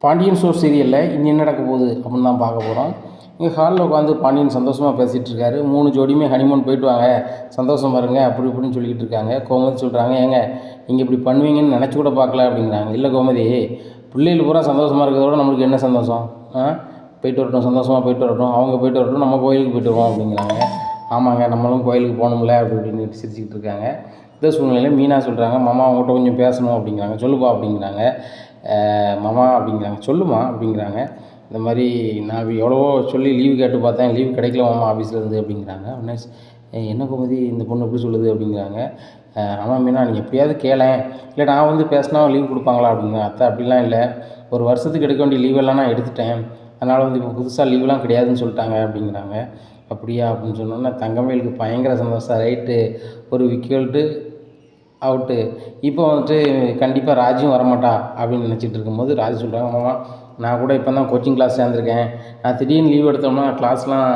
Pandian store சீரியலில் இனி என்ன நடக்க போகுது அப்படின்னு தான் பார்க்க போகிறோம். இங்கே ஹாலில் உட்காந்து பாண்டியன் சந்தோஷமாக பேசிகிட்டு இருக்காரு. 3 ஜோடியுமே ஹனிமூன் போயிட்டு வாங்க, சந்தோஷம் பாருங்க அப்படி இப்படின்னு சொல்லிக்கிட்டு இருக்காங்க. கோமதி சொல்கிறாங்க, ஏங்க நீங்கள் இப்படி பண்ணுவீங்கன்னு நினச்சி கூட பார்க்கல அப்படிங்கிறாங்க. இல்லை கோமதி, பிள்ளைகள் பூரா சந்தோஷமாக இருக்கிறதோட நம்மளுக்கு என்ன சந்தோஷம்? போயிட்டு வரட்டும், சந்தோஷமாக போயிட்டு வரட்டும், அவங்க போயிட்டு வரட்டும், நம்ம கோயிலுக்கு போயிட்டு வருவோம் அப்படிங்கிறாங்க. ஆமாங்க, நம்மளும் கோயிலுக்கு போகணும்ல அப்படி இப்படின்னு சிரிச்சுக்கிட்டு இருக்காங்க. இந்த சூழ்நிலையில் மீனா சொல்கிறாங்க, மாமா அவங்ககிட்ட கொஞ்சம் பேசணும் அப்படிங்கிறாங்க. சொல்லுப்பா அப்படிங்கிறாங்க. மாமா அப்படிங்கிறாங்க. சொல்லுமா அப்படிங்கிறாங்க. இந்த மாதிரி நான் எவ்வளவோ சொல்லி லீவு கேட்டு பார்த்தேன், லீவு கிடைக்கல மாமா ஆஃபீஸ்லேருந்து அப்படிங்கிறாங்க. உடனே என்ன கோமதி இந்த பொண்ணு எப்படி சொல்லுது அப்படிங்கிறாங்க. ஆமாம் மீனா, நீங்கள் எப்படியாவது கேளேன், இல்லை நான் வந்து பேசினா லீவ் கொடுப்பாங்களா அப்படிங்க. அத்தை அப்படிலாம் இல்லை, ஒரு வருஷத்துக்கு எடுக்க வேண்டிய லீவெல்லாம் நான் எடுத்துட்டேன், அதனால் வந்து இப்போ புதுசாக லீவெலாம் கிடையாதுன்னு சொல்லிட்டாங்க அப்படிங்கிறாங்க. அப்படியா அப்படின்னு சொன்னோன்னா தங்கமயிலுக்கு பயங்கர சந்தோஷம். ரைட்டு, ஒரு விக்கெட்டு அவுட்டு. இப்போ வந்துட்டு கண்டிப்பாக ராஜியும் வரமாட்டா அப்படின்னு நினச்சிட்டு இருக்கும்போது ராஜி சொல்கிறாங்க, மாமா நான் கூட இப்போ தான் கோச்சிங் கிளாஸ் சேர்ந்துருக்கேன், நான் திடீர்னு லீவ் எடுத்தோம்னா கிளாஸ்லாம்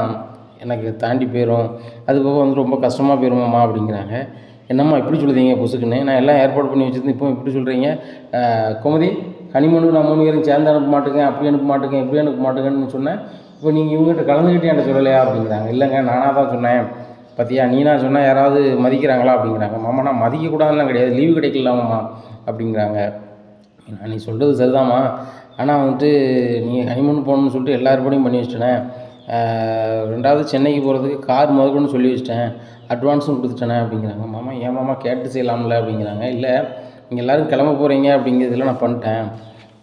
எனக்கு தாண்டி போயிடும், அது போக வந்து ரொம்ப கஷ்டமாக போயிடுமாம்மா அப்படிங்கிறாங்க. என்னம்மா இப்படி சொல்லுதீங்க பொசுக்குன்னு, நான் எல்லாம் ஏற்பாடு பண்ணி வச்சுருந்து இப்போ இப்படி சொல்கிறீங்க. கோமதி, ஹனிமூனுக்கு நான் 3 பேரும் சேர்ந்து அனுப்ப மாட்டேங்க, அப்படி அனுப்ப மாட்டேங்க, இப்படி அனுப்ப மாட்டேங்கன்னு சொன்னேன், இப்போ நீங்கள் இவங்ககிட்ட கலந்துக்கிட்டே என்கிட்ட சொல்லலையா அப்படிங்கிறாங்க. இல்லைங்க, நானாக தான் சொன்னேன், பார்த்தியா நீனா சொன்னால் யாராவது மதிக்கிறாங்களா அப்படிங்கிறாங்க. மாமா நான் மதிக்கக்கூடாதுலாம் கிடையாது, லீவு கிடைக்கலாமாம்மா அப்படிங்கிறாங்க. நீ சொல்கிறது சரிதாம்மா, ஆனால் வந்துட்டு நீங்கள் ஹனிமூன் போகணுன்னு சொல்லிட்டு எல்லா ஏற்பாடையும் பண்ணி வச்சிட்டேனே, 2வது சென்னைக்கு போகிறதுக்கு கார் முதற்கொண்டு சொல்லி வச்சிட்டேன், அட்வான்ஸும் கொடுத்துட்டேனே அப்படிங்கிறாங்க. மாமா ஏன் மாமா கேட்டு செய்யலாம்ல அப்படிங்கிறாங்க. இல்லை நீங்கள் எல்லோரும் கிளம்ப போகிறீங்க அப்படிங்கிறதுல நான் பண்ணிட்டேன்,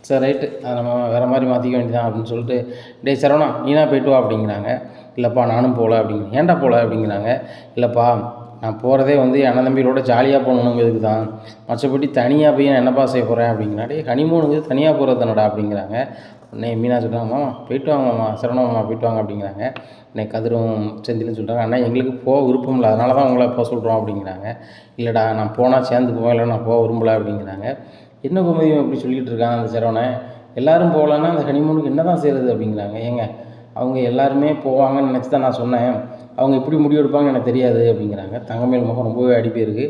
சரி ரைட்டு, அதை நம்ம வேறு மாதிரி மாற்றிக்க வேண்டியதான் அப்படின்னு சொல்லிட்டு, டே சரவணா நீனா போய்ட்டு வா அப்படிங்கிறாங்க. இல்லைப்பா நானும் போகல அப்படிங்கிறேன். ஏன்டா போகல அப்படிங்கிறாங்க. இல்லைப்பா நான் போகிறதே வந்து அண்ணன் தம்பிகளோட ஜாலியாக போகணுங்கிறதுக்கு தான், மற்றபடி தனியாக போய் நான் என்னப்பா செய்ய போகிறேன் அப்படிங்கிறா. டே ஹனிமூனுக்கு தனியாக போகிறது தானடா அப்படிங்கிறாங்க. உடனே மீனா சொல்கிறாங்க, மாமா போயிட்டு வாங்க மாமா, சரவணா மாமா போயிட்டு வாங்க அப்படிங்கிறாங்க. உடனே கதிரும் செந்திலும் சொல்கிறாங்க, அண்ணா எங்களுக்கு போக விருப்பம் இல்லை, அதனால தான் உங்களை போக சொல்கிறோம் அப்படிங்கிறாங்க. இல்லைடா நான் போனால் சேர்ந்து போவேன், இல்லை நான் போக விரும்பலை அப்படிங்கிறாங்க. என்ன கோமதி அப்படி சொல்லிகிட்டு இருக்காங்க அந்த சரவணன், எல்லோரும் போகலன்னா அந்த ஹனிமூனுக்கு என்ன தான் செய்கிறது அப்படிங்கிறாங்க. ஏங்க அவங்க எல்லாருமே போவாங்கன்னு நினச்சி தான் நான் சொன்னேன், அவங்க எப்படி முடிவு எடுப்பாங்கன்னு எனக்கு தெரியாது அப்படிங்கிறாங்க. தங்கமயில் முகம் ரொம்பவே அடி போயிருக்கு.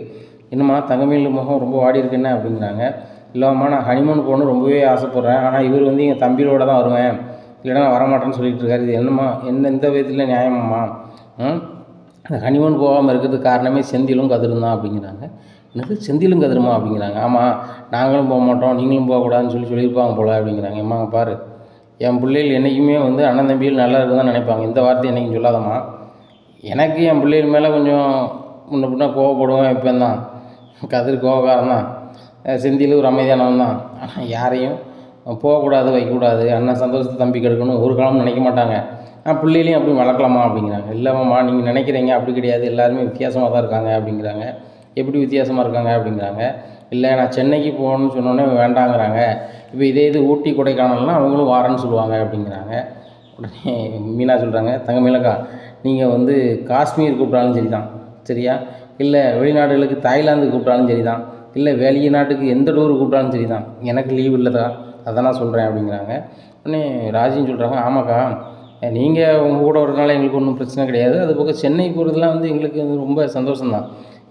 என்னம்மா தங்கமயில் முகம் ரொம்ப வாடி இருக்கு என்ன அப்படிங்கிறாங்க. இல்லைம்மா நான் ஹனிமூன் போகணுன்னு ரொம்பவே ஆசைப்பட்றேன், ஆனால் இவர் வந்து எங்கள் தம்பியோட தான் வருவேன், இல்லைன்னா நான் வரமாட்டேன்னு சொல்லிகிட்டு இருக்காரு, இது என்னம்மா எந்த விதத்தில் நியாயமாம்மா? அந்த ஹனிமூன் போகாமல் இருக்கிறதுக்கு காரணமே செந்திலும் கதிரும் தான் அப்படிங்கிறாங்க. என்னது செந்திலும் கதிருமா அப்படிங்கிறாங்க. ஆமாம், நாங்களும் போக மாட்டோம் நீங்களும் போகக்கூடாதுன்னு சொல்லியிருப்பாங்க போல் அப்படிங்கிறாங்க. அம்மாங்க பாரு, என் பிள்ளைகள் என்றைக்குமே வந்து அண்ணன் தம்பிகள் நல்லா இருக்குன்னு தான் நினைப்பாங்க, இந்த வார்த்தையை என்றைக்கும் சொல்லாதம்மா. எனக்கு என் பிள்ளைகள் மேலே கொஞ்சம் முன்ன பின்ன கோவப்படுவேன், இப்போ தான் கதிர் கோவக்காரன் தான், செந்தில் ஒரு அமைதியானவன் தான், ஆனால் யாரையும் போகக்கூடாது வைக்கக்கூடாது, அண்ணன் சந்தோஷத்தை தம்பி கெடுக்கணும் ஒரு காலம் நினைக்க மாட்டாங்க. பிள்ளைகளையும் அப்படி வளர்க்கலாமா அப்படிங்கிறாங்க. இல்லைம்மா நீங்கள் நினைக்கிறீங்க அப்படி கிடையாது, எல்லாருமே வித்தியாசமாக தான் இருக்காங்க அப்படிங்கிறாங்க. எப்படி வித்தியாசமாக இருக்காங்க அப்படிங்கிறாங்க. இல்லை நான் சென்னைக்கு போகணுன்னு சொன்னோன்னே வேண்டாங்கிறாங்க, இப்போ இதே இது ஊட்டி கொடைக்கானல்னால் அவங்களும் வாரன்னு சொல்லுவாங்க அப்படிங்கிறாங்க. உடனே மீனா சொல்கிறாங்க, தங்கமயிலக்கா நீங்கள் வந்து காஷ்மீர் கூப்பிட்டாலும் சரி தான் சரியா, இல்லை வெளிநாடுகளுக்கு தாய்லாந்துக்கு கூப்பிட்டாலும் சரி தான், இல்லை வெளிநாட்டுக்கு எந்த டூர் கூப்பிட்டாலும் சரி தான், எனக்கு லீவ் இல்லைதா, அதை நான் சொல்கிறேன் அப்படிங்கிறாங்க. உடனே ராஜின்னு சொல்கிறாங்க, ஆமாக்கா நீங்கள் உங்கள் கூட வரதுனால எங்களுக்கு ஒன்றும் பிரச்சனை கிடையாது, அது போக சென்னை போகிறதுலாம் வந்து எங்களுக்கு வந்து ரொம்ப சந்தோஷம்தான்,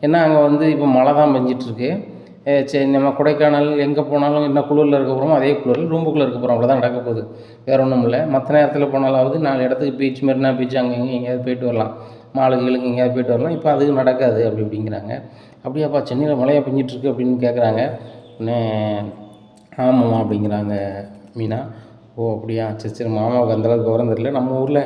ஏன்னா அங்கே வந்து இப்போ மழை தான் பெஞ்சிட்ருக்கு, சரி நம்ம கொடைக்கானல் எங்கே போனாலும் என்ன குளிரில் இருக்க போகிறோமோ அதே குளிரில் ரூம்புக்குள்ளே இருக்க போகிறோம், அவ்வளோதான் நடக்க போகுது, வேறு ஒன்றும் இல்லை. மற்ற நேரத்தில் போனாலாவது 4 இடத்துக்கு பீச் மெரினா பீச் அங்கே இங்கே எங்கேயாவது போயிட்டு வரலாம், மாலுகளுக்கு எங்கேயாவது போயிட்டு வரலாம், இப்போ அதுவும் நடக்காது அப்படி இப்படிங்கிறாங்க. அப்படியாப்பா சென்னையில் மழையாக பெஞ்சிட்ருக்கு அப்படின்னு கேட்குறாங்க. உடனே ஆமாம்மா அப்படிங்கிறாங்க மீனா. ஓ அப்படியா, சரி சரி, மாமாவுக்கு அந்தளவுக்கு விவரம் தெரியல, நம்ம ஊரில்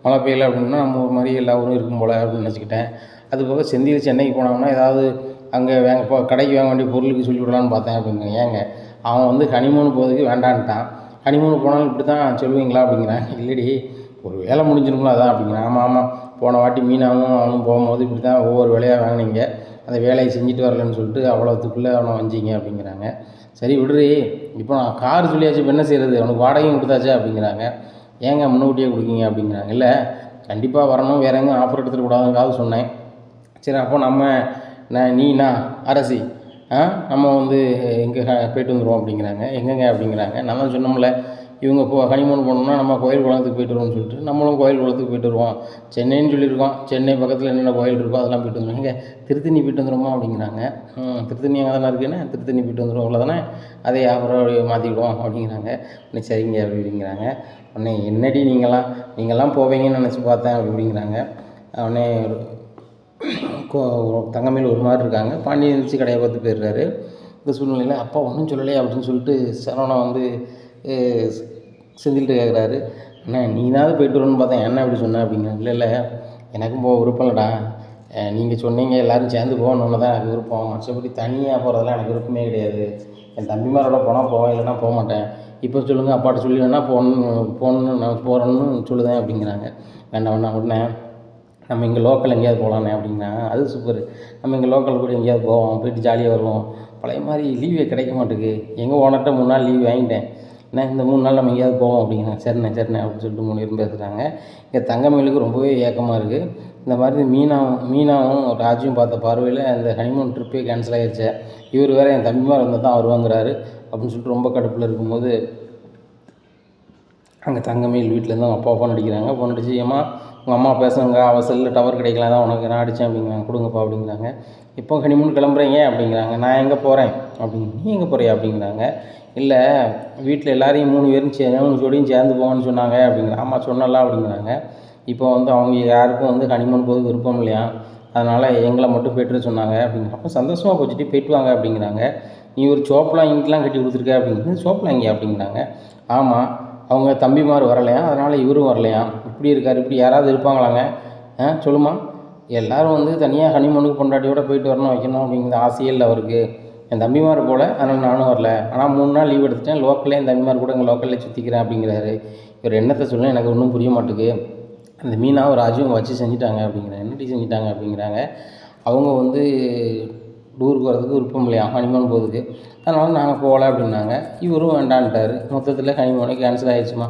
மழை பெய்யலை அப்படின்னா நம்ம ஊர் மாதிரி எல்லா ஊரும் இருக்கும் போல் அப்படின்னு நினச்சிக்கிட்டேன். அதுபோக செந்தில் சென்னைக்கு போனாங்கன்னா ஏதாவது அங்கே கடைக்கு வாங்க வேண்டிய பொருளுக்கு சொல்லி விடலான்னு பார்த்தேன் அப்படிங்க. ஏங்க அவன் வந்து ஹனிமூன் போகிறதுக்கு வேண்டான்ட்டான், ஹனிமூன் போனாலும் இப்படி தான் சொல்லுவீங்களா அப்படிங்கிறாங்க. இல்லடி ஒரு வேலை முடிஞ்சிருங்களா அதான் அப்படிங்கிறேன். ஆமாம் ஆமாம், போன வாட்டி மீனாவும் அவனும் போகும்போது இப்படி தான் ஒவ்வொரு வேலையாக வாங்கினீங்க, அந்த வேலையை செஞ்சுட்டு வரலன்னு சொல்லிட்டு அவ்வளோத்துக்குள்ளே அவனை வஞ்சிங்க அப்படிங்கிறாங்க. சரி விடுறி, இப்போ நான் கார் சொல்லியாச்சு, இப்போ என்ன செய்கிறது, அவனுக்கு வாடகையும் கொடுத்தாச்சா அப்படிங்கிறாங்க. ஏங்க முன்னூட்டியே கொடுக்கீங்க அப்படிங்கிறாங்க. இல்லை கண்டிப்பாக வரணும், வேறு எங்கேயும் ஆஃபர் எடுத்துகிட்டு கூடாதுங்காவது சொன்னேன். சரி அப்போ நீனா அரசி நம்ம வந்து எங்கே போய்ட்டு வந்துடுவோம் அப்படிங்கிறாங்க. எங்கெங்க அப்படிங்கிறாங்க. நம்ம சொன்னோம்ல இவங்க ஹனிமூன் போனோம்னா நம்ம கோயில் குளத்துக்கு போய்ட்டு வருவோம்னு சொல்லிட்டு நம்மளும் கோயில் குளத்துக்கு போய்ட்டு வருவோம். சென்னைன்னு சொல்லியிருக்கோம், சென்னை பக்கத்தில் என்னென்ன கோயில் இருக்கோ அதெல்லாம் போய்ட்டு வந்துடுவோம். இங்கே திருத்தணி போய்ட்டு வந்துடுவோமா அப்படிங்கிறாங்க. திருத்தணி அங்கே தானே இருக்குன்னு திருத்தணி போய்ட்டு வந்துடுவோம், அவ்வளோதானே, அதை அப்புறம் மாற்றிக்கிடுவோம் அப்படிங்கிறாங்க. உடனே சரிங்க அப்படிங்கிறாங்க. உடனே என்னடி நீங்களாம் போவீங்கன்னு நினச்சி பார்த்தேன் அப்படிங்கிறாங்க. உடனே தங்கமயில் ஒரு மாதிரி இருக்காங்க. பாண்டியன் எழுந்திரிச்சு கடையை பார்த்து போயிடுறாரு. இந்த சூழ்நிலையில் அப்பா ஒன்றும் சொல்லலையே அப்படின்னு சொல்லிட்டு சரவணன் வந்து செந்தில்கிட்ட கேட்குறாரு. அண்ணா நீனாவது போய்ட்டு வரணும்னு பார்த்தேன், என்ன அப்படி சொன்னேன் அப்படிங்கிறாங்க. இல்லை எனக்கும் போக விருப்பம் இல்லைடா, நீங்கள் சொன்னீங்க எல்லோரும் சேர்ந்து போகணுன்னு தான் எனக்கு விருப்பம், மற்றபடி தனியாக போகிறதெல்லாம் எனக்கு விருப்பமே கிடையாது. என் தம்பிமாரோட போனால் போவேன், இல்லைன்னா போக மாட்டேன். இப்போ சொல்லுங்கள், அப்பாட்ட சொல்லி வேணா போகணுன்னு நான் போகிறேன்னு சொல்லுதேன் அப்படிங்கிறாங்க. வேண்டாம் உடனே நம்ம இங்கே லோக்கல் எங்கேயாவது போகலானே அப்படின்னா, அது சூப்பர், நம்ம இங்கே லோக்கல் கூட எங்கேயாவது போவோம், போயிட்டு ஜாலியாக வருவோம். பழைய மாதிரி லீவே கிடைக்க மாட்டேங்குது. எங்கள் ஓனர்கிட்ட 3 நாள் லீவ் வாங்கிட்டேன், ஏன்னா இந்த 3 நாள் நம்ம எங்கேயாவது போவோம் அப்படிங்கிறாங்க. சரிண்ணே அப்படின்னு சொல்லிட்டு 3 பேரும் பேசுகிறாங்க. இங்கே தங்கமயிலுக்கு ரொம்பவே ஏக்கமாக இருக்குது. இந்த மாதிரி மீனாவும் ராஜுவும் பார்த்த பார்வையில் அந்த ஹனிமூன் ட்ரிப்பே கேன்சல் ஆகிடுச்சு. இவர் வேறு என் தம்பிமார் இருந்தால் தான் வருவாங்கிறாரு அப்படின்னு சொல்லிட்டு ரொம்ப கடுப்பில் இருக்கும்போது அங்கே தங்கமயில் வீட்டிலேருந்து அவங்க அப்பா ஃபோன் அடிக்கிறாங்க. ஃபோன் அடிச்சு, ஏம்மா உங்கள் அம்மா பேசுங்க, அவள் செல்லில் டவர் கிடைக்கலாம் தான் உனக்கு நான் அடித்தேன் அப்படிங்கிறாங்க. கொடுங்கப்பா அப்படிங்கிறாங்க. இப்போ ஹனிமூன் கிளம்புறீங்க அப்படிங்கிறாங்க. நான் எங்கே போகிறேன் அப்படிங்க. நீ எங்கே போறியா அப்படிங்கிறாங்க. இல்லை வீட்டில் எல்லாரையும் 3 பேரும் 3 ஜோடியும் சேர்ந்து போகணும்னு சொன்னாங்க அப்படிங்கிறாங்க. ஆமாம் சொன்னலாம் அப்படிங்கிறாங்க. இப்போ வந்து அவங்க யாருக்கும் வந்து ஹனிமூன் போது விருப்பம் இல்லையா, அதனால் எங்களை மட்டும் போய்ட்டு சொன்னாங்க அப்படிங்கிற. அப்போ சந்தோஷமாக போச்சுட்டு போய்ட்டு வாங்க அப்படிங்கிறாங்க. நீ ஒரு சோப்பெலாம் இங்கெலாம் கட்டி கொடுத்துருக்க அப்படிங்கிறது. சோப்பெலாம் இங்கே அப்படிங்கிறாங்க. ஆமாம் அவங்க தம்பிமார் வரலையா, அதனால் இவரும் வரலையா, இப்படி இருக்கார், இப்படி யாராவது இருப்பாங்களாங்க, சொல்லுமா, எல்லோரும் வந்து தனியாக ஹனிமூனுக்கு பொண்டாட்டியோட போயிட்டு வரணும் வைக்கணும் அப்படிங்கிற ஆசையே இல்லை அவருக்கு. என் தம்பிமார் போல், அதனால் நானும் வரல. ஆனால் 3 நாள் லீவ் எடுத்துட்டேன், லோக்கல்லே என் தம்பிமார் கூட எங்கள் லோக்கல்லே சுற்றிக்கிறேன் அப்படிங்கிறாரு. இவர் என்னத்தை சொல்ல எனக்கு ஒன்றும் புரிய மாட்டேங்குது. அந்த மீனாவும் ராஜுவும் வச்சு செஞ்சுட்டாங்க அப்படிங்கிறாங்க. என்னடி செஞ்சுட்டாங்க அப்படிங்கிறாங்க. அவங்க வந்து டூருக்கு வரதுக்கு விருப்பம் இல்லையா, ஹனிமூன் போகிறதுக்கு, அதனால் நாங்கள் போகல அப்படின்னாங்க. இவரும் வேண்டான்ட்டார். மொத்தத்தில் ஹனிமூனே கேன்சல் ஆகிடுச்சுமா,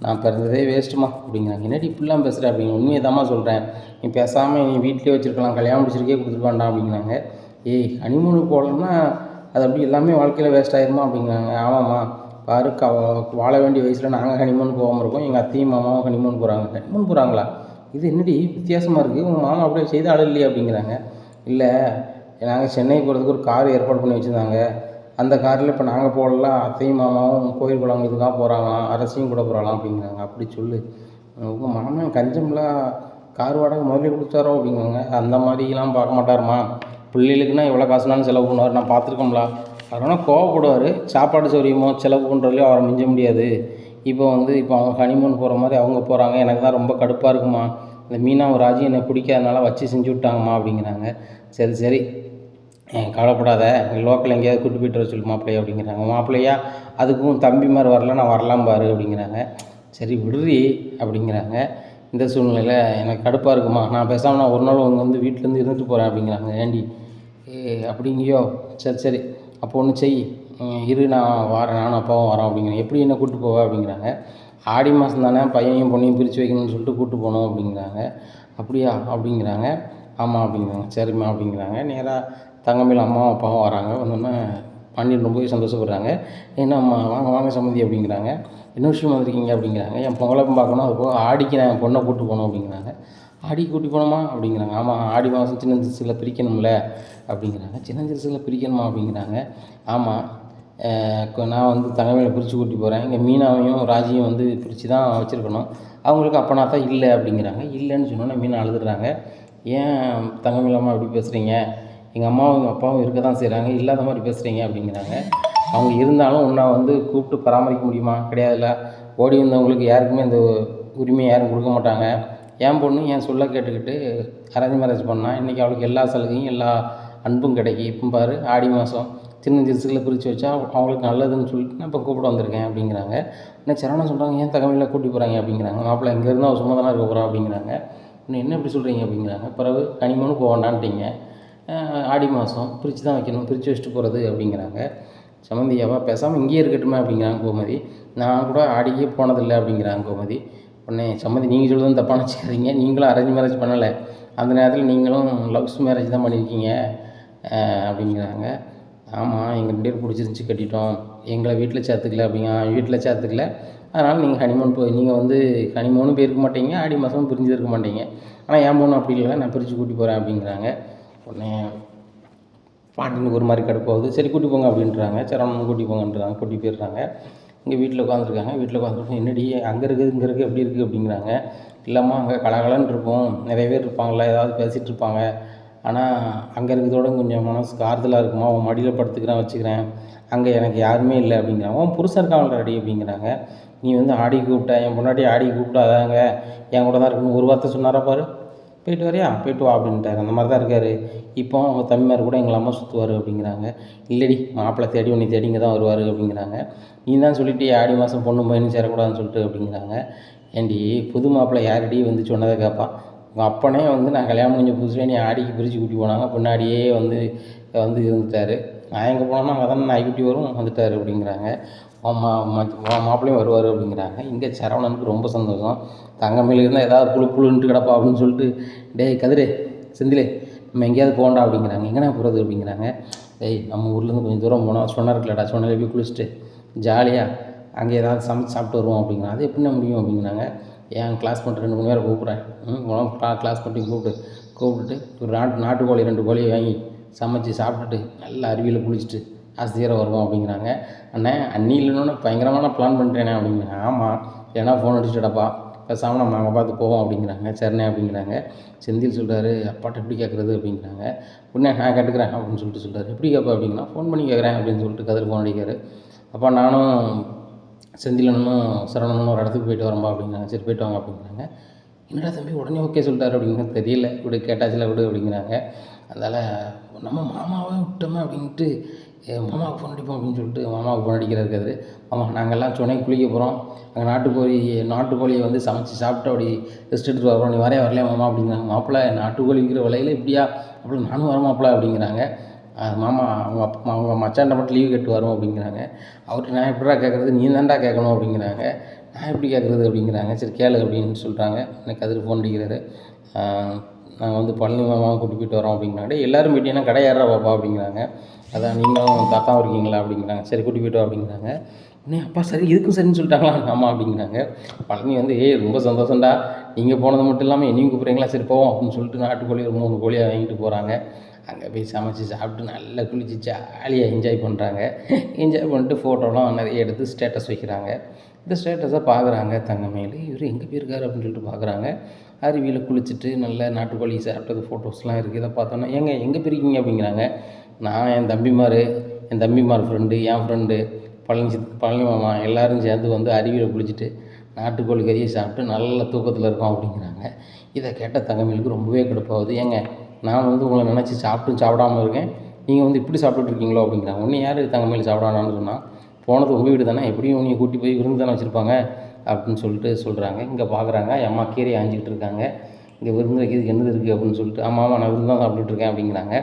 நான் பிறந்ததே வேஸ்ட்டுமா அப்படிங்கிறாங்க. என்னடி இப்படிலாம் பேசுகிறேன் அப்படிங்க. உண்மையை தாம்மா சொல்கிறேன், நீ பேசாமல் நீ வீட்டிலே வச்சுருக்கலாம், கல்யாணம் முடிச்சிருக்கே கொடுத்துட்டு வேண்டாம் அப்படிங்கிறாங்க. ஏய் ஹனிமூனுக்கு போகலன்னா அது அப்படி எல்லாமே வாழ்க்கையில் வேஸ்ட் ஆகிருமா அப்படிங்கிறாங்க. ஆமாம்மா பாரு, வாழ வேண்டிய வயசில் நாங்கள் ஹனிமூன் போகாமல் இருக்கோம், எங்கள் அத்தையும் மாமாவும் ஹனிமூன் போகிறாங்க. ஹனிமூன் போகிறாங்களா, இது என்னடி வித்தியாசமாக இருக்குது, உங்கள் மாமா அப்படியே செய்து ஆள் இல்லையா அப்படிங்கிறாங்க. இல்லை நாங்கள் சென்னை போகிறதுக்கு ஒரு கார் ஏற்பாடு பண்ணி வச்சுருந்தாங்க, அந்த காரில் இப்போ நாங்கள் போகலாம், அத்தையும் மாமாவும் கோயில் குளங்களுக்காக போகிறாங்களாம், அரசியும் கூட போகிறாங்களாம் அப்படிங்கிறாங்க. அப்படி சொல்லு, உங்கள் மாமன் கஞ்சம்லாம் கார் வாடகை முதல்ல கொடுத்தாரோ அப்படிங்கிறாங்க. அந்த மாதிரிலாம் பார்க்க மாட்டாருமா, பிள்ளைகளுக்குன்னா எவ்வளோ காசுனாலும் செலவு பண்ணுவார், நான் பார்த்துருக்கோம்ல. அதனால் கோவப்படுவார், சாப்பாடு சௌரியமோ செலவு பண்ணுறதுலையோ அவரை மிஞ்ச முடியாது. இப்போ அவங்க ஹனிமூன் போகிற மாதிரி அவங்க போகிறாங்க, எனக்கு தான் ரொம்ப கடுப்பாக இருக்குமா, இந்த மீனாவும் ராஜி என்னை பிடிக்காதனால வச்சு செஞ்சு விட்டாங்கம்மா அப்படிங்கிறாங்க. சரி கவலைப்படாத, லோக்கல் எங்கேயாவது கூட்டு போய்ட்டு வர சொல்லு மாப்பிள்ளையா அப்படிங்கிறாங்க. மாப்பிள்ளையா அதுக்கும் தம்பி மாதிரி வரல, நான் வரலாம் பாரு அப்படிங்கிறாங்க. சரி விடுறி அப்படிங்கிறாங்க. இந்த சூழ்நிலையில் எனக்கு கடுப்பாக இருக்குமா, நான் பேசாமல் நான் ஒரு நாள் அவங்க வந்து வீட்டிலேருந்து இருந்துட்டு போகிறேன் அப்படிங்கிறாங்க. ஏண்டி அப்படிங்கியோ, சரி அப்போ ஒன்று செய், இரு நான் வரேன், நானும் அப்பாவும் வரோம் அப்படிங்கிறேன். எப்படி என்ன கூப்பிட்டு போவா அப்படிங்கிறாங்க. ஆடி மாதம் தானே, பையனையும் பொண்ணையும் பிரித்து வைக்கணும்னு சொல்லிட்டு கூப்பிட்டு போகணும் அப்படிங்கிறாங்க. அப்படியா அப்படிங்கிறாங்க. ஆமாம் அப்படிங்கிறாங்க. சரிம்மா அப்படிங்கிறாங்க. நேராக தங்கமயில் அம்மாவும் அப்பாவும் வராங்க. வந்தோன்னே பாண்டியன் ரொம்பவே சந்தோஷப்படுறாங்க. ஏன்னா அம்மா வாங்க சம்மந்தி அப்படிங்கிறாங்க. என்ன விஷயமா வந்திருக்கீங்க அப்படிங்கிறாங்க. என் பொங்கலப்பம் பார்க்கணும், அது போக ஆடிக்கு நான் என் பொண்ணை கூப்பிட்டு போகணும் அப்படிங்கிறாங்க. ஆடிக்கு கூட்டி போகணுமா அப்படிங்கிறாங்க. ஆமாம் ஆடி மாதம் சின்ன சிறுசில் பிரிக்கணும்ல அப்படிங்கிறாங்க. சின்ன சிறுசில் பிரிக்கணுமா அப்படிங்கிறாங்க. ஆமாம் நான் வந்து தங்கமயிலை பிரித்து கூட்டி போகிறேன், இங்கே மீனாவையும் ராஜியும் வந்து பிரித்து தான் வச்சுருக்கணும், அவங்களுக்கு அப்பனா தான் இல்லை அப்படிங்கிறாங்க. இல்லைன்னு சொன்னோன்னே மீனா அழுதுடுறாங்க. ஏன் தங்கமயிலம்மா இப்படி பேசுகிறீங்க, எங்கள் அம்மாவும் எங்கள் அப்பாவும் இருக்க தான் செய்கிறாங்க, இல்லாத மாதிரி பேசுகிறீங்க அப்படிங்கிறாங்க. அவங்க இருந்தாலும் உன்னை வந்து கூப்பிட்டு பராமரிக்க முடியுமா, கிடையாதுல்ல, ஓடி வந்தவங்களுக்கு யாருக்குமே இந்த உரிமையை யாரும் கொடுக்க மாட்டாங்க. என் பொண்ணு என் சொல்ல கேட்டுக்கிட்டு அரேஞ்ச் மேரேஜ் பண்ணால் இன்றைக்கி அவளுக்கு எல்லா சலுகையும் எல்லா அன்பும் கிடைக்கி. இப்போ பாரு ஆடி மாதம் சின்ன சிறுசுகளை பிரித்து வச்சா அவங்களுக்கு நல்லதுன்னு சொல்லிட்டு நான் இப்போ கூப்பிட வந்திருக்கேன் அப்படிங்கிறாங்க. இன்னும் சரவணன் சொல்கிறாங்க, ஏன் தகவலில் கூட்டி போகிறாங்க அப்படிங்கிறாங்க. மாப்பிள்ளை இங்கேருந்து அவள் சும்மா தானே இருக்க போகிறா அப்படிங்கிறாங்க. இன்னும் என்ன இப்படி சொல்கிறீங்க அப்படிங்கிறாங்க. பிறகு ஹனிமூனுக்கு போவேண்டான்ட்டீங்க, ஆடி மாதம் பிரித்து தான் வைக்கணும், பிரித்து வச்சுட்டு போகிறது அப்படிங்கிறாங்க. சம்மந்தியாவா பேசாமல் இங்கேயே இருக்கட்டுமே அப்படிங்கிறாங்க கோமதி. நான் கூட ஆடிக்கே போனதில்லை அப்படிங்கிறாங்க கோமதி. உடனே சம்மந்தி நீங்கள் சொல்லுறது தப்பாக நினச்சிக்காதீங்க, நீங்களும் அரேஞ்ச் மேரேஜ் பண்ணலை, அந்த நேரத்தில் நீங்களும் லவ்ஸ் மேரேஜ் தான் பண்ணியிருக்கீங்க அப்படிங்கிறாங்க. ஆமாம் எங்கள் 2 பேரும் பிடிச்சிருந்துச்சி கட்டிட்டோம், எங்களை வீட்டில் சேர்த்துக்கல அப்படிங்க. வீட்டில் சேர்த்துக்கல, அதனால் நீங்கள் ஹனிமூன் நீங்கள் வந்து ஹனிமூனும் போயிருக்க மாட்டீங்க, ஆடி மாதமும் பிரிஞ்சிருக்க மாட்டீங்க. ஆனால் என் பொண்ணு அப்படி இல்லை, நான் பிரித்து கூட்டி போகிறேன் அப்படிங்கிறாங்க. உடனே பாட்டினுக்கு ஒரு மாதிரி கடுப்பாகுது. சரி கூட்டி போங்க அப்படின்றாங்க. சரவணன் கூட்டி போங்கன்றாங்க. கூட்டி போயிடுறாங்க. இங்கே வீட்டில் உட்காந்துருக்காங்க. வீட்டில் உட்காந்துருக்கோம், என்னடி அங்கே இருக்குது இங்கே இருக்குது எப்படி இருக்குது அப்படிங்கிறாங்க. இல்லைம்மா அங்கே கலகலன்னு இருக்கும், நிறைய பேர் இருப்பாங்களா, ஏதாவது பேசிகிட்டு இருப்பாங்க. ஆனால் அங்கே இருக்கிறதோட கொஞ்சம் மனசுக்கு ஆறுதலாக இருக்குமா, உன் மடியில் படுத்துக்கிறேன் வச்சுக்கிறேன், அங்கே எனக்கு யாருமே இல்லை அப்படிங்கிறாங்க. உன் புருஷன் இருக்காங்களா ரெடி அப்படிங்கிறாங்க. நீ வந்து ஆடி கூப்பிட்ட, என் பொண்டாட்டி ஆடி கூப்பிட்டாதாங்க என் கூட தான் இருக்குன்னு ஒரு வார்த்தை சொன்னாரா பாரு, போயிட்டு வரியா போயிட்டு வா அப்படின்ட்டாரு. அந்த மாதிரி தான் இருக்கார். இப்போ அவங்க தம்பிமார் கூட எங்கள் அம்மா சுற்றுவார் அப்படிங்கிறாங்க. இல்லடி மாப்பிள்ளை தேடி உன்னை தேடி இங்கே தான் வருவார் அப்படிங்கிறாங்க. நீ தான் சொல்லிட்டு ஆடி மாதம் பொண்ணு பையனும் சேரக்கூடாதுன்னு சொல்லிட்டு அப்படிங்கிறாங்க. ஏண்டி புது மாப்பிள்ளை யாரடி வந்து சொன்னதை கேட்பான். உங்கள் அப்பனே வந்து நான் கல்யாணம் முடிஞ்ச புதுசுலேயே நீ ஆடிக்கு பிரித்து கூட்டி போனாங்க, பின்னாடியே வந்து இருந்துட்டார். நான் எங்கே போனோன்னா அங்கே தானே நாய் குட்டி வரும், வந்துட்டார் அப்படிங்கிறாங்க. மாப்பிள்ளையும் வருவார் அப்படிங்கிறாங்க. இங்கே சரவணனுக்கு ரொம்ப சந்தோஷம். தங்கமேல இருந்தால் ஏதாவது புழுன்ட்டு கிடப்பா அப்படின்னு சொல்லிட்டு, டேய் கதிரே செந்திலே நம்ம எங்கேயாவது போகண்டா அப்படிங்கிறாங்க. எங்கேனா போகிறது அப்படிங்கிறாங்க. டேய் நம்ம ஊர்லேருந்து கொஞ்சம் தூரம் போனோம், சொன்னார்லடா, சொன்னாலே போய் குளிச்சுட்டு ஜாலியாக அங்கே ஏதாவது சமைச்சு சாப்பிட்டு வருவோம் அப்படிங்கிறாங்க. அது எப்படின்னா முடியும் அப்படிங்கிறாங்க. என் கிளாஸ் பண்ணிட்டு 2 3 பேரை கூப்பிட்றேன், கிளாஸ் பண்ணி கூப்பிட்டுட்டு ஒரு நாட்டுக்கோழி 2 கோழியை வாங்கி சமைச்சு சாப்பிட்டுட்டு நல்லா அருவியில் குளிச்சுட்டு ஆசையாக வருவோம் அப்படிங்கிறாங்க. அண்ணே அண்ணி இல்லைன்னு பயங்கரமான பிளான் பண்ணுறேனே அப்படிங்கிறாங்க. ஆமாம் ஏன்னா ஃபோன் அடிச்சுட்டப்பா, பேசாமல் நம்ம அங்கே பார்த்து போவோம் அப்படிங்கிறாங்க. சரிண்ணே அப்படிங்கிறாங்க. செந்தில் சொல்கிறாரு, அப்பாட்ட எப்படி கேட்குறது அப்படிங்கிறாங்க. உடனே நான் கேட்டுக்கிறேன் அப்படின்னு சொல்கிறாரு. எப்படி கேட்பா அப்படிங்கன்னா, ஃபோன் பண்ணி கேட்குறேன் அப்படின்னு சொல்லிட்டு கதிர் ஃபோன் அடிக்காரு. அப்போ நானும் செந்திலனும் சரவணனும் ஒரு இடத்துக்கு போயிட்டு வரம்பா அப்படிங்கிறாங்க. சரி போயிட்டு வாங்க அப்படிங்கிறாங்க. என்னடா தம்பி உடனே ஓகே சொல்லிட்டாரு அப்படிங்கிற தெரியல, விடு கேட்டாச்சில் விடு அப்படிங்கிறாங்க. அதனால் நம்ம மாமாவே விட்டோமே அப்படின்ட்டு மாமாவுக்கு ஃபோன் அடிப்போம் அப்படின்னு சொல்லிட்டு மாமாவுக்கு ஃபோன் அடிக்கிறாரு கதிர். மாமா நாங்கள்லாம் சொன்ன குளிக்க போகிறோம், அங்கே நாட்டுக்கோழியை வந்து சமைச்சு சாப்பிட்டு அப்படி ரெஸ்ட் எடுத்துகிட்டு வரோம், நீ வரலையா மாமா அப்படிங்கிறாங்க. மாப்பிள்ளை நாட்டுக்கோழி விற்கிற விலையில் இப்படியா அப்படி நானும் வர மாப்பிள்ளை அப்படிங்கிறாங்க. மாமா அவங்க மச்சான்ட்ட மட்டும் லீவு கேட்டு வரோம் அப்படிங்கிறாங்க. அவர்கிட்ட நான் எப்படிடா கேட்குறது, நீ தான்டா கேட்கணும் அப்படிங்கிறாங்க. நான் எப்படி கேட்குறது அப்படிங்கிறாங்க. சரி கேளு அப்படின்னு சொல்கிறாங்க. எனக்கு கதிர் ஃபோன் அடிக்கிறாரு. நாங்கள் வந்து பழனி மாமாவை கூட்டி போயிட்டு வரோம் அப்படிங்கிறாங்க. எல்லோரும் போயிட்டீங்கன்னா கடை ஏறா பாப்பா அப்படிங்கிறாங்க. அதான் நீங்களும் தாத்தாவும் இருக்கீங்களா அப்படிங்கிறாங்க. சரி கூட்டி போய்ட்டு வா அப்படிங்கிறாங்க. உடனே அப்பா சரி இதுக்கும் சரின்னு சொல்லிட்டாங்களா ஆமாம் அப்படிங்கிறாங்க. பழனி வந்து ரொம்ப சந்தோஷம்டா, நீங்கள் போனது மட்டும் இல்லாமல் என்னையும் கூப்பிட்றீங்களா, சரி போவோம் அப்படின்னு சொல்லிட்டு நாட்டுக்கோழி ஒரு 3 கோழியாக வாங்கிட்டு போகிறாங்க. அங்கே போய் சமைச்சு சாப்பிட்டு நல்லா குளிச்சு ஜாலியாக என்ஜாய் பண்ணுறாங்க. என்ஜாய் பண்ணிட்டு ஃபோட்டோலாம் நிறைய எடுத்து ஸ்டேட்டஸ் வைக்கிறாங்க. இந்த ஸ்டேட்டஸை பார்க்குறாங்க தங்கமேலு. இவர் எங்கே போயிருக்காரு அப்படின்னு சொல்லிட்டு பார்க்குறாங்க. அருவியில் குளிச்சுட்டு நல்ல நாட்டுக்கோழி சாப்பிட்டது ஃபோட்டோஸ்லாம் இருக்குது. இதை பார்த்தோன்னா ஏங்க எங்கே போயிருக்கீங்க அப்படிங்கிறாங்க. நான் என் தம்பிமார் ஃப்ரெண்டு, என் ஃப்ரெண்டு பழனி மாமா எல்லோரும் சேர்ந்து வந்து அருவியில் குளிச்சுட்டு நாட்டுக்கோழி கறியை சாப்பிட்டு நல்ல தூக்கத்தில் இருக்கோம் அப்படிங்கிறாங்க. இதை கேட்ட தங்கமேலுக்கு ரொம்பவே கடுப்பாகுது. ஏங்க நான் வந்து உங்களை நினச்சி சாப்பிடாமல் இருக்கேன், நீங்கள் வந்து இப்படி சாப்பிட்டுட்டு இருக்கீங்களோ அப்படிங்கிறாங்க. ஒன்று யார் தங்கமேலு சாப்பிடானான்னு சொன்னால், போனது உங்கள் வீடு தானே, எப்படியும் நீங்கள் கூட்டி போய் விருந்து தானே வச்சுருப்பாங்க அப்படின்னு சொல்லிட்டு சொல்கிறாங்க. இங்கே பார்க்குறாங்க அம்மா கீரையை ஆஞ்சிக்கிட்டு இருக்காங்க. இங்கே விருந்து வைக்கிறதுக்கு என்னது இருக்குது அப்படின்னு சொல்லிட்டு, ஆமாம் நான் விருந்து தான் சாப்பிட்டுட்ருக்கேன் அப்படிங்கிறாங்க.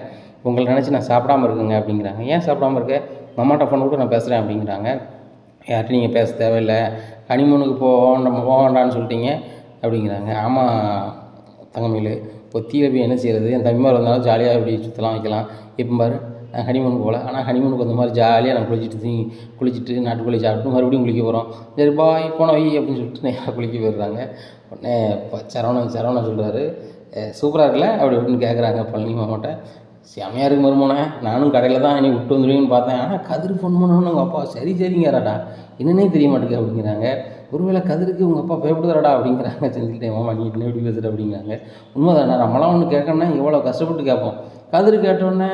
உங்களை நினச்சி நான் சாப்பிடாமல் இருக்குங்க அப்படிங்கிறாங்க. ஏன் சாப்பிடாமல் இருக்க, அம்மாட்ட ஃபோன் கூட நான் பேசுகிறேன் அப்படிங்கிறாங்க. யார்கிட்ட நீங்கள் பேச தேவையில்லை, ஹனிமூனுக்கு போக வேண்டான்னு சொல்லிட்டீங்க அப்படிங்கிறாங்க. ஆமாம் தங்கமேலு பொத்தியில் போய் என்ன செய்கிறது, என் தம்பிமார் வந்தாலும் ஜாலியாக இப்படி சுற்றலாம் வைக்கலாம். இப்போ பாரு நான் ஹனிமூனுக்கு போகல, ஆனால் ஹனிமூனுக்கு வந்த மாதிரி ஜாலியாக நான் குளிச்சுட்டு நாட்டுக்கோழி சாப்பிட்டு மறுபடியும் குளிக்க போகிறோம், சரி பாய் போன வை அப்படின்னு சொல்லிட்டு நேராக குளிக்க போயிடுறாங்க. உடனே சரவணன் சொல்கிறாரு, சூப்பராக இருக்குல்ல அப்படி இப்படின்னு கேட்குறாங்க பழனி மாமாட்ட. செமையாக இருக்கு மருமோனே, நானும் கடையில் தான் நீ விட்டு வந்துடுவீங்கன்னு பார்த்தேன், ஆனால் கதிர் ஃபோன் பண்ணணும்னு உங்கள் அப்பா சரிங்கிறாடா, என்னன்னே தெரிய மாட்டேங்குது அப்படிங்கிறாங்க. ஒருவேளை கதிருக்கு உங்கள் அப்பா பயப்படுறாடா அப்படிங்கிறாங்க. செஞ்சுக்கிட்டேன் மாமா நீ என்ன எப்படி பேசுகிற அப்படிங்கிறாங்க. உண்மைதானே, நம்மளாம் ஒன்று கேட்கணுன்னா எவ்வளோ கஷ்டப்பட்டு கேட்போம். கதிர் கேட்டோன்னே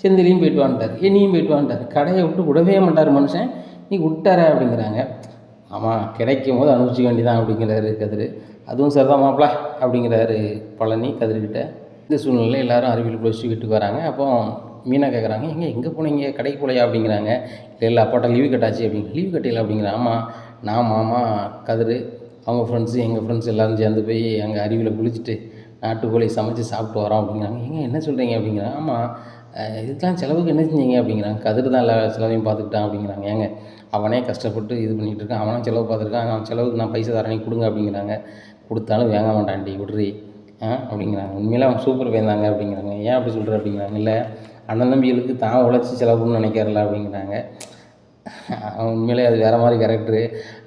செந்திலையும் போயிட்டு வந்துட்டார், என்னையும் போயிட்டு வந்துட்டார், கடையை விட்டு விடவே மாட்டார் மனுஷன், நீ விட்டார அப்படிங்கிறாங்க. ஆமாம் கிடைக்கும் போது அனுபவிச்சிக்க வேண்டியதான் அப்படிங்கிறாரு கதிர். அதுவும் சரிதான் மாப்பிள்ள அப்படிங்கிறாரு பழனி கதிர்கிட்ட. இந்த சூழ்நிலையில் எல்லோரும் அருவியில் குளிச்சு வீட்டுக்கு வராங்க. அப்போ மீனா கேட்குறாங்க, எங்கே போனீங்க, கடைக்கு போலையா அப்படிங்கிறாங்க. இல்லை அப்பாட்ட லீவு கட்டாச்சு லீவு கட்டையில் அப்படிங்கிறாங்க. ஆமாம் நான் மாமா கதிர் அவங்க ஃப்ரெண்ட்ஸு எங்கள் ஃப்ரெண்ட்ஸ் எல்லோரும் சேர்ந்து போய் அங்கே அருவியில் குளிச்சுட்டு நாட்டுக்கோழி சமைச்சு சாப்பிட்டு வரோம் அப்படிங்கிறாங்க. என்ன சொல்கிறீங்க அப்படிங்கிறாங்க. ஆமாம் இதுக்கெலாம் செலவுக்கு என்ன செஞ்சீங்க அப்படிங்கிறாங்க. கதிர் தான் எல்லா செலவையும் பார்த்துக்கிட்டான் அப்படிங்கிறாங்க. ஏங்க அவனே கஷ்டப்பட்டு இது பண்ணிகிட்டு இருக்கான், அவனும் செலவு பார்த்துருக்கான், அவன் செலவுக்கு நான் பைசா தரேன் கொடுங்க அப்படிங்கிறாங்க. கொடுத்தாலும் வாங்க மாட்டான்டி விட்றி அப்படிங்கிறாங்க. உண்மையிலே அவன் சூப்பர் வேந்தாங்க அப்படிங்கிறாங்க. ஏன் அப்படி சொல்கிற அப்படிங்கிறாங்க. இல்லை அண்ணன் தம்பிகளுக்கு தான் உழைச்சி செலவுன்னு நினைக்கிறல அப்படிங்கிறாங்க. அவன் உண்மையிலே அது வேறு மாதிரி கேரக்டரு.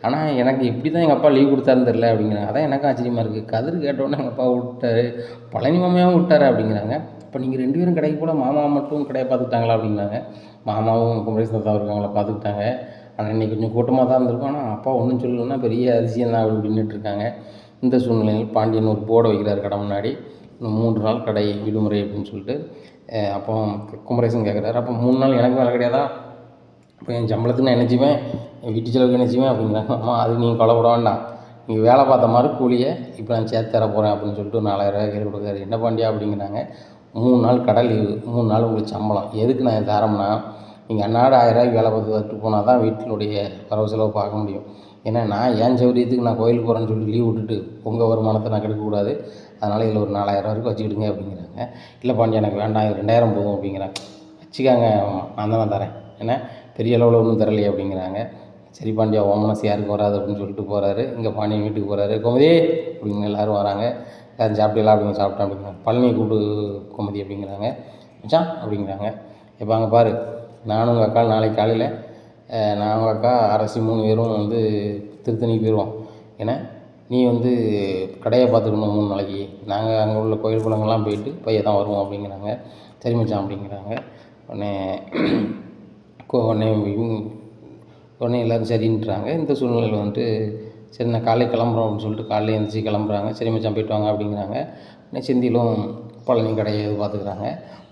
ஆனால் எனக்கு எப்படி தான் எங்கள் அப்பா லீவ் கொடுத்தாருன்னு தெரில அப்படிங்கிறாங்க. அதான் எனக்கும் ஆச்சரியமாக இருக்குது. கதிர் கேட்டோன்னே எங்கள் அப்பா விட்டாரு, பழனி மாமாவும் விட்டாரு அப்படிங்கிறாங்க. இப்போ நீங்கள் 2 பேரும் கடைக்கு போல மாமா மட்டும் கடையை பார்த்துக்கிட்டாங்களா அப்படிங்கிறாங்க. மாமாவும் குமரேசன் தான் இருக்காங்களா பார்த்துக்கிட்டாங்க. ஆனால் இன்றைக்கி கொஞ்சம் கூட்டமாக தான் இருந்திருக்கும். ஆனால் அப்பா ஒன்றும் சொல்லலைன்னா பெரிய அதிசயம் தான் அப்படி அப்படின்ட்டு இருக்காங்க. இந்த சூழ்நிலையில் பாண்டியன் ஒரு போர்டை வைக்கிறார் கடை முன்னாடி, இன்னும் 3 நாள் கடை விடுமுறை அப்படின்னு சொல்லிட்டு. அப்போ குமரேசன் கேட்குறாரு, அப்போ 3 நாள் எனக்கு வேலை கிடையாதா? இப்போ என் சம்பளத்துக்கு நான் நினச்சிப்பேன், என் வீட்டு செலவுக்கு நினச்சிப்பேன் அப்படிங்கிறாங்க. அம்மா அது நீங்கள் கவலைப்பட வேண்டாம், நீங்கள் வேலை பார்த்த மாதிரி கூலியை இப்போ நான் சேர்த்து தர போகிறேன் அப்படின்னு சொல்லிட்டு ஒரு 4000 கையில் கொடுக்குறாரு. என்ன பாண்டியா அப்படிங்கிறாங்க. 3 நாள் கடை லீவு, 3 நாள் உங்களுக்கு சம்பளம். எதுக்கு நான் தரேன்னா, நீங்கள் அன்னாடு 1000 வேலை பார்த்து போனால் தான் வீட்டினுடைய வரவு செலவு பார்க்க முடியும். ஏன்னா நான் ஏன் சௌரியத்துக்கு நான் கோயிலுக்கு போகிறேன்னு சொல்லிட்டு லீவ் விட்டுட்டு உங்கள் வருமானத்தை நான் கெடுக்கக்கூடாது. அதனால் இதில் ஒரு 4000 வரைக்கும் வச்சுக்கிடுங்க அப்படிங்கிறாங்க. இல்லை பாண்டியா எனக்கு வேண்டாம், இது 2000 போதும் அப்படிங்கிறாங்க. வச்சுக்காங்க, நான் தானே தரேன், ஏன்னா பெரிய அளவில் ஒன்றும் தரலையே அப்படிங்கிறாங்க. சரி பாண்டியா, ஓ மனசு யாருக்கு வராது அப்படின்னு சொல்லிட்டு போகிறாரு. இங்கே பாண்டியன் வீட்டுக்கு போகிறாரு. கோமதி அப்படிங்க எல்லோரும் வராங்க. யாரும் சாப்பிட்டீங்களா அப்படிங்க? சாப்பிட்டேன் அப்படிங்கிறாங்க. பழனி கூப்பிட்டு கோமதி அப்படிங்கிறாங்க. மச்சான் அப்படிங்கிறாங்க. இப்போ அங்கே பாரு, நானும் உங்கள் அக்கா நாளைக்கு காலையில் நான் உங்கள் அக்கா அரசி 3 பேரும் வந்து திருத்தணிக்கு போயிடுவோம். ஏன்னா நீ வந்து கடையை பார்த்துக்கணும் 3 நாளைக்கு, நாங்கள் அங்கே உள்ள கோயில் குளங்கள்லாம் போயிட்டு பைய தான் வருவோம் அப்படிங்கிறாங்க. சரி மச்சான் அப்படிங்கிறாங்க. உடனே எல்லோரும் சரின்ட்டுறாங்க. இந்த சூழ்நிலையில் வந்துட்டு சரி நான் காலையில் கிளம்புறோம் அப்படின்னு சொல்லிட்டு காலையில் எழுந்திரிச்சி கிளம்புறாங்க. சரி மச்சான் போயிட்டு வாங்க அப்படிங்கிறாங்க. உடனே செந்திலும் பழனி கடையை இது பார்த்துக்கிறாங்க.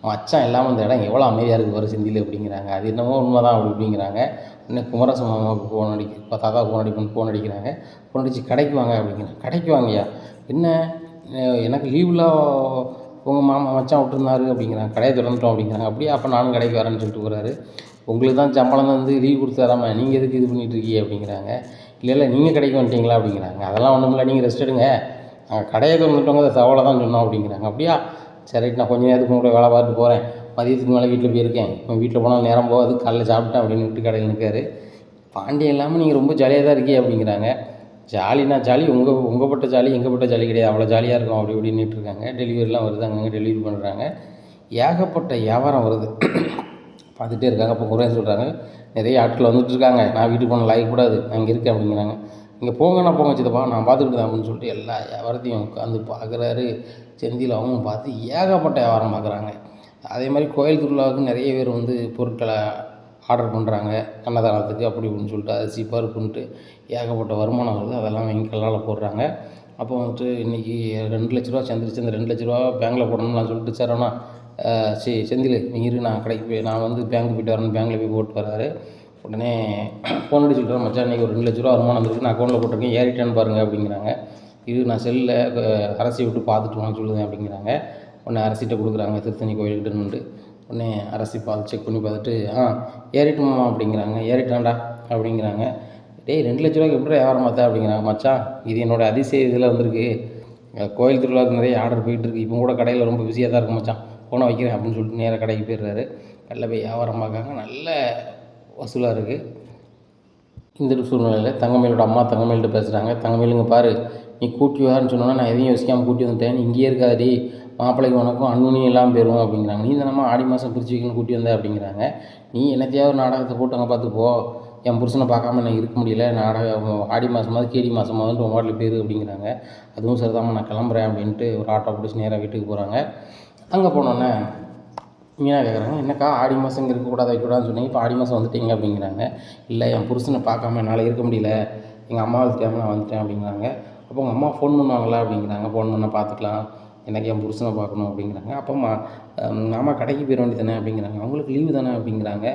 மச்சான் இல்லாமல் இந்த இடம் எவ்வளோ அமைதியாக இருக்குது பாரு செந்தில் அப்படிங்கிறாங்க. அது என்னமோ உண்மை தான் அப்படி அப்படிங்கிறாங்க. உடனே குமரச மாமாவுக்கு தாத்தா ஃபோன் அடிக்கிறாங்க. ஃபோன் அடித்து கடைக்கு வாங்க அப்படிங்கிறாங்க. கடைக்கு வாங்கய்யா? என்ன எனக்கு லீவில் உங்கள் மாமா மச்சான் விட்டுருந்தாரு அப்படிங்கிறாங்க. கடையை திறந்துட்டோம் அப்படிங்கிறாங்க. அப்படியே அப்போ நானும் கடைக்கு வரேன்னு சொல்லிட்டு போகிறாரு. உங்களுக்கு தான் சம்பளம் வந்து லீவ் கொடுத்து தராமல் நீங்கள் எதுக்கு இது பண்ணிகிட்ருக்கீங்க அப்படிங்கிறாங்க. இல்லை நீங்கள் கடைக்கு வந்துட்டீங்களா அப்படிங்கிறாங்க. அதெல்லாம் ஒன்றும் இல்லை, நீங்கள் ரெஸ்ட் எடுங்க, நாங்கள் கடையை திறந்துட்டோங்க, அதை தவளை தான் சொன்னோம் அப்படிங்கிறாங்க. அப்படியா? சரி நான் கொஞ்சம் நேரத்துக்கு கூட வேலை பார்த்துட்டு போகிறேன், மதியத்துக்கு மேலே வீட்டில் போயிருக்கேன், இப்போ வீட்டில் போனால் நேரம் போகாது, காலைல சாப்பிட்டேன் அப்படின்னு விட்டு கடையில் நிற்காரு. பாண்டியன் இல்லாமல் நீங்கள் ரொம்ப ஜாலியாக தான் இருக்கீங்க அப்படிங்கிறாங்க. ஜாலினா ஜாலி, உங்கள் பட்ட ஜாலி எங்கள் பட்ட ஜாலி கிடையாது, அவ்வளோ ஜாலியாக இருக்கும் அப்படி இப்படின்னுட்டு இருக்காங்க. டெலிவரிலாம் வருது, அங்கங்கே டெலிவரி பண்ணுறாங்க, ஏகப்பட்ட வியாபாரம் வருது. பார்த்துட்டே இருக்காங்க. அப்போ குறைய சொல்கிறாங்க, நிறைய ஆட்கள் வந்துட்டுருக்காங்க, நான் வீட்டுக்கு போன லாயக்கூடாது, நான் இங்கே இருக்கேன் அப்படிங்கிறாங்க. இங்கே போங்கண்ணா போங்க சித்தப்பா, நான் பார்த்துக்கிட்டு தான் அப்படின்னு சொல்லிட்டு எல்லா வியாபாரத்தையும் உட்காந்து பார்க்குறாரு. செந்தில் அவங்க பார்த்து ஏகப்பட்ட வியாபாரம் பார்க்குறாங்க. அதே மாதிரி கோயில் திருவிழாவுக்கு நிறைய பேர் வந்து பொருட்களை ஆர்டர் பண்ணுறாங்க அன்னதானத்துக்கு அப்படி இப்படின்னு சொல்லிட்டு, அரிசி பருப்புன்ட்டு ஏகப்பட்ட வருமானம் வருது. அதெல்லாம் வாங்கி கல்லால் போடுறாங்க. அப்போ வந்துட்டு இன்றைக்கி 2 லட்ச ரூபா சேர்ந்துருச்சு. அந்த 2 லட்ச ரூபா பேங்கில் போடணும்னு நான் சொல்லிட்டு சரவணா செந்தில் நீ இரு, நான் கடைக்கு போய் நான் வந்து பேங்க்கு போய்ட்டு வரேன்னு பேங்கில் போய் போட்டு வராரு. உடனே ஃபோன் அடி சொல்கிறேன், மச்சான் இன்றைக்கி ஒரு 2 லட்ச ரூபா வருமானம் இருக்குது, நான் அக்கௌண்ட்டில் போட்டிருக்கேன், ஏறிட்டான்னு பாருங்கள் அப்படிங்கிறாங்க. இது நான் செல்லில் அரசியை விட்டு பார்த்துட்டு வாங்க சொல்லுவேன் அப்படிங்கிறாங்க. உடனே அரசிட்ட கொடுக்குறாங்க, திருத்தணி கோயில்கிட்டன்னுட்டு. உடனே அரசி செக் பண்ணி பார்த்துட்டு ஏறிட்டுமா அப்படிங்கிறாங்க. ஏறிட்டான்டா அப்படிங்கிறாங்க. டேய் 2 லட்ச ரூபாய்க்கு எப்படி வியாபாரம் பார்த்தா அப்படிங்கிறாங்க. மச்சான் இது என்னோடய அதிசய இதில் வந்திருக்கு, கோயில் திருவிழாவுக்கு நிறைய ஆர்டர் போயிட்டுருக்கு, இப்போ கூட கடையில் ரொம்ப பிஸியாக தான் இருக்கும் மச்சான், ஃபோனை வைக்கிறேன் அப்படின்னு சொல்லிட்டு நேராக கடைக்கு போயிடுறாரு. வெளில போய் வியாபாரம் பார்க்காங்க, நல்ல வசூலாக இருக்குது. இந்த சூழ்நிலையில் தங்கமயிலோட அம்மா தங்கமயில்கிட்ட பேசுகிறாங்க. தங்கமயிலுங்க பாரு, நீ கூட்டி வான்னு சொன்னோன்னா நான் எதையும் யோசிக்காமல் கூட்டி வந்துட்டேன், நீ இங்கேயே இருக்காதடி, மாப்பிள்ளைக்கு உனக்கும் அண்ணுனியும் எல்லாம் போயிடும் அப்படிங்கிறாங்க. நீ தானம்மா ஆடி மாதம் பிரித்து வைக்கணும் கூட்டி வந்த அப்படிங்கிறாங்க. நீ என்னத்தையாவது ஒரு நாடகத்தை போட்டு அங்கே பார்த்து போ, என் புருஷனை பார்க்காம எனக்கு இருக்க முடியல, நாடகம் ஆடி மாதமாவது கேடி மாதமாவது உன் வாட்டில் போயிரு அப்படிங்கிறாங்க. அதுவும் சரிதாம்மா நான் கிளம்புறேன் அப்படின்ட்டு ஒரு ஆட்டோ பிடிச்சி நேராக வீட்டுக்கு போகிறாங்க. அங்கே போனோன்னே மீனா கேட்குறாங்க, என்னக்கா ஆடி மாதம் இங்கே இருக்கக்கூடாது வைக்கக்கூடாதுன்னு சொன்னீங்க, இப்போ ஆடி மாதம் வந்துட்டீங்க அப்படிங்கிறாங்க. இல்லை என் புருஷனை பார்க்காம என்னால் இருக்க முடியல, எங்கள் அம்மா தெரியாமல் நான் வந்துட்டேன் அப்படிங்கிறாங்க. அப்போ உங்கள் அம்மா ஃபோன் பண்ணுவாங்களா அப்படிங்கிறாங்க. ஃபோன் பண்ணால் பார்த்துக்கலாம், எனக்கு என் புருஷனை பார்க்கணும் அப்படிங்கிறாங்க. அப்போ மாமா கடைக்கு போயிட வேண்டியது தானே அப்படிங்கிறாங்க. அவங்களுக்கு லீவு தானே அப்படிங்கிறாங்க.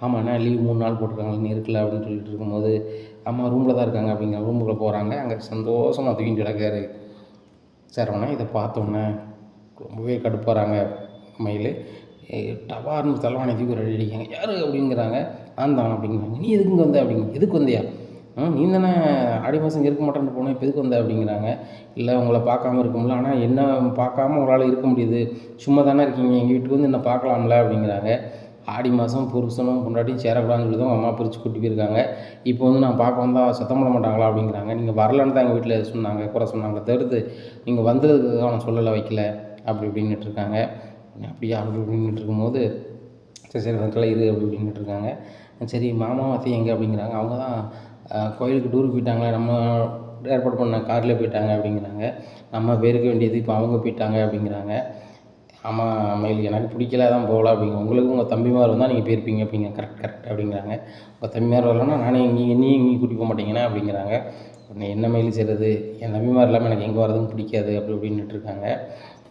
ஆமாண்ணா லீவ் 3 நாள் போட்டிருக்காங்க, நீ இருக்கல அப்படின்னு சொல்லிட்டு இருக்கும்போது அம்மா ரூமில் தான் இருக்காங்க அப்படிங்கிற. ரூமுக்குள்ளே போகிறாங்க. அங்கே சந்தோஷமாக தூக்கிட்டு கிடக்காரு சரவணன். இதை பார்த்தோன்னே ரொம்பவே கடுப்பாகிறாங்க மயில். டவார்னு தலைவாணி தூக்கி ஒரு அடி அடிக்காங்க. யார் அப்படிங்கிறாங்க. நான் தான் அப்படிங்கிறாங்க. நீ எதுக்கு வந்த அப்படிங்க. எதுக்கு வந்தியா? நீ தானே ஆடி மாதம் இங்கே இருக்க மாட்டேன்னு போனேன், இப்போ எதுக்கு வந்த அப்படிங்கிறாங்க. இல்லை உங்களை பார்க்காம இருக்க முடியல, ஆனால் என்ன பார்க்காம உங்களால் இருக்க முடியுது, சும்மா தானே இருக்கீங்க, எங்கள் வீட்டுக்கு வந்து என்ன பார்க்கலாம்ல அப்படிங்கிறாங்க. ஆடி மாதம் புருஷனும் பொண்டாட்டியும் சேரக்கூடாதுன்னு சொல்லி தான் அவங்க அம்மா பிரித்து கூட்டி போயிருக்காங்க. இப்போ வந்து நான் பார்க்க வந்தால் சத்தம் போட மாட்டாங்களா அப்படிங்கிறாங்க. நீங்கள் வரலன்னு தான் எங்கள் வீட்டில் சொன்னாங்க, குறை சொன்னாங்க, தவிர்த்து நீங்கள் வந்ததுக்காக நான் சொல்லலை வைக்கல அப்படி இப்படின்னுட்டு இருக்காங்க. அப்படியா அப்படி இப்படின்னுட்டு இருக்கும்போது சரி சரி வந்துக்கலாம் இரு அப்படி இப்படின்னுட்டு இருக்காங்க. சரி மாமா அத்தையும் எங்கே அப்படிங்கிறாங்க. அவங்க தான் கோயிலுக்கு டூருக்கு போயிட்டாங்களா, நம்ம ஏற்பாடு பண்ண கார்லேயே போயிட்டாங்க அப்படிங்கிறாங்க. நம்ம போயிருக்க வேண்டியது இப்போ அவங்க போயிட்டாங்க அப்படிங்கிறாங்க. ஆமாம் மயில் எனக்கு பிடிக்கல தான் போகல அப்படிங்க. உங்களுக்கு உங்கள் தம்பிமார் வந்தால் நீங்கள் போயிருப்பீங்க அப்படிங்க. கரெக்ட் கரெக்ட் அப்படிங்கிறாங்க. உங்கள் தம்பிமார் வரலன்னா நானே நீயும் எங்கேயும் கூட்டிகிட்டு போக மாட்டீங்கண்ணா அப்படிங்கிறாங்க. உடனே என்ன மயில் செய்கிறது, என் தம்பிமார் இல்லாமல் எனக்கு எங்கே வரதுன்னு பிடிக்காது அப்படி இப்படின்னுட்டு இருக்காங்க.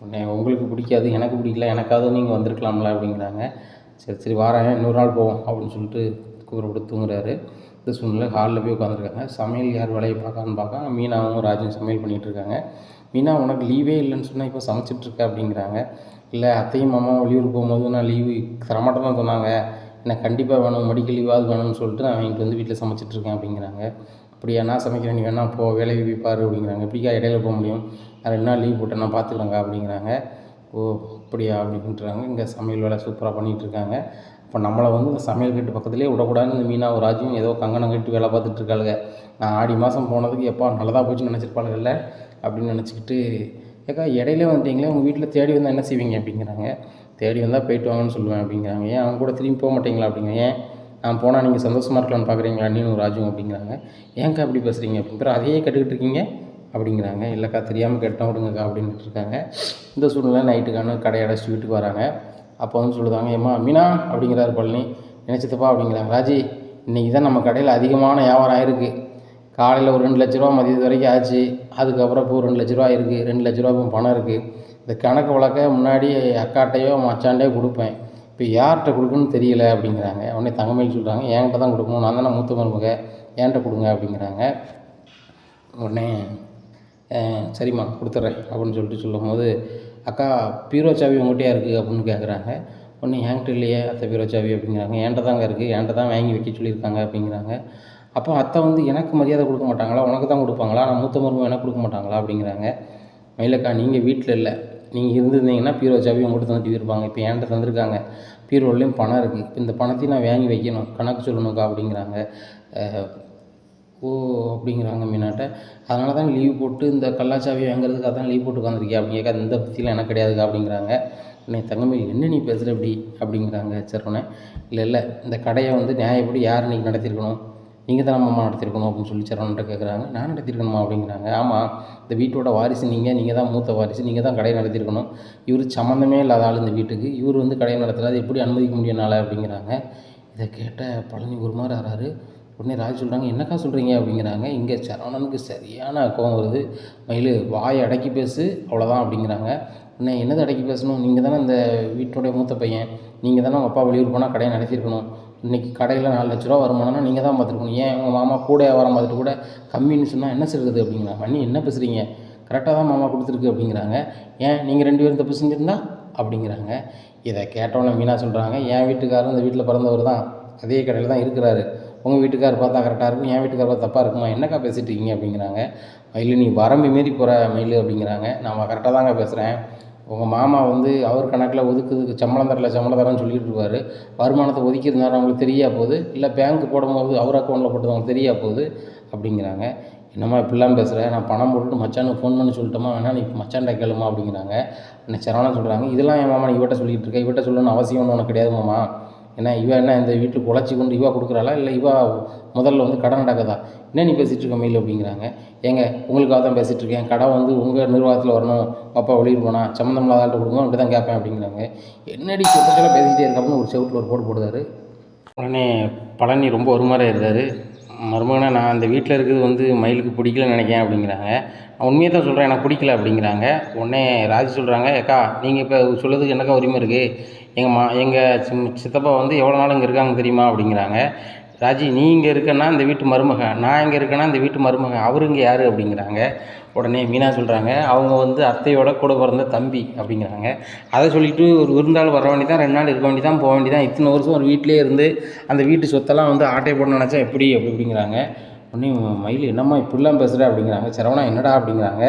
உடனே உங்களுக்கு பிடிக்காது எனக்கு பிடிக்கல, எனக்காவது நீங்கள் வந்திருக்கலாம்ல அப்படிங்கிறாங்க. சரி சரி வாரேன், இன்னொரு நாள் போவோம் அப்படின்னு சொல்லிட்டு கூப்பிட்டு தூங்குறாரு. இந்த சூழ்நிலை ஹாலில் போய் உட்காந்துருக்காங்க. சமையல் யார் வேலையை பார்க்கான்னு பார்க்க மீனாவும் ராஜும் சமையல் பண்ணிகிட்ருக்காங்க. மீனா உனக்கு லீவே இல்லைன்னு சொன்னால் இப்போ சமைச்சிட்ருக்க அப்படிங்கிறாங்க. இல்லை அத்தையும் மாமாவும் வெளியூர் போகும்போது நான் லீவு தரமாட்டேன் தான் சொன்னாங்க, எனக்கு கண்டிப்பாக வேணும், மெடிக்கல் லீவாவது வேணும்னு சொல்லிட்டு நான் வாங்கிட்டு வந்து வீட்டில் சமைச்சிட்ருக்கேன் அப்படிங்கிறாங்க. அப்படியா நான் சமைக்கிறேன், நீ வேணா போ வேலையை போய் பாரு அப்படிங்கிறாங்க. எப்படிக்கா இடையில போக முடியும், நான் 2 நாள் லீவ் போட்டேன் நான் பார்த்துக்குறேங்க அப்படிங்கிறாங்க. ஓ அப்படியா அப்படின்ட்டுறாங்க. இங்கே சமையல் வேலை சூப்பராக பண்ணிகிட்ருக்காங்க. இப்போ நம்மளை வந்து இந்த சமையல் கட்டு பக்கத்துலேயே விடக்கூடாதுன்னு இந்த மீனா ஒரு ராஜும் ஏதோ கங்கணம் கட்டி வேலை பார்த்துட்ருக்காளுங்க. நான் ஆடி மாதம் போனதுக்கு எப்போ நல்லதாக போச்சுன்னு நினச்சிருப்பாளுங்கல்ல அப்படின்னு நினச்சிக்கிட்டு, ஏக்கா இடையிலே வந்துட்டீங்களே, உங்கள் வீட்டில் தேடி வந்தால் என்ன செய்வீங்க அப்படிங்கிறாங்க. தேடி வந்தால் போயிட்டு வாங்கன்னு சொல்லுவேன் அப்படிங்கிறாங்க. ஏன் அவங்க கூட திரும்பி போக மாட்டீங்களா அப்படிங்க. ஏன் நான் போனால் நீங்கள் சந்தோஷமாக இருக்கலாம்னு பார்க்குறீங்களா நீனு ராஜும் அப்படிங்கிறாங்க. ஏன்க்கா அப்படி பேசுகிறீங்க அப்படின்னு அதையே கட்டுக்கிட்டு இருக்கீங்க அப்படிங்கிறாங்க. இல்லைக்கா தெரியாமல் கேட்டோம் விடுங்கக்கா அப்படின்ட்டு இருக்காங்க. இந்த சூழ்நிலை நைட்டுக்கான கடையை அடைச்சி வீட்டுக்கு வராங்க. அப்போ வந்து சொல்லுதாங்க, ஏம்மா மீனா அப்படிங்கிறாரு பழனி. நினச்சித்தப்பா அப்படிங்கிறாங்க. ராஜி இன்றைக்கி தான் நம்ம கடையில் அதிகமான வியாபாரம் ஆயிருக்கு. காலையில் ஒரு 2 லட்ச ரூபா மதியத்து வரைக்கும் ஆச்சு. அதுக்கப்புறம் இப்போ 2 லட்ச ரூபா இருக்குது, 2 லட்ச ரூபா இப்போ பணம் இருக்குது. இந்த கணக்கு வழக்க முன்னாடி அக்காட்டையோ மச்சாண்டையோ கொடுப்பேன், இப்போ யார்கிட்ட கொடுக்கணும்னு தெரியல அப்படிங்கிறாங்க. உடனே தங்கமயில் சொல்கிறாங்க, என்கிட்ட தான் கொடுக்கணும், நான் தானே மூத்த மருமக, என்கிட்ட கொடுங்க அப்படிங்கிறாங்க. உடனே சரிம்மா கொடுத்துட்றேன் அப்படின்னு சொல்லிட்டு சொல்லும்போது, அக்கா பீரோ சாவி உங்கள்கிட்டயா இருக்குது அப்படின்னு கேட்குறாங்க. ஒன்று என்கிட்ட இல்லையே அத்தை பீரோ சாவி அப்படிங்கிறாங்க. என்கிட்ட தாங்க இருக்குது, என்கிட்ட தான் வாங்கி வைக்க சொல்லியிருக்காங்க அப்படிங்கிறாங்க. அப்போ அத்தை வந்து எனக்கு மரியாதை கொடுக்க மாட்டாங்களா, உனக்கு தான் கொடுப்பாங்களா, நான் மூத்த மருமக எனக்கு கொடுக்க மாட்டாங்களா அப்படிங்கிறாங்க. மயிலக்கா நீங்கள் வீட்டில் இல்லை, நீங்கள் இருந்திருந்தீங்கன்னா பீரோ சாவி உங்கள்கிட்ட தந்துட்டு இருப்பாங்க. இப்போ என்கிட்ட தந்திருக்காங்க, பீரோலையும் பணம் இருக்குது, இப்போ இந்த பணத்தையும் நான் வாங்கி வைக்கணும், கணக்கு சொல்லணுக்கா அப்படிங்கிறாங்க. ஓ அப்படிங்கிறாங்க மீனாட்ட. அதனால தான் லீவ் போட்டு இந்த கல்லாச்சாவி வாங்குறதுக்காக தான் லீவ் போட்டு உட்காந்துருக்கியா அப்படிங்க. இந்த பற்றிலாம் எனக்கு கிடையாதுக்கா அப்படிங்கிறாங்க. உடனே தங்கமயில் என்ன நீ பேசுகிற அப்படி அப்படிங்கிறாங்க. சரவணே இல்லை இந்த கடையை வந்து நியாயப்படி யார் இன்றைக்கி நடத்தியிருக்கணும், நீங்கள் தான் மாமா நடத்தியிருக்கணும் அப்படின்னு சொல்லி சரவணன்ட்ட கேட்குறாங்க. நான் நடத்தியிருக்கணுமா அப்படிங்கிறாங்க. ஆமாம் இந்த வீட்டோட வாரிசு நீங்கள் தான் மூத்த வாரிசு, நீங்கள் தான் கடையை நடத்தியிருக்கணும். இவர் சம்மந்தமே இல்லாத ஆள் இந்த வீட்டுக்கு, இவர் வந்து கடையை நடத்துறது எப்படி அனுமதிக்க முடியும்னால அப்படிங்கிறாங்க. இதை கேட்ட பழனி ஒரு மாதிரி ஆறாரு. உடனே ராஜ் சொல்கிறாங்க, என்னக்கா சொல்கிறீங்க அப்படிங்கிறாங்க. இங்கே சரவணனுக்கு சரியான கோவம் வருது. மயில் வாயை அடக்கி பேசு அவ்வளோதான் அப்படிங்கிறாங்க. உடனே என்னது அடக்கி பேசணும், நீங்கள் தானே இந்த வீட்டோடைய மூத்த பையன், நீங்கள் தானே உங்கள் அப்பா வெளியூர் போனால் கடையை நடத்தியிருக்கணும். இன்றைக்கி கடையில் 4 லட்ச ரூபா வருமானம்னா நீங்கள் தான் பார்த்துருக்கணும். ஏன் உங்கள் மாமா கூட வியாபாரம் பார்த்துட்டு கூட கம்மின்னு சொன்னால் என்ன செய்கிறது அப்படிங்கிறாங்க. அண்ணி என்ன பேசுகிறீங்க, கரெக்டாக தான் மாமா கொடுத்துருக்கு அப்படிங்கிறாங்க. ஏன் நீங்கள் 2 பேரும் தப்பு செஞ்சுருந்தா அப்படிங்கிறாங்க. இதை கேட்டோன்னே மீனா சொல்கிறாங்க, என் வீட்டுக்காரரும் இந்த வீட்டில் பிறந்தவர் தான், அதே கடையில் தான் இருக்கிறாரு. உங்கள் வீட்டுக்கார் பார்த்தா கரெக்டாக இருக்கும், என் வீட்டுக்கார் பார்த்தா தப்பாக இருக்குமா, என்னக்கா பேசிகிட்டு இருக்கீங்க அப்படிங்கிறாங்க. மயில் நீ வரம்பு மீறி போகிற மயில் அப்படிங்கிறாங்க. நான் கரெக்டாக தாங்க பேசுகிறேன். உங்கள் மாமா வந்து அவர் கணக்கில் ஒதுக்குதுக்கு சம்பளம் தரேன்னு சொல்லிட்டு இருப்பார். வருமானத்தை ஒதுக்கியிருந்தாரு அவங்களுக்கு தெரியா போகுது, இல்லை பேங்க்கு போடும்போது அவர் அக்கௌண்ட்டில் போட்டது அவங்களுக்கு தெரியா போகுது அப்படிங்கிறாங்க. என்னம்மா இப்படிலாம் பேசுகிறேன், நான் பணம் போட்டுட்டு மச்சானுக்கு ஃபோன் பண்ணி சொல்லிட்டோமா, வேணா நீ மச்சான்ட கேளுமா அப்படிங்கிறாங்க. அன்னைக்கு சரவணன் சொல்கிறாங்க, இதெல்லாம் என் மாமா நீ இவட்ட சொல்லிகிட்டு இருக்க, இவட்ட சொல்லணும்னு அவசியம் ஒன்று உனக்கு கிடையாது மாமா. ஏன்னா என்ன இந்த வீட்டுக்கு உழைச்சி கொண்டு இவா கொடுக்குறாளா, இல்லை இவா முதல்ல வந்து கடை நடக்குதா, என்ன நீ பேசிகிட்டு இருக்க மயில் அப்படிங்கிறாங்க. ஏங்க உங்களுக்காக தான் பேசிகிட்டு இருக்கேன், கடை வந்து உங்கள் நிர்வாகத்தில் வரணும், அப்பா வெளியூர் போனால் சம்மந்தம் இல்லாத ஆள்கிட்ட கொடுக்கணும், அப்படி தான் கேட்பேன் அப்படிங்கிறாங்க. என்னடி சொல்லிட்டு பேசிகிட்டே இருக்காப்புன்னு ஒரு செவுட்டில் ஒரு போடுறாரு. உடனே பழனி ரொம்ப ஒரு மாதிரி இருந்தார். மருமகனா நான் அந்த வீட்டில் இருக்கிறது வந்து மயிலுக்கு பிடிக்கலன்னு நினைக்கிறேன் அப்படிங்கிறாங்க. நான் உண்மையை தான் சொல்கிறேன், எனக்கு பிடிக்கல அப்படிங்கிறாங்க. உடனே ராஜி சொல்கிறாங்க, ஏக்கா நீங்கள் இப்போ சொல்கிறதுக்கு என்னக்கா உரிமை இருக்குது, எங்கள் சித்தப்பா வந்து எவ்வளோ நாள் இங்கே இருக்காங்க தெரியுமா அப்படிங்கிறாங்க. ராஜி நீ இங்கே இருக்கன்னா இந்த வீட்டு மருமக, நான் இங்கே இருக்கேன்னா இந்த வீட்டு மருமக, அவரு இங்கே யார் அப்படிங்கிறாங்க. உடனே மீனா சொல்கிறாங்க, அவங்க வந்து அத்தையோட கூட பிறந்த தம்பி அப்படிங்கிறாங்க. அதை சொல்லிவிட்டு ஒரு விருந்தாள் வர வேண்டி தான், 2 நாள் இருக்க வேண்டி தான், போக வேண்டி தான், இத்தனை வருஷம் ஒரு வீட்டிலே இருந்து அந்த வீட்டு சொத்தெல்லாம் வந்து ஆட்டை போட நினச்சா எப்படி அப்படிங்கிறாங்க. உடனே மயில் என்னம்மா இப்படிலாம் பேசுகிற அப்படிங்கிறாங்க. சரவணா என்னடா அப்படிங்கிறாங்க.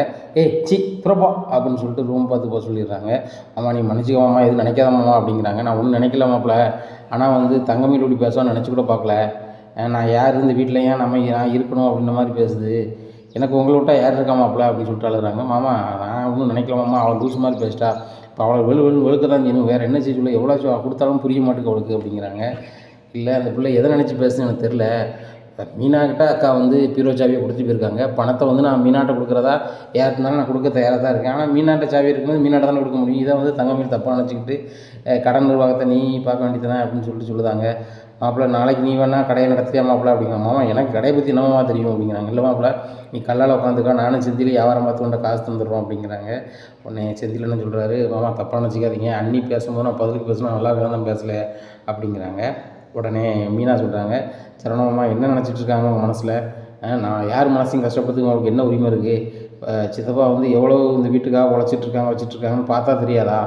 சி புறப்பா அப்படின்னு சொல்லிட்டு ரூம் பார்த்து போக சொல்லிடுறாங்க. அம்மா நீ மன்னிச்சிக்கோமா, எதுவும் நினைக்காதம்மா அப்படிங்கிறாங்க. நான் ஒன்றும் நினைக்கலாமாப்பில், ஆனால் வந்து தங்கமயில் இப்படி பேசுவான்னு நினச்சி கூட பார்க்கல, நான் யார் இந்த வீட்டில் ஏன் நான் இருக்கணும் அப்படின்ற மாதிரி பேசுது, எனக்கு உங்களை விட்டால் யார் இருக்காமாப்பில் அப்படின்னு சொல்லிட்டு அழுகிறாங்க. மாமா நான் ஒன்றும் நினைக்கலாமாம்மா, அவளை லூஸ் மாதிரி பேசிட்டா, இப்போ அவளை வெளுக்க தான் செய்யணும், வேறு என்ன செய்ய சொல்ல, எவ்வளோ கொடுத்தாலும் புரிய மாட்டேங்க அவளுக்கு அப்படிங்கிறாங்க. இல்லை அந்த பிள்ளை எதை நினச்சி பேசுன்னு எனக்கு தெரில, மீனாக்கிட்ட அக்கா வந்து பீரோ சாவியை கொடுத்து போயிருக்காங்க. பணத்தை வந்து நான் மீனாட்ட கொடுக்குறதா யாருக்குனாலும் நான் கொடுக்க தயாராக தான் இருக்கேன். ஆனால் மீனாட்ட சாவி இருக்கும்போது மீனாட்ட தானே கொடுக்க முடியும். இதை வந்து தங்கமயில் தப்பாக நினச்சிக்கிட்டு கடன் நிர்வாகத்தை நீ பார்க்க வேண்டியதானே அப்படின்னு சொல்லுதாங்க. மாப்பிள்ள நாளைக்கு நீ வேணா கடையை நடத்தியா மாப்பிள்ள அப்படிங்கிற. மாமா எனக்கு கடையை பற்றி என்னமா தெரியும் அப்படிங்கிறாங்க. இல்லை மாப்பிள்ள நீ கல்லால் உட்காந்துக்கா, நானும் செந்தில் வியாபாரம் பார்த்து கொண்ட காசு தந்துடுறோம் அப்படிங்கிறாங்க. உடனே செந்தில் என்ன சொல்கிறாரு, மாமா தப்பாக நினச்சிக்காதீங்க, அண்ணி பேசும்போது நான் பதிலுக்கு பேசணும், நல்லா இருக்காது தான் பேசலை அப்படிங்கிறாங்க. உடனே மீனா சொல்கிறாங்க, சரவணம்மா என்ன நினச்சிட்டு இருக்காங்க உங்கள் மனசில், நான் யார் மனசையும் கஷ்டப்படுறதுக்கு உங்களுக்கு என்ன உரிமை இருக்குது, சித்தப்பா வந்து எவ்வளோ இந்த வீட்டுக்காக உழைச்சிட்ருக்காங்க வச்சிட்ருக்காங்கன்னு பார்த்தா தெரியாதா,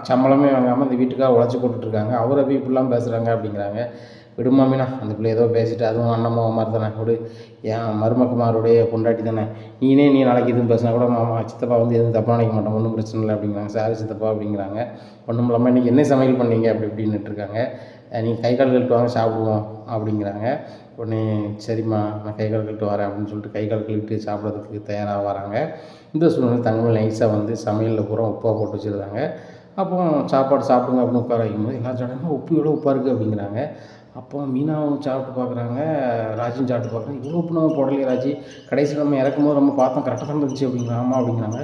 சம்பளமே வாங்காமல் இந்த வீட்டுக்காக உழைச்சி போட்டுட்ருக்காங்க, அவரை போய் இப்படிலாம் பேசுகிறாங்க அப்படிங்கிறாங்க. விடுமா மீனா, அந்த பிள்ளை ஏதோ பேசிட்டு அதுவும் அண்ணம்மா மாதிரி தானே விடு, என் மருமக்குமாருடைய பொண்டாட்டி தானே, நீ நாளைக்கு எதுவும் பேசினா கூட மாமா சித்தப்பா வந்து எதுவும் தப்பாக நினைக்க மாட்டோம், ஒன்றும் பிரச்சனை இல்லை அப்படிங்கிறாங்க. சாரி சித்தப்பா அப்படிங்கிறாங்க. ஒன்றும் இல்லாமல் இன்றைக்கி என்ன சமையல் பண்ணீங்க அப்படி இப்படின்னுட்டு இருக்காங்க. நீங்கள் கை கால் கழுவிட்டு வாங்க சாப்பிடுவோம் அப்படிங்கிறாங்க. உடனே சரிம்மா நான் கை கால் கழுவிட்டு வரேன் அப்படின்னு சொல்லிட்டு கை கால் கழுவிட்டு சாப்பிட்றதுக்கு தயாராக வராங்க. இந்த சூழ்நிலை தங்கமயில் நைஸாக வந்து சமையலில் பூரா உப்பாக போட்டு வச்சுருந்தாங்க. அப்போ சாப்பாடு சாப்பிடுங்க அப்படின்னு உட்கார வைக்கும்போது எல்லா சாப்பிட்டாங்க, உப்பு எவ்வளோ உப்பாக இருக்குது அப்படிங்கிறாங்க. அப்போ மீனாவும் சாப்பிட்டு பார்க்குறாங்க, ராஜியும் சாப்பிட்டு பார்க்குறாங்க. இவ்வளோ உப்பு நம்ம போடலையே ராஜி, கடைசியில் நம்ம இறக்கும்போது நம்ம பார்த்தோம் கரெக்டாக தான் இருந்துச்சு அப்படிங்கிறாங்க. ஆமாம் அப்படிங்கிறாங்க.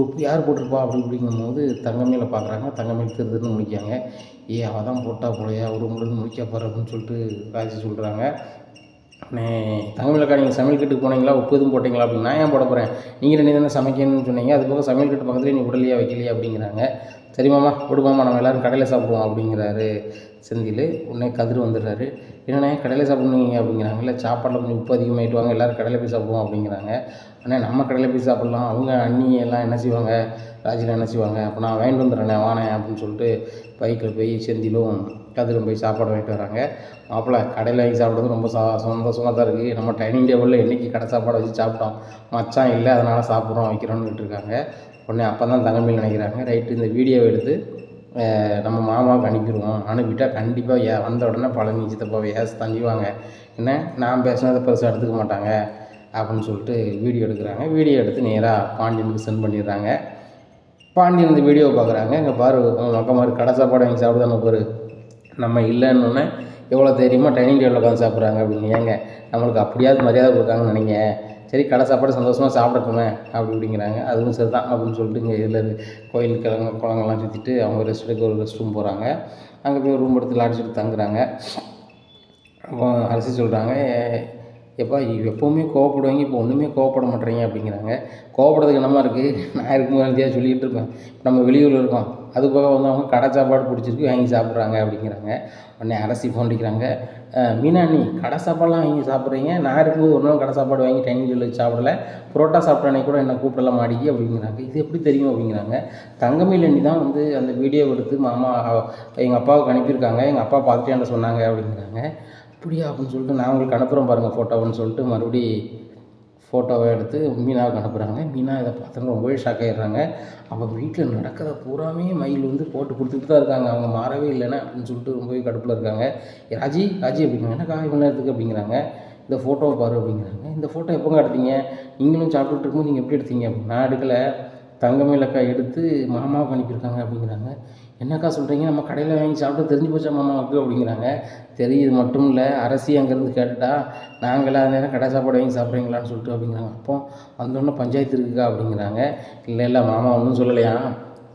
உப்பு யார் போட்டிருப்பா அப்படிங்கும்போது தங்கமயிலை பார்க்குறாங்க. தங்கமயில் திருதுன்னு முடிக்காங்க. அவள் தான் போட்டா போலையா, ஒரு முழுது முடிக்க போகிற அப்படின்னு சொல்லிட்டு ராஜி சொல்கிறாங்க. தங்கமயிலக்கா நீங்கள் சமையல் கட்டுக்கு போனீங்களா, உப்பு எதுவும் போட்டிங்களா அப்படின்னு. நான் ஏன் போட போகிறேன், நீங்கள் ரெண்டு தானே சமைக்கணும்னு சொன்னீங்க, அது போக சமையல் கட்டு பக்கத்துலேயே நீ உடலையா வைக்கலையா அப்படிங்கிறாங்க. சரி மாமா விடுமாமா, நம்ம எல்லோரும் கடையில் சாப்பிடுவோம் அப்படிங்கிறாரு செந்தில். உடனே கதிர் வந்துடுறாரு. என்னண்ணே கடையில் சாப்பிடுவீங்க அப்படிங்கிறாங்க. இல்லை சாப்பாட்டில் கொஞ்சம் உப்பு அதிகமாகிட்டு வாங்க, எல்லோரும் கடையில் போய் சாப்பிடுவோம் அப்படிங்கிறாங்க. ஆனால் நம்ம கடையில் போய் சாப்பிட்லாம், அவங்க அண்ணி எல்லாம் என்ன செய்வாங்க, ராஜிலாம் என்ன செய்வாங்க, அப்போ நான் வாங்கிட்டு வந்துடுறேண்ணே வானேன் அப்படின்னு சொல்லிட்டு பைக்கில் போய் செந்திலும் கதிரும் போய் சாப்பாடு வாங்கிட்டு வராங்க. மாப்பிள்ள கடையில் வாங்கி சாப்பிட்றது ரொம்ப சந்தோஷமாக தான் இருக்குது, நம்ம டைனிங் டேபிளில் என்றைக்கு கடை சாப்பாடை வச்சு சாப்பிட்டோம், மச்சான் இல்லை அதனால் சாப்பிட்றோம் வைக்கிறோன்னு இருக்காங்க. உடனே அப்போ தான் தங்கமயில் நினைக்கிறாங்க, ரைட்டு இந்த வீடியோவை எடுத்து நம்ம மாமாவுக்கு அனுப்பிடுவோம், அனுப்பிட்டால் கண்டிப்பாக வந்த உடனே பழனி சித்தப்பாவை தங்கிவாங்க, என்ன நான் பேசினதை பெருசாக எடுத்துக்க மாட்டாங்க அப்படின்னு சொல்லிட்டு வீடியோ எடுக்கிறாங்க. வீடியோ எடுத்து நேராக பாண்டியனுக்கு சென்ட் பண்ணிடுறாங்க. பாண்டியன் இந்த வீடியோவை பார்க்குறாங்க. இங்கே பாரு மொக்க மாதிரி கடை சாப்பாடு வாங்கி சாப்பிடுதானே பாரு, நம்ம இல்லைன்னொன்னே எவ்வளோ தைரியமாக டைனிங் டேபிளில் உட்காந்து சாப்பிட்றாங்க அப்படின்னு. ஏங்க நம்மளுக்கு அப்படியாவது மரியாதை கொடுக்காங்கன்னு நினைங்க, சரி கடை சாப்பாடு சந்தோஷமாக சாப்பிடட்டுமே அப்படிங்கிறாங்க. அதுவும் சரி தான் அப்படின்னு சொல்லிட்டு இங்கே இதில் கோயில் குளங்கள்லாம் சுற்றிட்டு அவங்க ரெஸ்ட் எடுக்க ஒரு ரெஸ்ட் ரூம் போகிறாங்க. அங்கே போய் ஒரு ரூம் எடுத்து லாட்ஜ் எடுத்து தங்குறாங்க. அப்போ அரசி சொல்கிறாங்க, எப்பா எப்போவுமே கோவப்படுவாங்க, இப்போ ஒன்றுமே கோவப்பட மாட்டேறீங்க அப்படிங்கிறாங்க. கோவப்படுறதுக்கு என்னமா இருக்குது, நான் இருக்கும்போது எழுதியாக சொல்லிகிட்டு இருப்பேன், நம்ம வெளியூரில் இருக்கோம், அது போக வந்து அவங்க கடை சாப்பாடு பிடிச்சிருக்கு வாங்கி சாப்பிட்றாங்க அப்படிங்கிறாங்க. உடனே அரசி ஃபோன் அடிக்கிறாங்க, மீனா நீ கடை சாப்பாடெலாம் வாங்கி சாப்பிட்றீங்க, நான் இருக்கும்போது ஒரு நாள் கடை சாப்பாடு வாங்கி டைனிங் டேபிள் சாப்பிடல, புரோட்டா சாப்பிட்றனே கூட என்ன கூப்பிடலாம் மாடிக்கி அப்படிங்கிறாங்க. இது எப்படி தெரியும் அப்படிங்கிறாங்க. தங்கமயில் அண்ணி தான் வந்து அந்த வீடியோ எடுத்து மாமா எங்கள் அப்பாவுக்கு அனுப்பியிருக்காங்க, எங்கள் அப்பா பார்த்துட்டே என்ன சொன்னாங்க அப்படிங்கிறாங்க. அப்படியா அப்படின்னு சொல்லிட்டு நான் உங்களுக்கு அனுப்புகிறேன் பாருங்கள் ஃபோட்டோன்னு சொல்லிட்டு மறுபடி ஃபோட்டோவை எடுத்து மீனாவுக்கு அனுப்புகிறாங்க. மீனா இதை பார்த்தோன்னா ரொம்பவே ஷாக் ஆகிடுறாங்க. அவங்க வீட்டில் நடக்கிறத பூராமே மயில் வந்து போட்டு கொடுத்துட்டு தான் இருக்காங்க, அவங்க மாறவே இல்லைன்னா அப்படின்னு சொல்லிட்டு ரொம்பவே கடுப்பில் இருக்காங்க. ராஜி அப்படிங்கிறாங்க, என்னக்கா இவ்வளோ நேரத்துக்கு அப்படிங்கிறாங்க. இந்த ஃபோட்டோவை பாரு அப்படிங்கிறாங்க. இந்த ஃபோட்டோ எப்போங்க எடுத்தீங்க, நீங்களும் சாப்பிட்டுட்டு இருக்கும்போது நீங்கள் எப்படி எடுத்தீங்க அப்படின்னு. நான் எடுக்கலை, தங்கமயிலக்கா எடுத்து மாமாவுக்கு அனுப்பியிருக்காங்க அப்படிங்கிறாங்க. என்னக்கா சொல்கிறீங்க, நம்ம கடையில் வாங்கி சாப்பிட்டு தெரிஞ்சு போச்சா மாமாவுக்கு அப்படிங்கிறாங்க. தெரியுது மட்டும் இல்லை, அரசி அங்கேருந்து கேட்டுட்டா நாங்களாம் அந்த நேரம் கடை சாப்பாடு வாங்கி சாப்பிட்றீங்களான்னு சொல்லிட்டு அப்படிங்கிறாங்க. அப்போ வந்தோடனே பஞ்சாயத்து இருக்குக்கா அப்படிங்கிறாங்க. இல்லை மாமா ஒன்றும் சொல்லலையா,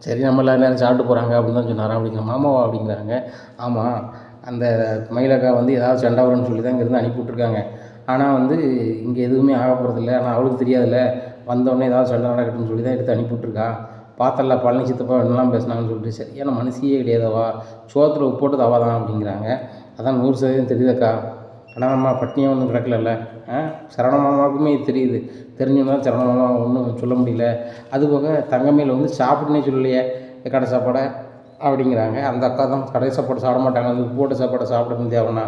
சரி நம்ம எல்லா நேரம் சாப்பிட்டு போகிறாங்க அப்படின்னு தான் சொன்னாரா அப்படிங்கிற. மாமாவா அப்படிங்கிறாங்க. ஆமாம், அந்த மயிலக்கா வந்து ஏதாவது சண்டை வரும்னு சொல்லி தான் இங்கேருந்து அனுப்பி விட்ருக்காங்க. ஆனால் வந்து இங்கே எதுவுமே ஆக போகிறதில்ல, ஆனால் அவளுக்கு தெரியாதுல்ல, வந்தோடனே ஏதாவது சண்டை நடக்கட்டும்னு சொல்லி தான் எடுத்து அனுப்பிவிட்ருக்கா. பார்த்தல பழனி சித்தப்பா என்னெல்லாம் பேசினாங்கன்னு சொல்லிட்டு. சரியான மனசியே கிடையாதவா, சோத்தில் உப்பு போட்டது அவள் தான் அப்படிங்கிறாங்க. அதான் 100% தெரியுதக்கா, ஆனால் நம்ம பட்னியாக ஒன்றும் கிடக்கல, சரவண மாமாவுக்குமே இது தெரியுது, தெரிஞ்சவங்க சரவண மாமா ஒன்றும் சொல்ல முடியல. அதுபோக தங்கமயில் வந்து சாப்பிட்டுனே சொல்லலையே கடை சாப்பாடை அப்படிங்கிறாங்க. அந்த அக்கா தான் கடை சாப்பாடு சாப்பிட மாட்டாங்க, அந்த உப்பு போட்ட சாப்பாடை சாப்பிட தேவைண்ணா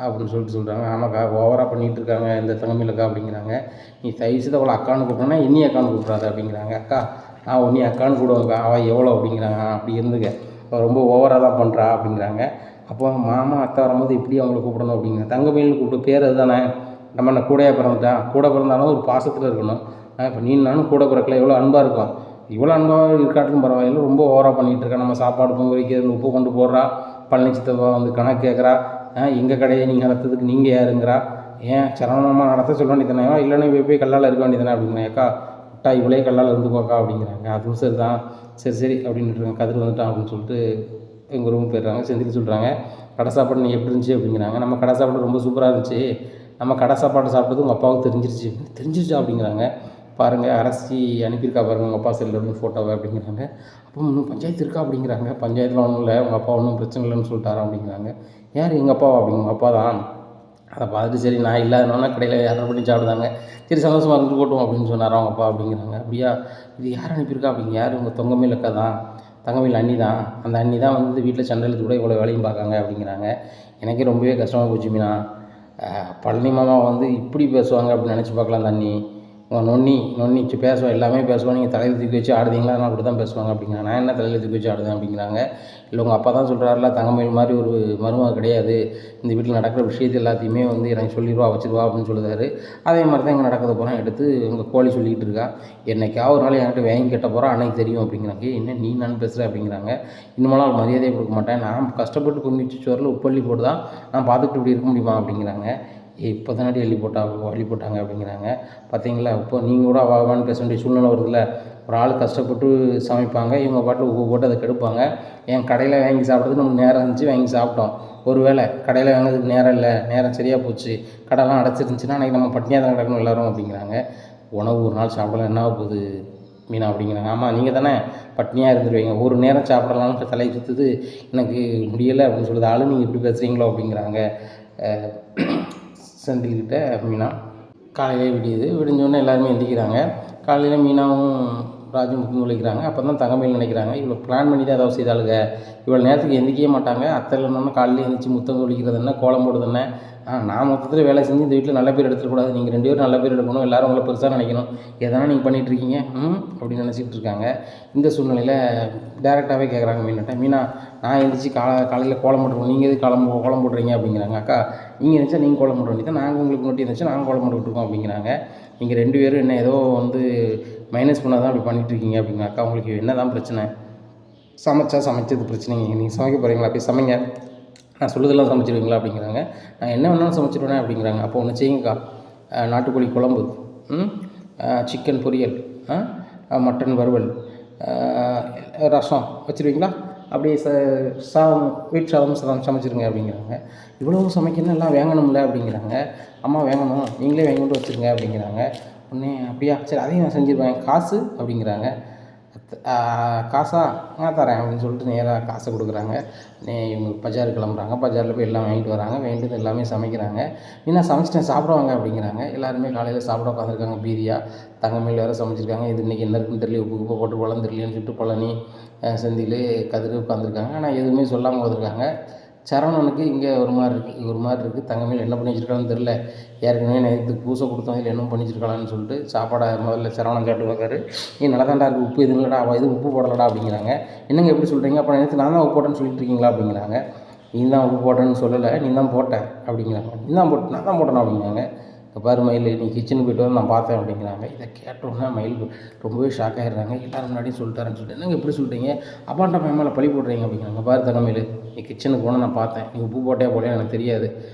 அப்படின்னு சொல்கிறாங்க. ஆமாக்கா ஓவராக பண்ணிகிட்டு இருக்காங்க இந்த தங்கமயிலக்கா அப்படிங்கிறாங்க. நீ தயவுசெய்து அவளை அக்கான்னு கூப்பிட்றேன்னா இன்னி அக்கான்னு கூப்பிட்றாரு அப்படிங்கிறாங்க. அக்கா நான் ஒன்றி அக்கான்னு கூடுவாங்க, அவள் எவ்வளோ அப்படிங்கிறாங்க. அப்படி இருந்துக்க, அவள் ரொம்ப ஓவராக தான் பண்ணுறா அப்படிங்கிறாங்க. அப்போ மாமா அத்தை வரும்போது எப்படி அவங்கள கூப்பிடணும் அப்படிங்க. தங்கமயில்னு கூப்பிட்டு பேர் அதுதானே, நம்ம என்ன கூடையாக பிறந்துட்டான், கூட பிறந்தாலும் ஒரு பாசத்தில் இருக்கணும். இப்போ நீ நானும் கூட பிறக்கல, எவ்வளோ அன்பாக இருக்கும், இவ்வளோ அன்பாக இருக்காட்டுக்கும் பரவாயில்ல, ரொம்ப ஓவராக பண்ணிகிட்டு இருக்கா. நம்ம சாப்பாடு பொங்க வைக்கிறது உப்பு கொண்டு போடுறா, பழனி சித்தப்பா வந்து கணக்கு கேட்குறா, எங்கள் கடையை நீங்கள் நடத்துறதுக்கு நீங்கள் யாருங்கிறா, ஏன் சரவணமா நடத்த சொல்ல வேண்டியதானே, இல்லைன்னா போய் கல்லால் இருக்க வேண்டியதானே அப்படிங்கிறேன். அக்கா விட்டா இவளே கல்லால் இருந்துக்கோக்கா அப்படிங்கிறாங்க. அதுவும் சரி தான், சரி அப்படின்ட்டுருக்காங்க. கதிர் வந்துட்டான் அப்படின்னு சொல்லிட்டு எங்கள் ரூம் போயிடுறாங்க. செந்தில் சொல்கிறாங்க, கடை சாப்பாடு நீ எப்படி இருந்துச்சு அப்படிங்கிறாங்க. நம்ம கடை சாப்பாடு ரொம்ப சூப்பராக இருந்துச்சு, நம்ம கடை சாப்பாடு சாப்பிட்டது உங்கள் அப்பாவுக்கு தெரிஞ்சிருச்சு அப்படிங்கிறாங்க. பாருங்கள் அரசி அனுப்பியிருக்கா பாருங்கள் உங்கள் அப்பா செல்லுன்னு ஃபோட்டோவை அப்படிங்கிறாங்க. அப்போ இன்னும் பஞ்சாயத்து இருக்கா அப்படிங்கிறாங்க. பஞ்சாயத்தில் ஒன்றும் இல்லை, உங்கள் அப்பா ஒன்றும் பிரச்சனை இல்லைன்னு சொல்லிட்டாரா அப்படிங்கிறாங்க. யார் எங்கள் அப்பாவா அப்படிங்க. உங்கள் அப்பா தான். அதை பார்த்துட்டு சரி நான் இல்லாதனால கடையில் ஆர்டர் பண்ணி சாப்பிடுதாங்க, சரி சந்தோஷமாக இருந்து போட்டோம் அப்படின்னு சொன்னார் அவங்க அப்பா அப்படிங்கிறாங்க. அப்படியா, இது யார் அனுப்பியிருக்கா அப்படிங்க. யார் உங்கள் தொங்கமேல் அக்கா தான், தங்கமேல் அண்ணி தான். அந்த அண்ணி தான் வந்து வீட்டில் சண்டை இழுத்து கூட இவ்வளோ வேலையும் பார்க்காங்க அப்படிங்கிறாங்க. எனக்கே ரொம்பவே கஷ்டமாக போச்சு மீனா. பழனி மாமா வந்து இப்படி பேசுவாங்க அப்படின்னு நினச்சி பார்க்கலாம். அந்த அண்ணி நொன்னி பேசுவோம், எல்லாமே பேசுவோம், நீங்கள் தலையில் தூக்கி வச்சு ஆடுதீங்களா, அதனால் அப்படி தான் பேசுவாங்க அப்படிங்கிறாங்க. நான் என்ன தலையில் தூக்கி வச்சு ஆடுதேன் அப்படிங்கிறாங்க. இல்லை உங்கள் அப்பா தான் சொல்கிறாருல, தங்கமயில் மாதிரி ஒரு மருமக கிடையாது, இந்த வீட்டில் நடக்கிற விஷயத்தை எல்லாத்தையுமே வந்து எனக்கு சொல்லிடுவா வச்சுருவா அப்படின்னு சொல்லுறாரு. அதே மாதிரி தான் இங்கே நடக்கிறத போகிறேன் எடுத்து உங்கள் கோழி சொல்லிக்கிட்டு இருக்கா. என்னைக்காவது ஒரு நாள் என்கிட்ட வாங்கி கட்ட போகிறா, அன்னைக்கு தெரியும் அப்படிங்கிறாங்க. என்ன நீ நான் பேசுகிறேன் அப்படிங்கிறாங்க. இன்னுமெல்லாம் அவள் மரியாதையை கொடுக்க மாட்டேன், நான் கஷ்டப்பட்டு கும்பிச்சு சோறில் உப்பள்ளி போட்டு தான் நான் பார்த்துக்கிட்டு இப்படி இருக்க முடியுமா அப்படிங்கிறாங்க. இப்போ தானடி அள்ளி போட்டாங்க அப்படிங்கிறாங்க. பார்த்தீங்களா, இப்போ நீங்கள் கூட அவான்னு பேச வேண்டிய சூழ்நிலை வருதுல்ல. ஒரு ஆள் கஷ்டப்பட்டு சமைப்பாங்க, இவங்க பாட்டில் உப்பு போட்டு அதை கெடுப்பாங்க. என் கடையில் வாங்கி சாப்பிட்றதுக்கு நமக்கு நேரம் இருந்துச்சு, வாங்கி சாப்பிட்டோம். ஒரு வேளை கடையில் வாங்கிறதுக்கு நேரம் இல்லை, நேரம் சரியாக போச்சு, கடைலாம் அடைச்சிருந்துச்சின்னா அன்றைக்கி நம்ம பட்னியாக தான் கிடக்கணும் எல்லோரும் அப்படிங்கிறாங்க. உணவு ஒரு நாள் சாப்பிடலாம் என்ன போகுது மீனா அப்படிங்கிறாங்க. ஆமாம் நீங்கள் தானே பட்னியாக இருந்துருவீங்க, ஒரு நேரம் சாப்பிடலான்னு தலையை சுற்றுது, எனக்கு முடியலை அப்படின்னு சொல்லுது. ஆளு நீங்கள் இப்படி பேசுகிறீங்களோ அப்படிங்கிறாங்க செந்தில்கிட்ட மீனா. காலையிலே விடிஞ்சோடனே எல்லாருமே எந்திரிக்கிறாங்க. காலையில் மீனாவும் ராஜமுத்தும் விழிக்கிறாங்க. அப்போ தான் தங்கமயில் நினைக்கிறாங்க, இவ்வளோ பிளான் பண்ணி தான் ஏதாவது செய்தாளுங்க, இவ்வளோ நேரத்துக்கு எந்திரிக்கவே மாட்டாங்க. அத்தை இல்லைன்னா காலையில் எழுந்திரிச்சி முத்தம் விழிக்கிறது என்ன, கோலம் போடுறது என்ன, நான் மொத்தத்தில் வேலை செஞ்சு இந்த வீட்டில் நல்ல பேர் எடுத்துக்கூடாது, நீங்கள் 2 பேரும் நல்ல பேர் எடுக்கணும், எல்லோரும் உங்களை பெருசாக நினைக்கணும், எதனா நீங்கள் பண்ணிகிட்ருக்கீங்க அப்படின்னு நினச்சிக்கிட்டு இருக்காங்க. இந்த சூழ்நிலையில் டேரெக்டாகவே கேட்குறாங்க மீன்கிட்ட, மீனா நான் எழுந்திரிச்சி காலையில் கோலம் போட்டுருவோம், நீங்கள் எது கோலம் போடுறீங்க அப்படிங்கிறாங்க. அக்கா நீங்கள் இருந்துச்சா நீங்கள் கோலம் போட வேண்டியது, நாங்கள் உங்களுக்கு முன்னாடி இருந்துச்சா நாங்கள் கோலம் போட்டுருக்கோம் அப்படிங்கிறாங்க. நீங்கள் 2 பேரும் என்ன ஏதோ வந்து மைனஸ் பண்ணால் தான் அப்படி பண்ணிகிட்ருக்கீங்க அப்படிங்க. அக்கா உங்களுக்கு என்ன தான் பிரச்சனை, சமைச்சது பிரச்சனைங்க, நீங்கள் சமைக்க போகிறீங்களா, போய் சமைங்க, நான் சொல்லுதெல்லாம் சமைச்சிடுவீங்களா அப்படிங்கிறாங்க. நான் என்ன வேணாலும் சமைச்சிடுவேனே அப்படிங்கிறாங்க. அப்போ ஒன்று செய்யுங்கக்கா, நாட்டுக்கோழி குழம்பு, சிக்கன் பொரியல், மட்டன் வறுவல், ரசம் வச்சுருவீங்களா, அப்படியே வீட்டு சாதம் சமைச்சிருங்க அப்படிங்கிறாங்க. இவ்வளவு சமைக்கணும் எல்லாம் வேங்கணும்ல அப்படிங்கிறாங்க. அம்மா வேங்கணும், நீங்களே வேங்கிட்டு வச்சுருங்க அப்படிங்கிறாங்க. உடனே அப்படியா சரி அதையும் நான் செஞ்சுருவேன், காசு அப்படிங்கிறாங்க. காசா தரேன் அப்படின்னு சொல்லிட்டு நேராக காசை கொடுக்குறாங்க. இவங்க பஜார் கிளம்புறாங்க. பஜாரில் போய் எல்லாம் வாங்கிட்டு வராங்க. வாங்கிட்டு எல்லாமே சமைக்கிறாங்க. நான் சமைச்சிட்டேன் சாப்பிடுவாங்க அப்படிங்கிறாங்க. எல்லாருமே காலையில் சாப்பிட உட்காந்துருக்காங்க. பீரியா தங்கமேல் வேறு சமைச்சிருக்காங்க. இது இன்றைக்கி என்ன இருக்குன்னு தெரியல, உப்பு போட்டு வளர்ந்துடலையேன்னு சொல்லிட்டு பழனி செந்தில் கதிர் உட்காந்துருக்காங்க. ஆனால் எதுவுமே சொல்லாமல் வந்துருக்காங்க. சரவணனுக்கு இங்கே ஒரு மாதிரி இருக்குது, தங்கமேல் என்ன பண்ணி வச்சுருக்கான்னு தெரில, ஏற்கனவே நேற்று பூசை கொடுத்தோம், இதில் என்ன பண்ணி வச்சுருக்காளான்னு சொல்லிட்டு சாப்பாடை முதல்ல சரவணன் கேட்டு பார்க்காரு. நல்லா தாண்டா இருக்குது, உப்பு எதுவும் இல்லைடா, அவள் எதுவும் உப்பு போடலடா அப்படிங்கிறாங்க. என்னங்க எப்படி சொல்கிறீங்க, அப்போ நேற்று நான் தான் உப்பு போட்டேன்னு சொல்லிட்டு இருக்கீங்களா அப்படிங்கிறாங்க. நீ தான் உப்பு போட்டேன்னு சொல்லலை, நீ தான் போட்டேன் அப்படிங்கிறாங்க. நான் தான் போட்டேன் அப்படிங்கிறாங்க. இப்போ பாரு மயில், நீ கிச்சனுக்கு போய்ட்டு வந்து நான் பார்த்தேன் அப்படிங்கிறாங்க. இதை கேட்டோன்னா மயில் ரொம்பவே ஷாக் ஆகிடுறாங்க. எல்லோரும் முன்னாடியும் சொல்லிட்டாருன்னு சொல்லிட்டு, என்னங்க எப்படி சொல்கிறீங்க, அப்பாண்ட மேலே பழி போடுறீங்க அப்படிங்கிறாங்க. பாரு தங்கமயில், நீ கிச்சனுக்கு போனால் நான் பார்த்தேன், நீ உப்பு போட்டே போலையா எனக்கு தெரியாது,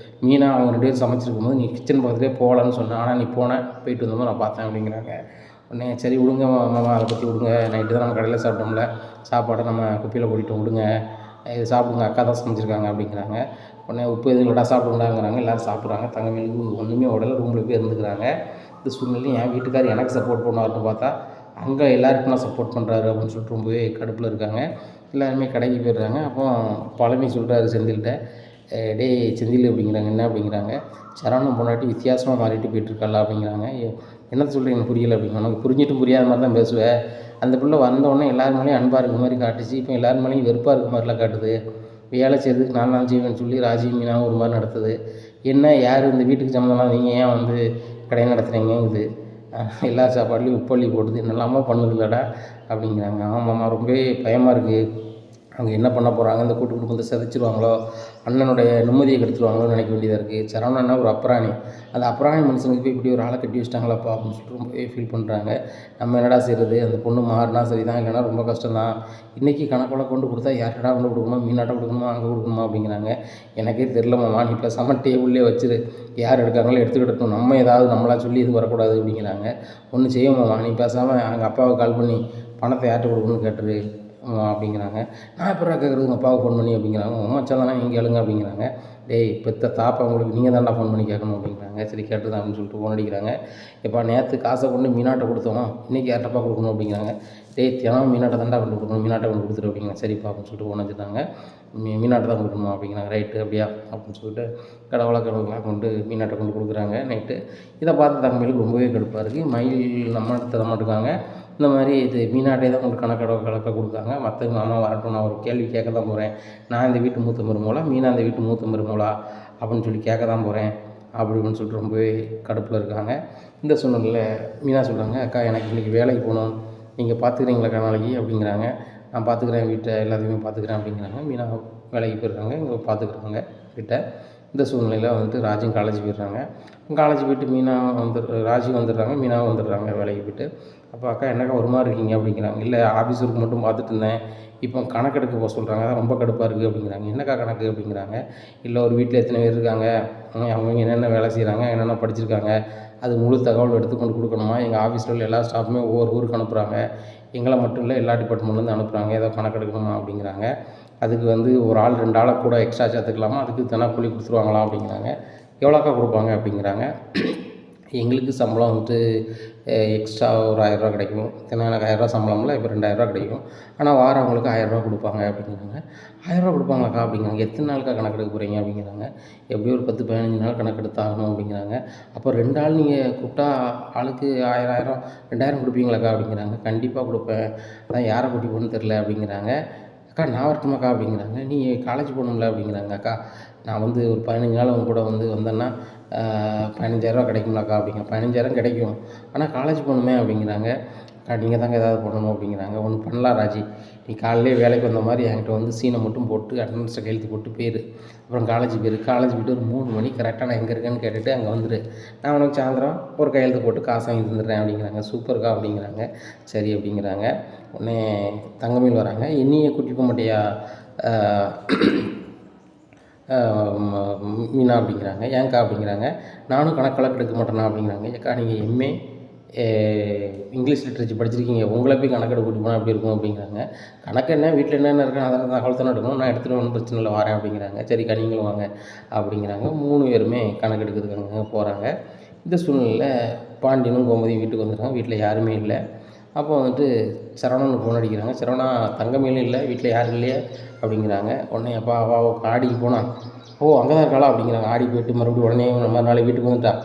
மீனா அவங்க 2 பேரும் சமைச்சிருக்கும் போது நீ கிச்சன் பக்கத்துலேயே போகலான்னு சொன்னேன், ஆனால் நீ போயிட்டு வந்தபோது நான் பார்த்தேன் அப்படிங்கிறாங்க. உடனே சரி விடுங்க மாமா, அதை பற்றி விடுங்க, நைட்டு தான் நம்ம கடையில் சாப்பிட்டோம்ல, சாப்பாடை நம்ம குப்பையில் போட்டுவிட்டோம், விடுங்க, இது சாப்பிடுங்க, அக்கா தான் சமைச்சிருக்காங்க அப்படிங்கிறாங்க. உடனே உப்பு எதுவும் இல்லடா சாப்பிடுங்கடாங்கிறாங்க. எல்லோரும் சாப்பிட்றாங்க. தங்கமேலுக்கு ஒன்றுமே உடலை ரூமில் போய் இருந்துக்கிறாங்க. இந்த சூழ்நிலையும் என் வீட்டுக்கார் எனக்கு சப்போர்ட் பண்ணுவார்னு பார்த்தா அங்கே எல்லாருக்கும் நான் சப்போர்ட் பண்ணுறாரு அப்படின்னு சொல்லிட்டு ரொம்பவே கடுப்பில் இருக்காங்க. எல்லாருமே கடைக்கு போயிடுறாங்க. அப்போ பழனி சொல்கிறாரு செந்தில்கிட்ட, டே செந்தில் அப்படிங்கிறாங்க. என்ன அப்படிங்கிறாங்க, சரவணன் பொண்டாட்டி வித்தியாசமாக மாறிட்டு போயிட்டுருக்காளா அப்படிங்கிறாங்க. என்னத்தை சொல்கிறீங்க எனக்கு புரியலை அப்படிங்க. உனக்கு புரிஞ்சிட்டும் புரியாத மாதிரி தான் பேசுவேன், அந்த பிள்ளை வந்தோடனே எல்லாரும் மேலேயும் அன்பாக இருக்க மாதிரி காட்டுச்சு, இப்போ எல்லாரும் மேலேயும் வெறுப்பாக இருக்க மாதிரிலாம் காட்டுது, வேலை செய்கிறதுக்கு நான் செய்வேன்னு சொல்லி ராஜி மீனாவும் ஒரு மாதிரி நடத்துது, என்ன யார் இந்த வீட்டுக்கு சம்மந்தம்லாம், நீங்கள் ஏன் வந்து கடையை நடத்துகிறீங்க, இது எல்லா சாப்பாட்லேயும் உப்பள்ளி போடுது, என்னெல்லாமோ பண்ணுது இல்லைடா அப்படிங்கிறாங்க. ஆமாம்மா ரொம்பவே பயமாக இருக்குது, அவங்க என்ன பண்ண போகிறாங்க, இந்த கூட்டு குடும்பத்தை சிதைச்சிருவாங்களோ, அண்ணனுடைய நிம்மதியை கெடுத்துருவாங்களோன்னு நினைக்க வேண்டியதாக இருக்குது. சரவணன்னா ஒரு அப்புறாணி, அந்த அப்புறாணி மனுஷனுக்கு போய் இப்படி ஒரு ஆளை கட்டி வச்சிட்டாங்களாப்பா அப்படின்னு சொல்லிட்டு ரொம்பவே ஃபீல் பண்ணுறாங்க. நம்ம என்னடா செய்கிறது, அந்த பொண்ணு மாறினா சரி தான், இல்லைனா ரொம்ப கஷ்டம் தான். இன்றைக்கி கணக்கோட கொண்டு கொடுத்தா யார்கிட்ட கொண்டு கொடுக்கணும், மீனாட்ட கொடுக்கணுமா அங்கே கொடுக்கணுமா அப்படிங்கிறாங்க. எனக்கே தெரிலமாம்மா, நீ பேசாமல் டேபிள்லேயே வச்சுரு, யார் எடுக்காங்களோ எடுத்துக்கிட்டோம், நம்ம ஏதாவது நம்மளா சொல்லி இது வரக்கூடாது அப்படிங்கிறாங்க. ஒன்றும் செய்வோம்மா, நீ பேசாமல் எங்கள் அப்பாவுக்கு கால் பண்ணி பணத்தை யார்கிட்ட கொடுக்கணும்னு கேட்டுரு அப்படிங்கிறாங்க. நான் எப்படா கேட்குறது உங்கள் அப்பாவுக்கு ஃபோன் பண்ணி அப்படிங்கிறாங்க. உங்கள் மச்சான் தானே நீங்கள் கேளுங்க அப்படிங்கிறாங்க. டேய் பெத்த தாப்பா உங்களுக்கு நீங்கள் தான்டா ஃபோன் பண்ணி கேட்கணும் அப்படிங்கிறாங்க. சரி கேட்டுதான் அப்படின்னு சொல்லிட்டு ஃபோன் அடிக்கிறாங்க. எப்பா நேற்று காசை கொண்டு மீனாட்டை கொடுத்தோம், இன்றைக்கி யார்ட்டப்பா கொடுக்கணும் அப்படிங்கிறாங்க. டேய் தினம் மீனாட்டை தாண்டா கொண்டு கொடுக்கணும், மீனாட்டை கொண்டு கொடுத்துரு அப்படிங்கிறாங்க. சரிப்பா அப்படின்னு சொல்லிட்டு ஃபோன் வச்சுட்டாங்க. மீனாட்டை தான் கொடுக்கணுமா அப்படிங்கிறாங்க. ரைட்டு அப்படியா அப்படின்னு சொல்லிட்டு கடவுளாக கொண்டு மீனாட்டை கொண்டு கொடுக்குறாங்க நைட்டு. இதை பார்த்து தங்கமயிலுக்கு ரொம்பவே கடுப்பாக இருக்குது. மயில் நம்ம தர மாட்டுக்காங்க. இந்த மாதிரி இது மீனாட்டே தான் உங்களுக்கு கணக்க கொடுக்காங்க. மற்ற மாமா வரட்டும், நான் ஒரு கேள்வி கேட்க தான் போகிறேன். நான் இந்த வீட்டு மூத்த மருமகளா, மீனா இந்த வீட்டு மூத்த மருமகளா அப்படின்னு சொல்லி கேட்க தான் போகிறேன் அப்படின்னு சொல்லிட்டு ரொம்பவே கடுப்பில் இருக்காங்க. இந்த சூழ்நிலையில் மீனா சொல்கிறாங்க, அக்கா எனக்கு இன்றைக்கி வேலைக்கு போகணும், நீங்கள் பார்த்துக்கிறீங்களாக்கா நாளைக்கு அப்படிங்கிறாங்க. நான் பார்த்துக்கிறேன், வீட்டை எல்லாத்தையுமே பார்த்துக்கிறேன் அப்படிங்கிறாங்க. மீனா வேலைக்கு போயிடுறாங்க, இங்கே பார்த்துக்குறாங்க வீட்டை. இந்த சூழ்நிலையில் வந்துட்டு ராஜும் காலேஜ் போயிடுறாங்க. காலேஜ் போய்ட்டு மீனா ராஜும் வந்துடுறாங்க, மீனாவும் வந்துடுறாங்க வேலைக்கு போய்ட்டு. அப்போ அக்கா என்னக்கா ஒரு மாதிரி இருக்கீங்க அப்படிங்கிறாங்க. இல்லை ஆஃபீஸ் ஒர்க் மட்டும் பார்த்துட்டு இருந்தேன், இப்போ கணக்கெடுக்க போக சொல்கிறாங்க, அதான் ரொம்ப கடுப்பாக இருக்குது அப்படிங்கிறாங்க. என்னக்கா கணக்கு அப்படிங்கிறாங்க. இல்லை ஒரு வீட்டில் எத்தனை பேர் இருக்காங்க, அவங்க என்னென்ன வேலை செய்கிறாங்க, என்னென்ன படிச்சிருக்காங்க, அது முழு தகவல் எடுத்துக்கொண்டு கொடுக்கணுமா. எங்கள் ஆஃபீஸில் உள்ள எல்லா ஸ்டாஃபுமே ஒவ்வொரு ஊருக்கு அனுப்புகிறாங்க, எங்களை மட்டும் இல்லை எல்லா டிபார்ட்மெண்ட்லேருந்து அனுப்புகிறாங்க, ஏதோ கணக்கெடுக்கணுமா அப்படிங்கிறாங்க. அதுக்கு வந்து ஒரு ஆள் 2 ஆளை கூட எக்ஸ்ட்ரா சேர்த்துக்கலாமா, அதுக்கு தினக்கூலி கொடுத்துருவாங்களாம் அப்படிங்கிறாங்க. எவ்வளோக்கா கொடுப்பாங்க அப்படிங்கிறாங்க. எங்களுக்கு சம்பளம் வந்துட்டு எக்ஸ்ட்ரா ஒரு 1000 கிடைக்கும். தினம் எனக்கு 1000 சம்பளம்ல, இப்போ 2000 கிடைக்கும். ஆனால் வாரம் அவங்களுக்கு 1000 கொடுப்பாங்க அப்படிங்கிறாங்க. 1000 கொடுப்பாங்களாக்கா அப்படிங்கிறாங்க. எத்தனை நாளுக்கா கணக்கெடுக்க போகிறீங்க அப்படிங்கிறாங்க. எப்படியும் ஒரு 10-15 நாள் கணக்கெடுத்தாகணும் அப்படிங்கிறாங்க. அப்போ 2 ஆள் நீங்கள் கூப்பிட்டா ஆளுக்கு 1000 2000 கொடுப்பீங்களாக்கா அப்படிங்கிறாங்க. கண்டிப்பாக கொடுப்பேன், அதான் யாரை கூட்டி போகணுன்னு தெரில அப்படிங்கிறாங்க. அக்கா நான் வரட்டுமாக்கா அப்படிங்கிறாங்க. நீ காலேஜ் போகணும்ல அப்படிங்கிறாங்க. அக்கா நான் வந்து ஒரு 15 நாள் அவங்க கூட வந்தேன்னா 15,000 கிடைக்கும்லாக்கா அப்படிங்கிறேன். 15,000 கிடைக்கும், ஆனால் காலேஜ் போகணுமே அப்படிங்கிறாங்க. அக்கா நீங்கள் தாங்க ஏதாவது பண்ணணும் அப்படிங்கிறாங்க. ஒன்று பண்ணலாம் ராஜி, நீ காலையிலே வேலைக்கு வந்த மாதிரி என்கிட்ட வந்து சீனை மட்டும் போட்டு அட்டண்டன்ஸை கையெழுத்து போட்டு போயிரு. அப்புறம் காலேஜ் போய்ட்டு ஒரு 3 மணி கரெக்டாக நான் எங்கே இருக்கேன்னு கேட்டுட்டு அங்கே வந்துடு. நான் உனக்கு சாயந்தரம் ஒரு கையெழுத்து போட்டு காசு வாங்கி தந்துடுறேன் அப்படிங்கிறாங்க. சூப்பர்க்கா அப்படிங்கிறாங்க. சரி அப்படிங்கிறாங்க. உடனே தங்கமயில் வராங்க. என்னையே கூட்டிட்டு போக மாட்டியா மீனா அப்படிங்கிறாங்க. ஏன்க்கா அப்படிங்கிறாங்க. நானும் கணக்கெல்லாம் எடுக்க மாட்டேனா அப்படிங்கிறாங்க. ஏக்கா நீங்கள் எம்ஏ இங்கிலீஷ் லிட்ரேச்சர் படிச்சிருக்கீங்க, உங்களை போய் கணக்கெடுக்க கூட்டி போனால் எப்படி இருக்கும் அப்படிங்கிறாங்க. கணக்கு என்ன வீட்டில் என்னென்ன இருக்குன்னு அதெல்லாம் தகவல் தானே எடுக்கணும், நான் எடுத்துகிட்டு ஒன்றும் பிரச்சனை இல்லை வரேன் அப்படிங்கிறாங்க. சரிக்கா நீங்களும் வாங்க அப்படிங்கிறாங்க. 3 பேருமே கணக்கெடுக்கிறதுக்காக போகிறாங்க. இந்த சூழ்நிலையில் பாண்டியனும் கோமதியும் வீட்டுக்கு வந்துடுறாங்க. வீட்டில் யாருமே இல்லை. அப்போ வந்துட்டு சரவணனுக்கு ஃபோன் அடிக்கிறாங்க. சரவணா தங்கமயிலும் இல்லை, வீட்டில் யாரும் இல்லையே அப்படிங்கிறாங்க. உடனே அப்பா அவள் ஆடிக்கு போனான். ஓ அங்கே தான் இருக்காளா அப்படிங்கிறாங்க. ஆடி போய்ட்டு மறுபடியும் உடனே மறுநாள் வீட்டுக்கு வந்துட்டா.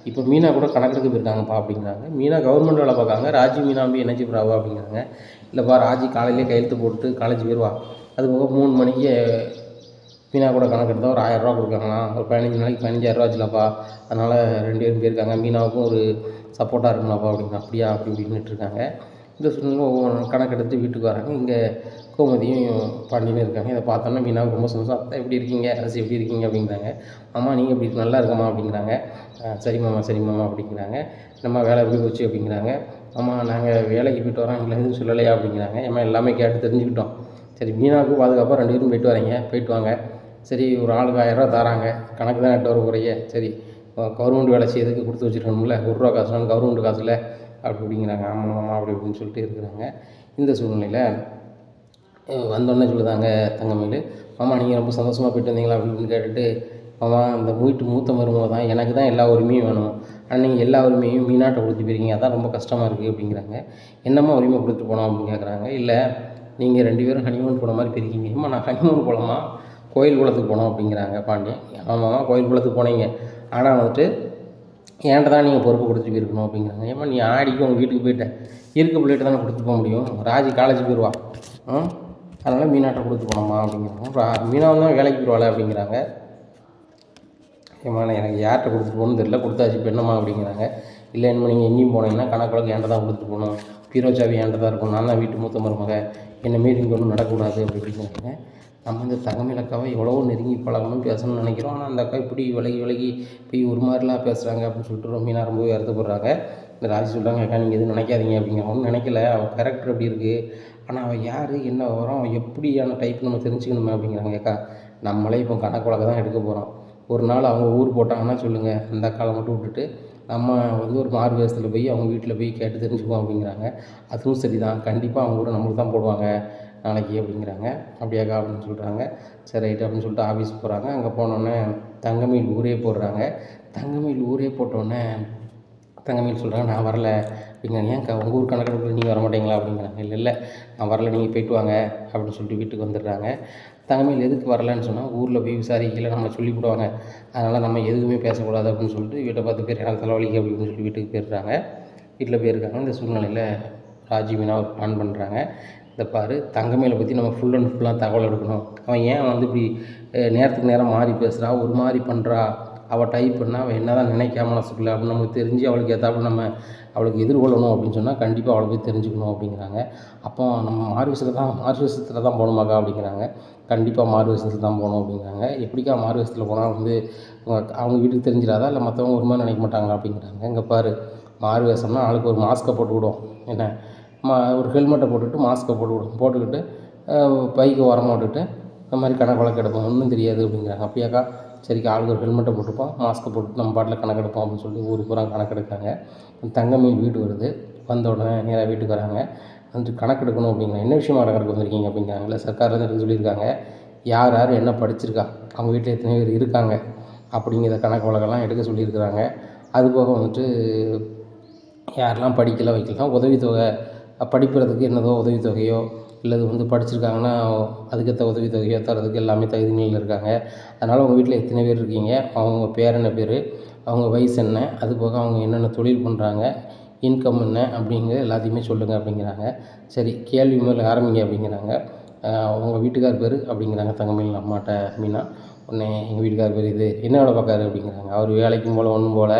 இப்போ மீனா கூட கணக்கெடுக்க போயிருக்காங்கப்பா அப்படிங்கிறாங்க. மீனா கவர்மெண்ட் வேலை பார்க்காங்க. ராஜி மீனாம்பி என்ன செய்வாவா அப்படிங்கிறாங்க. இல்லைப்பா ராஜி காலையிலே கையெழுத்து போட்டு காலேஜ் போயிடுவா, அது போக 3 மணிக்கு மீனா கூட கணக்கெடுத்தால் ஒரு 1000 ரூபா கொடுக்காங்களாம். ஒரு 15 நாளைக்கு 15,000 ஆச்சுலப்பா, அதனால் 2 பேரும் போயிருக்காங்க, மீனாவுக்கும் ஒரு சப்போர்ட்டாக இருக்குங்களாப்பா அப்படிங்க. அப்படியா அப்படி இப்படின்னுட்டு இருக்காங்க. இந்த சூழ்நிலை கணக்கெடுத்து வீட்டுக்கு வராங்க. இங்கே கோமதியும் பாண்டியனும் இருக்காங்க. இதை பார்த்தோன்னா மீனாவுக்கு ரொம்ப சந்தோஷம். அத்தை எப்படி இருக்கீங்க, அரசு எப்படி இருக்கீங்க அப்படிங்கிறாங்க. மாமா நீங்கள் எப்படி நல்லா இருக்கமா அப்படிங்கிறாங்க. சரி மாமா அப்படிங்கிறாங்க. நம்ம வேலை எப்படி போச்சு அப்படிங்கிறாங்க. ஆமா நாங்கள் வேலைக்கு போய்ட்டு வரோம், எங்களை எதுவும் சொல்லலையா அப்படிங்கிறாங்க. ஏமா எல்லாமே கேட்டு தெரிஞ்சுக்கிட்டோம். சரி மீனாவுக்கு பாதுகாப்பாக 2 பேரும் போயிட்டு வாங்க. சரி ஒரு ஆளுக்கு 1000 ரூபா தராங்க, கணக்கு தான் 8 வர குறைய. சரி கவர்மெண்ட் வேலை செய்யறதுக்கு கொடுத்து வச்சுருக்கணும்ல, 1 ரூபா காசுனாலும் கவர்மெண்ட் காசில் அப்படிங்கிறாங்க. ஆமாம் அப்படி இப்படின்னு சொல்லிட்டு இருக்கிறாங்க. இந்த சூழ்நிலையில் வந்தோடனே சொல்லுதாங்க தங்கமயில், மாமா நீங்கள் ரொம்ப சந்தோஷமாக போயிட்டு வந்தீங்களா அப்படின்னு கேட்டுட்டு, மாமா இந்த மூத்த மருமக தான், எனக்கு தான் எல்லா உரிமையும் வேணும், ஆனால் நீங்கள் எல்லா உரிமையும் மீனாட்டை கொடுத்து போயிருக்கீங்க, அதான் ரொம்ப கஷ்டமாக இருக்குது அப்படிங்கிறாங்க. என்னம்மா உரிமை கொடுத்துட்டு போனோம் அப்படின்னு கேட்குறாங்க. இல்லை நீங்கள் 2 பேரும் ஹனிமூன் போன மாதிரி போயிருக்கீங்க. ஏம்மா நான் ஹனிமூன் போகலாமா, கோயில் குளத்துக்கு போனோம் அப்படிங்கிறாங்க பாண்டியன். ஆமாம்மா கோயில் குளத்துக்கு போனீங்க, ஆனால் வந்துட்டு என்கிட்ட தான் நீங்கள் பொறுப்பு கொடுத்துட்டு போயிருக்கணும் அப்படிங்கிறாங்க. ஏம்மா நீ ஆடிக்கு உங்கள் வீட்டுக்கு போயிட்டேன், இருக்க பிள்ளைகிட்ட தானே கொடுத்துட்டு போக முடியும், ராஜி காலேஜ் போயிடுவா, அதனால் மீனாட்டை கொடுத்து போனோம்மா அப்படிங்கிறாங்க. மீனாவும் தான் வேலைக்கு போயிடுவாள் அப்படிங்கிறாங்க. ஏம்மா எனக்கு யார்கிட்ட கொடுத்துட்டு போகணும்னு தெரியல, கொடுத்தாச்சு இப்போ என்னம்மா அப்படிங்கிறாங்க. இல்லை இனிமேல் நீங்கள் எங்கேயும் போனீங்கன்னா கணக்கு என்கிட்ட தான் கொடுத்துட்டு போகணும், பீரோ சாவி என்கிட்ட தான் இருக்கும், நான் தான் வீட்டு மூத்த மருமக, என்னை மீறி இங்கே ஒன்றும் நடக்கக்கூடாது அப்படி இப்படிங்கிறாங்க. நம்ம இந்த தங்கமயில் அக்காவை எவ்வளவோ நெருங்கி பழகணும் பேசணும்னு நினைக்கிறோம். ஆனால் அந்த அக்கா இப்படி விலகி போய் ஒரு மாதிரிலாம் பேசுகிறாங்க அப்படின்னு சொல்லிட்டு மீனா ரொம்பவே வருத்தப்படுறாங்க. இந்த ராஜி சொல்கிறாங்க, அக்கா நீங்கள் எதுவும் நினைக்காதீங்க அப்படிங்கிற. ஒன்றும் நினைக்கல, அவள் கேரக்டர் அப்படி இருக்குது, ஆனால் அவள் யார் என்ன வரும் அவன் எப்படியான டைப் நம்ம தெரிஞ்சுக்கணுமே அப்படிங்கிறாங்க. அக்கா நம்மளே இப்போ கணக்கு வழக்க தான் எடுக்க போகிறோம். ஒரு நாள் அவங்க ஊர் போட்டாங்கன்னா சொல்லுங்கள், அந்த அக்காவை மட்டும் விட்டுட்டு நம்ம வந்து ஒரு மாறு வேஷத்தில் போய் அவங்க வீட்டில் போய் கேட்டு தெரிஞ்சுக்குவோம் அப்படிங்கிறாங்க. அதுவும் சரி தான், கண்டிப்பாக அவங்க ஊரை நம்மளுக்கு தான் போடுவாங்க நாளைக்கு அப்படிங்கிறாங்க. அப்படியாக்கா அப்படின்னு சொல்கிறாங்க. சரி ரைட்டு அப்படின்னு சொல்லிட்டு ஆஃபீஸ் போகிறாங்க. அங்கே போனோடனே தங்கமயில் ஊரே போடுறாங்க. தங்கமயில் ஊரே போட்டோடனே தங்கமயில் சொல்கிறாங்க, நான் வரல அப்படிங்கிறாங்க. ஏன்க்கா உங்கள் ஊர் கணக்கெடுப்பில் நீங்கள் வர மாட்டீங்களா அப்படிங்கிறாங்க. இல்லை நான் வரல, நீங்கள் போய்ட்டு வாங்க அப்படின்னு சொல்லிட்டு வீட்டுக்கு வந்துடுறாங்க. தங்கமயில் எதுக்கு வரலன்னு சொன்னால், ஊரில் போய் விசாரிக்கல நம்மளை சொல்லி போடுவாங்க, அதனால் நம்ம எதுவுமே பேசக்கூடாது அப்படின்னு சொல்லிட்டு வீட்டை பார்த்து பேர் எனக்கு தலைவலிக்கு அப்படின்னு சொல்லிட்டு வீட்டுக்கு போயிடுறாங்க. வீட்டில் போயிருக்காங்க. இந்த சூழ்நிலையில் ராஜி மீனா ஒரு பிளான் பண்ணுறாங்க. இந்த பாரு, தங்கமயிலை பற்றி நம்ம ஃபுல் அண்ட் ஃபுல்லாக தகவல் எடுக்கணும். அவன் ஏன் வந்து இப்படி நேரத்துக்கு நேரம் மாறி பேசுகிறா, ஒரு மாதிரி பண்ணுறா, அவள் டைப் பண்ணால் அவள் என்ன தான் நினைக்காம மனசுக்குள்ள அப்படின்னு நமக்கு தெரிஞ்சு அவளுக்கு ஏற்றாப்புல நம்ம அவளுக்கு எதிர்கொள்ளணும் அப்படின்னு சொன்னால் கண்டிப்பாக அவளை போய் தெரிஞ்சுக்கணும் அப்படிங்கிறாங்க. அப்போ நம்ம மாறு வேஷத்தில் தான் போகணுமாக்கா அப்படிங்கிறாங்க. கண்டிப்பாக மாறு வேஷத்தில் தான் போகணும் அப்படிங்கிறாங்க. எப்படிக்கா மாறு வேஷத்தில் போனால் வந்து அவங்க வீட்டுக்கு தெரிஞ்சிடாதா, இல்லை மற்றவங்க ஒரு மாதிரி நினைக்க மாட்டாங்களா அப்படிங்கிறாங்க. இங்கே பாரு, மாறு வேஷம்னா ஆளுக்கு ஒரு மாஸ்க்கை போட்டுவிடும், என்ன ஒரு ஹெல்மெட்டை மாஸ்க்கை போட்டுக்கிட்டு பைக்கு ஓரமாக விட்டுட்டு இந்த மாதிரி கணக்கு வழக்கு எடுப்போம், ஒன்றும் தெரியாது அப்படிங்கிறாங்க. அப்படியாக்கா சரிக்கா, ஆளுக்கு ஒரு ஹெல்மெட்டை போட்டுப்போம், மாஸ்க்கை போட்டு நம்ம பாட்டில் கணக்கெடுப்போம் அப்படின்னு சொல்லி ஊர் பூரா கணக்கெடுக்காங்க. தங்கமயில் வீடு வருது. வந்த உடனே நேராக வீட்டுக்கு வராங்க. வந்து கணக்கெடுக்கணும் அப்படிங்கிறாங்க. என்ன விஷயமா கணக்கு வந்திருக்கீங்க அப்படிங்கிறாங்க. இல்லை சர்க்கார்லேருந்து எடுக்க சொல்லியிருக்காங்க, யார் யார் என்ன படிச்சிருக்கா, அவங்க வீட்டில் எத்தனை பேர் இருக்காங்க அப்படிங்கிற கணக்கு வழக்கெல்லாம் எடுக்க சொல்லியிருக்கிறாங்க. அதுபோக வந்துட்டு யாரெல்லாம் படிக்கல வைக்கலாம் உதவித்தொகை படிக்கிறதுக்கு என்னதோ உதவித்தொகையோ இல்லது வந்து படிச்சிருக்காங்கன்னா அதுக்கேற்ற உதவித்தொகையோ தரதுக்கு எல்லாமே தகுதி நிலையில் இருக்காங்க. அதனால் உங்கள் வீட்டில் எத்தனை பேர் இருக்கீங்க, அவங்க பேர் என்ன பேர், அவங்க வயசு என்ன, அதுபோக அவங்க என்னென்ன தொழில் பண்ணுறாங்க, இன்கம் என்ன அப்படிங்கிறது எல்லாத்தையுமே சொல்லுங்கள் அப்படிங்கிறாங்க. சரி கேள்வி முதல்ல ஆரம்பிங்க அப்படிங்கிறாங்க. உங்கள் வீட்டுக்கார் பேர் அப்படிங்கிறாங்க தங்கமயில் அம்மாட்ட மீனா. உடனே எங்கள் வீட்டுக்கார் பேர் இது, என்ன வேலை பார்க்காரு அப்படிங்கிறாங்க. அவர் வேலைக்கும் போல் ஒன்றும் போல்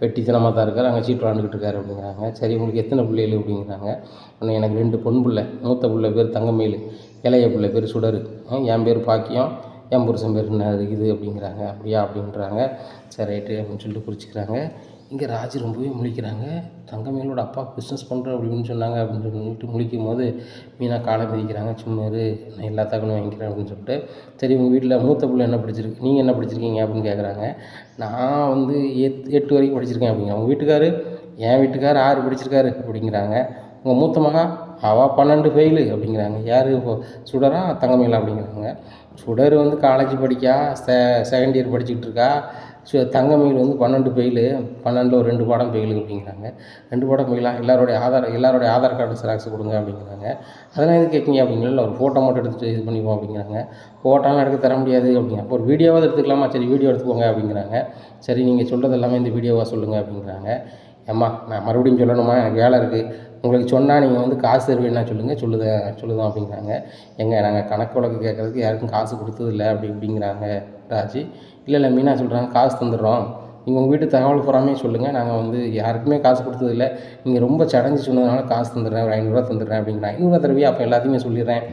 வெட்டித்தனமாக தான் இருக்கார், அங்கே சீட்டு விளாண்டுக்கிட்டு இருக்காரு அப்படிங்கிறாங்க. சரி உங்களுக்கு எத்தனை பிள்ளைகள் அப்படிங்கிறாங்க. உடனே எனக்கு 2 பொன் பிள்ளை, மூத்த பிள்ளை பேர் தங்கமயில், இளைய பிள்ளை பேர் சுடர், என் பேர் பாக்கியம், என் புருஷன் பேர் என்ன இது அப்படிங்கிறாங்க. அப்படியா அப்படின்றாங்க. சரி ரைட்டு அப்படின்னு சொல்லிட்டு குறிச்சிக்கிறாங்க. இங்கே ராஜி ரொம்பவே முழிக்கிறாங்க. தங்கமயிலோட அப்பா பிஸ்னஸ் பண்ணுறோம் அப்படின்னு சொன்னாங்க அப்படின்னு சொல்லிட்டு முழிக்கும் போது மீனா காலை மிதிக்கிறாங்க. சும்மா நான் எல்லா தகவலும் வாங்கிக்கிறேன் அப்படின்னு சொல்லிட்டு. சரி உங்கள் வீட்டில் மூத்த பிள்ளை என்ன படிச்சிருக்கு, நீங்கள் என்ன படிச்சிருக்கீங்க அப்படின்னு கேட்குறாங்க. நான் வந்து 8 வரைக்கும் படிச்சிருக்கேன் அப்படிங்கிற. உங்கள் வீட்டுக்கார், என் வீட்டுக்கார் 6 படிச்சிருக்காரு அப்படிங்கிறாங்க. உங்கள் மூத்த மகா அவள் 12 ஃபெயிலு அப்படிங்கிறாங்க. யார் சுடரா தங்கமயிலா அப்படிங்கிறாங்க. சுடர் வந்து காலேஜ் படிக்கா, செகண்ட் இயர் படிச்சுக்கிட்டு இருக்கா. தங்கமயில் வந்து 12 ஃபெயிலு, 12ல் ஒரு 2 பாடம் ஃபெயிலு அப்படிங்கிறாங்க. 2 பாடம் ஃபெயிலா, எல்லாரோடைய ஆதார் கார்டு ஜெராக்ஸ் கொடுங்க அப்படிங்கிறாங்க. அதெல்லாம் எதுக்கு கேட்குங்க அப்படிங்கிற. இல்லை ஒரு ஃபோட்டோ மட்டும் எடுத்துகிட்டு இது பண்ணிப்போம் அப்படிங்கிறாங்க. ஃபோட்டோலாம் எடுக்க தர முடியாது அப்படிங்க. அப்போ ஒரு வீடியோவாவது எடுத்துக்கலாமா, சரி வீடியோ எடுத்துக்கோங்க அப்படிங்கிறாங்க. சரி நீங்கள் சொல்கிறது எல்லாமே இந்த வீடியோவாக சொல்லுங்கள் அப்படிங்கிறாங்க. ஏம்மா நான் மறுபடியும் சொல்லணுமா, எனக்கு வேலை இருக்குது, உங்களுக்கு சொன்னால் நீங்கள் வந்து காசு தருவீங்கன்னா சொல்லுதோம் அப்படிங்கிறாங்க. நாங்கள் கணக்கு வழக்கு கேட்குறதுக்கு யாருக்கும் காசு கொடுத்ததில்ல அப்படிங்கிறாங்க ராஜி. இல்லை மீனா சொல்கிறாங்க, காசு தந்துடுறோம், நீங்கள் உங்கள் வீட்டு தகவல் பூராமே சொல்லுங்கள், நாங்கள் வந்து யாருக்குமே காசு கொடுத்ததில்ல, நீங்கள் ரொம்ப சடஞ்சு சொன்னதுனால காசு தந்துடுறேன், ஒரு 500 ரூபா தந்துடுறேன் அப்படிங்கிறாங்க. 500 தருவியா, அப்போ எல்லாத்தையுமே சொல்லிடுறேன்,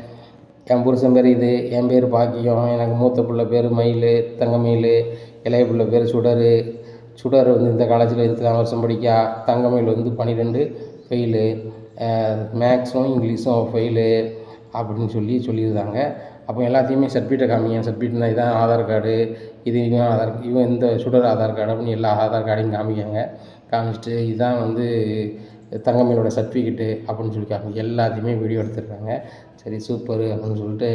என் புருஷன் பேர் இது, என் பேர் பாக்கியம், எனக்கு மூத்த பிள்ளை பேர் மயில் தங்கமயில், இளைய பிள்ளை பேர் சுடர் வந்து இந்த காலேஜில் இத்தனை வருஷம் படிக்கா, தங்கமயில் வந்து 12 ஃபெயிலு, மேக்ஸும் இங்கிலீஷும் ஃபெயிலு அப்படின்னு சொல்லியிருந்தாங்க. அப்போ எல்லாத்தையுமே சர்டிஃபிகேட்டை காமிங்க, சர்டிஃபிகேட்னா இதான் ஆதார் கார்டு, இது இவன் இந்த சுடர் ஆதார் கார்டு அப்படின்னு எல்லா ஆதார் கார்டையும் காமிச்சிட்டு இதுதான் வந்து தங்கமயிலோட சர்டிஃபிகேட்டு அப்படின்னு சொல்லி காமிங்க. எல்லாத்தையுமே வீடியோ எடுத்துடுறாங்க. சரி சூப்பர் அப்படின்னு சொல்லிட்டு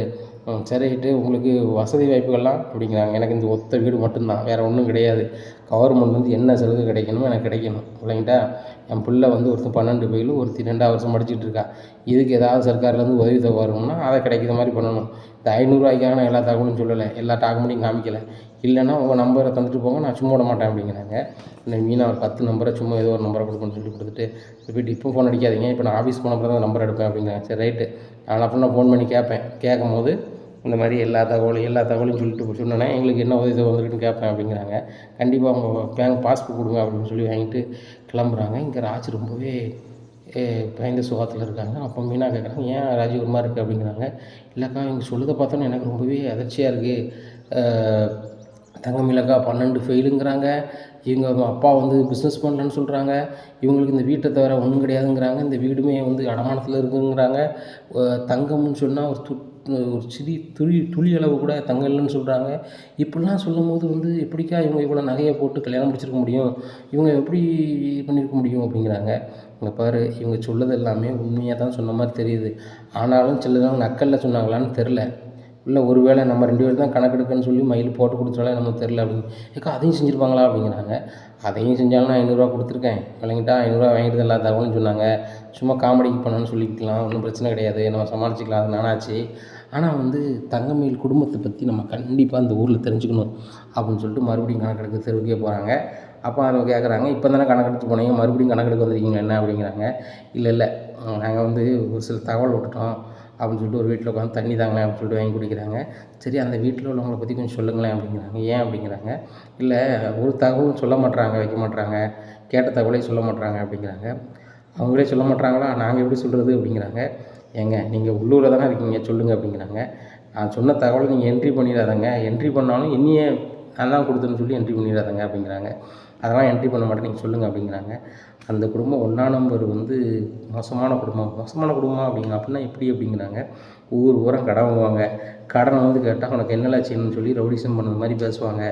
சரிட்டு உங்களுக்கு வசதி வாய்ப்புகள்லாம் அப்படிங்கிறாங்க. எனக்கு இந்த ஒத்த வீடு மட்டும்தான், வேறு ஒன்றும் கிடையாது. கவர்மெண்ட் வந்து என்ன சலுகை கிடைக்கணுமோ எனக்கு கிடைக்கணும் இல்லைங்கிட்டா. என் பிள்ளை வந்து ஒருத்தன் 12 ஃபெயிலு, ஒருத்தி 2ஆவது வருஷம் படிச்சுட்டு இருக்கா. இதுக்கு ஏதாவது சர்க்கார்லேருந்து உதவித்தொகை வரணும்னா அதை கிடைக்கிற மாதிரி பண்ணணும். இந்த 500 ரூபாய்க்காக நான் எல்லா தகவலும் சொல்லலை, எல்லா டாக்குமெண்ட்டையும் காமிக்கலை. இல்லைன்னா உங்கள் நம்பரை தந்துட்டு போங்க, நான் சும்மா விட மாட்டேன் அப்படிங்கிறாங்க. இந்த மீனா ஒரு 10 நம்பரை சும்மா ஏதோ ஒரு நம்பரை கொடுக்கணும்னு சொல்லி கொடுத்துட்டு போய்ட்டு இப்போ ஃபோன் அடிக்காதீங்க, இப்போ நான் ஆஃபீஸ் போனப்போ தான் நம்பர் எடுப்பேன் அப்படிங்கிறாங்க. சரி ரைட்டு, நான் அப்படின்னா ஃபோன் பண்ணி கேட்பேன். கேட்கும் போது இந்த மாதிரி எல்லா தகவலையும் சொல்லிட்டு சொன்னோன்னா எங்களுக்கு என்ன உதவி வந்துருக்குன்னு கேட்பேன் அப்படிங்கிறாங்க. கண்டிப்பாக அவங்க பேங்க் பாஸ்புக் கொடுங்க அப்படின்னு சொல்லி வாங்கிட்டு கிளம்புறாங்க. இங்கே ராஜ் ரொம்பவே பயந்த சுகத்தில் இருக்காங்க. அப்போ மீனா கேட்குறாங்க, ஏன் ராஜி ஒரு மாதிரி இருக்குது அப்படிங்கிறாங்க. இல்லைக்கா இவங்க சொல்லுறதை பார்த்தோன்னே எனக்கு ரொம்பவே அதிர்ச்சியாக இருக்குது. தங்கமயிலக்கா 12 ஃபெயிலுங்கிறாங்க. இவங்க அப்பா வந்து பிஸ்னஸ் பண்ணலன்னு சொல்கிறாங்க. இவங்களுக்கு இந்த வீட்டை தவிர ஒன்றும் கிடையாதுங்கிறாங்க. இந்த வீடுமே வந்து அடமானத்தில் இருக்குங்கிறாங்க. தங்கம்னு சொன்னால் ஒரு துளி அளவு கூட தங்கம் இல்லைன்னு சொல்கிறாங்க. இப்படிலாம் சொல்லும்போது வந்து எப்படிக்கா இவங்க இவ்வளோ நகையை போட்டு கல்யாணம் முடிச்சிருக்க முடியும், இவங்க எப்படி பண்ணியிருக்க முடியும் அப்படிங்கிறாங்க. இங்கே பாரு, இவங்க சொல்லுறது எல்லாமே உண்மையாக தான் சொன்ன மாதிரி தெரியுது. ஆனாலும் சிலதவங்க நக்கலில் சொன்னாங்களான்னு தெரில. இல்லை ஒரு வேளை நம்ம 2 பேர் தான் கணக்கெடுக்குன்னு சொல்லி மயில் போட்டு கொடுத்தாலே நமக்கு தெரில அப்படின்னு. ஏக்கா அதையும் செஞ்சுருப்பாங்களா அப்படிங்கிறாங்க. அதையும் செஞ்சாலும் நான் 500 கொடுத்துருக்கேன், விளங்கிட்டா 500 வாங்கிட்டு எல்லா தகவலும் சொன்னாங்க. சும்மா காமெடிக்கு பண்ணணும்னு சொல்லிக்கலாம், ஒன்றும் பிரச்சனை கிடையாது, நம்ம சமாளிச்சிக்கலாம், அது நானாச்சு. ஆனால் வந்து தங்கமயில் குடும்பத்தை பற்றி நம்ம கண்டிப்பாக அந்த ஊரில் தெரிஞ்சுக்கணும் அப்படின்னு சொல்லிட்டு மறுபடியும் கணக்கெடுக்க தெருவுக்கே போகிறாங்க. அப்போ அவங்க கேட்குறாங்க, இப்போ தானே கணக்கெடுத்து போனீங்க, மறுபடியும் கணக்கெடுக்க வந்திருக்கீங்க என்ன அப்படிங்கிறாங்க. இல்லை நாங்கள் வந்து ஒரு சில தகவல் விட்டுட்டோம் அப்படின்னு சொல்லிட்டு ஒரு வீட்டில் உட்காந்து தண்ணி தாங்க அப்படின்னு சொல்லிட்டு வாங்கி குடிக்கிறாங்க. சரி, அந்த வீட்டில் உள்ளவங்களை பற்றி கொஞ்சம் சொல்லுங்களேன் அப்படிங்கிறாங்க. ஏன் அப்படிங்கிறாங்க. இல்லை ஒரு தகவலும் சொல்ல மாட்றாங்க, வைக்க மாட்றாங்க, கேட்ட தகவலையும் சொல்ல மாட்றாங்க அப்படிங்கிறாங்க. அவங்களே சொல்ல மாட்றாங்களா, நாங்கள் எப்படி சொல்கிறது அப்படிங்கிறாங்க. ஏங்க நீங்கள் உள்ளூரில் தானே இருக்கீங்க, சொல்லுங்கள் அப்படிங்கிறாங்க. நான் சொன்ன தகவலை நீங்கள் என்ட்ரி பண்ணிடாதங்க, என்ட்ரி பண்ணாலும் என்னையே நான் தான் கொடுத்தேன்னு சொல்லி என்ட்ரி பண்ணிடாதங்க அப்படிங்கிறாங்க. அதெல்லாம் என்ட்ரி பண்ண மாட்டேன், நீங்கள் சொல்லுங்கள் அப்படிங்கிறாங்க. அந்த குடும்பம் 1ஆம் நம்பர் வந்து மோசமான குடும்பம் அப்படிங்க. அப்படின்னா எப்படி அப்படிங்கிறாங்க. ஊரம் கடன் வாங்குவாங்க, கடனை வந்து கேட்டால் உனக்கு என்னலாம் செய்யணும்னு சொல்லி ரவுடிசம் பண்ணது மாதிரி பேசுவாங்க.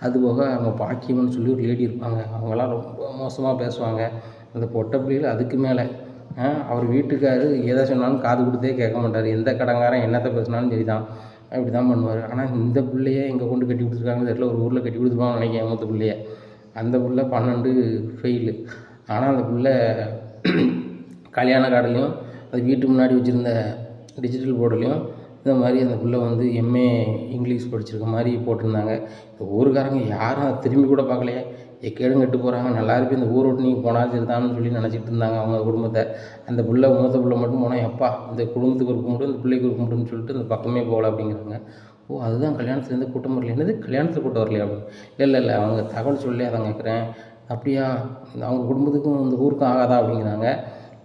அதுபோக அவங்க பாக்கியம்னு சொல்லி ஒரு லேடி இருப்பாங்க, அவங்களாம் ரொம்ப மோசமாக பேசுவாங்க. அந்த பொட்டை பிள்ளைகள் அதுக்கு மேலே அவர் வீட்டுக்காரர் எதை சொன்னாலும் காது கொடுத்தே கேட்க மாட்டார். எந்த கடங்காரன் என்னத்தை பேசினாலும் சரி தான், அப்படி தான் பண்ணுவார். ஆனால் இந்த பிள்ளைய எங்கே கொண்டு கட்டி கொடுத்துருக்காங்கன்னு தெரியல, ஒரு ஊரில் கட்டி கொடுத்துருப்பாங்கன்னு நினைக்கிறேன் மூத்த பிள்ளைய. அந்த பிள்ளை 12 ஃபெயிலு. ஆனால் அந்த பிள்ளை கல்யாண கார்டுலேயும் அது வீட்டு முன்னாடி வச்சுருந்த டிஜிட்டல் போர்டுலேயும் இந்த மாதிரி அந்த பிள்ளை வந்து எம்ஏ இங்கிலீஷ் படிச்சிருக்க மாதிரி போட்டிருந்தாங்க. இந்த ஊருக்காரங்க யாரும் அதை திரும்பி கூட பார்க்கலையே, எக்கேடும் கெட்டு போகிறாங்க, நல்லா இருப்பேன் இந்த ஊரை விட்டு நீங்கள் போனால் சரிதான்னு சொல்லி நினச்சிட்டு இருந்தாங்க அவங்க குடும்பத்தை. அந்த பிள்ளை மூத்த பிள்ளை மட்டும் போனால், எப்பா இந்த குடும்பத்துக்கு ஒரு கும்பிட்டு இந்த பிள்ளைக்கு ஒரு கும்பிட்டுன்னு சொல்லிட்டு இந்த பக்கமே போகல அப்படிங்கிறாங்க. ஓ, அதுதான் கல்யாணத்துலேருந்து கூட்டம் வரல. என்னது கல்யாணத்தில் கூட்டம் வரலையா அப்படின்னு. இல்லை அவங்க தகவல் சொல்லி அதான் கேட்குறேன். அப்படியா, அவங்க குடும்பத்துக்கும் இந்த ஊருக்கும் ஆகாதா அப்படிங்கிறாங்க.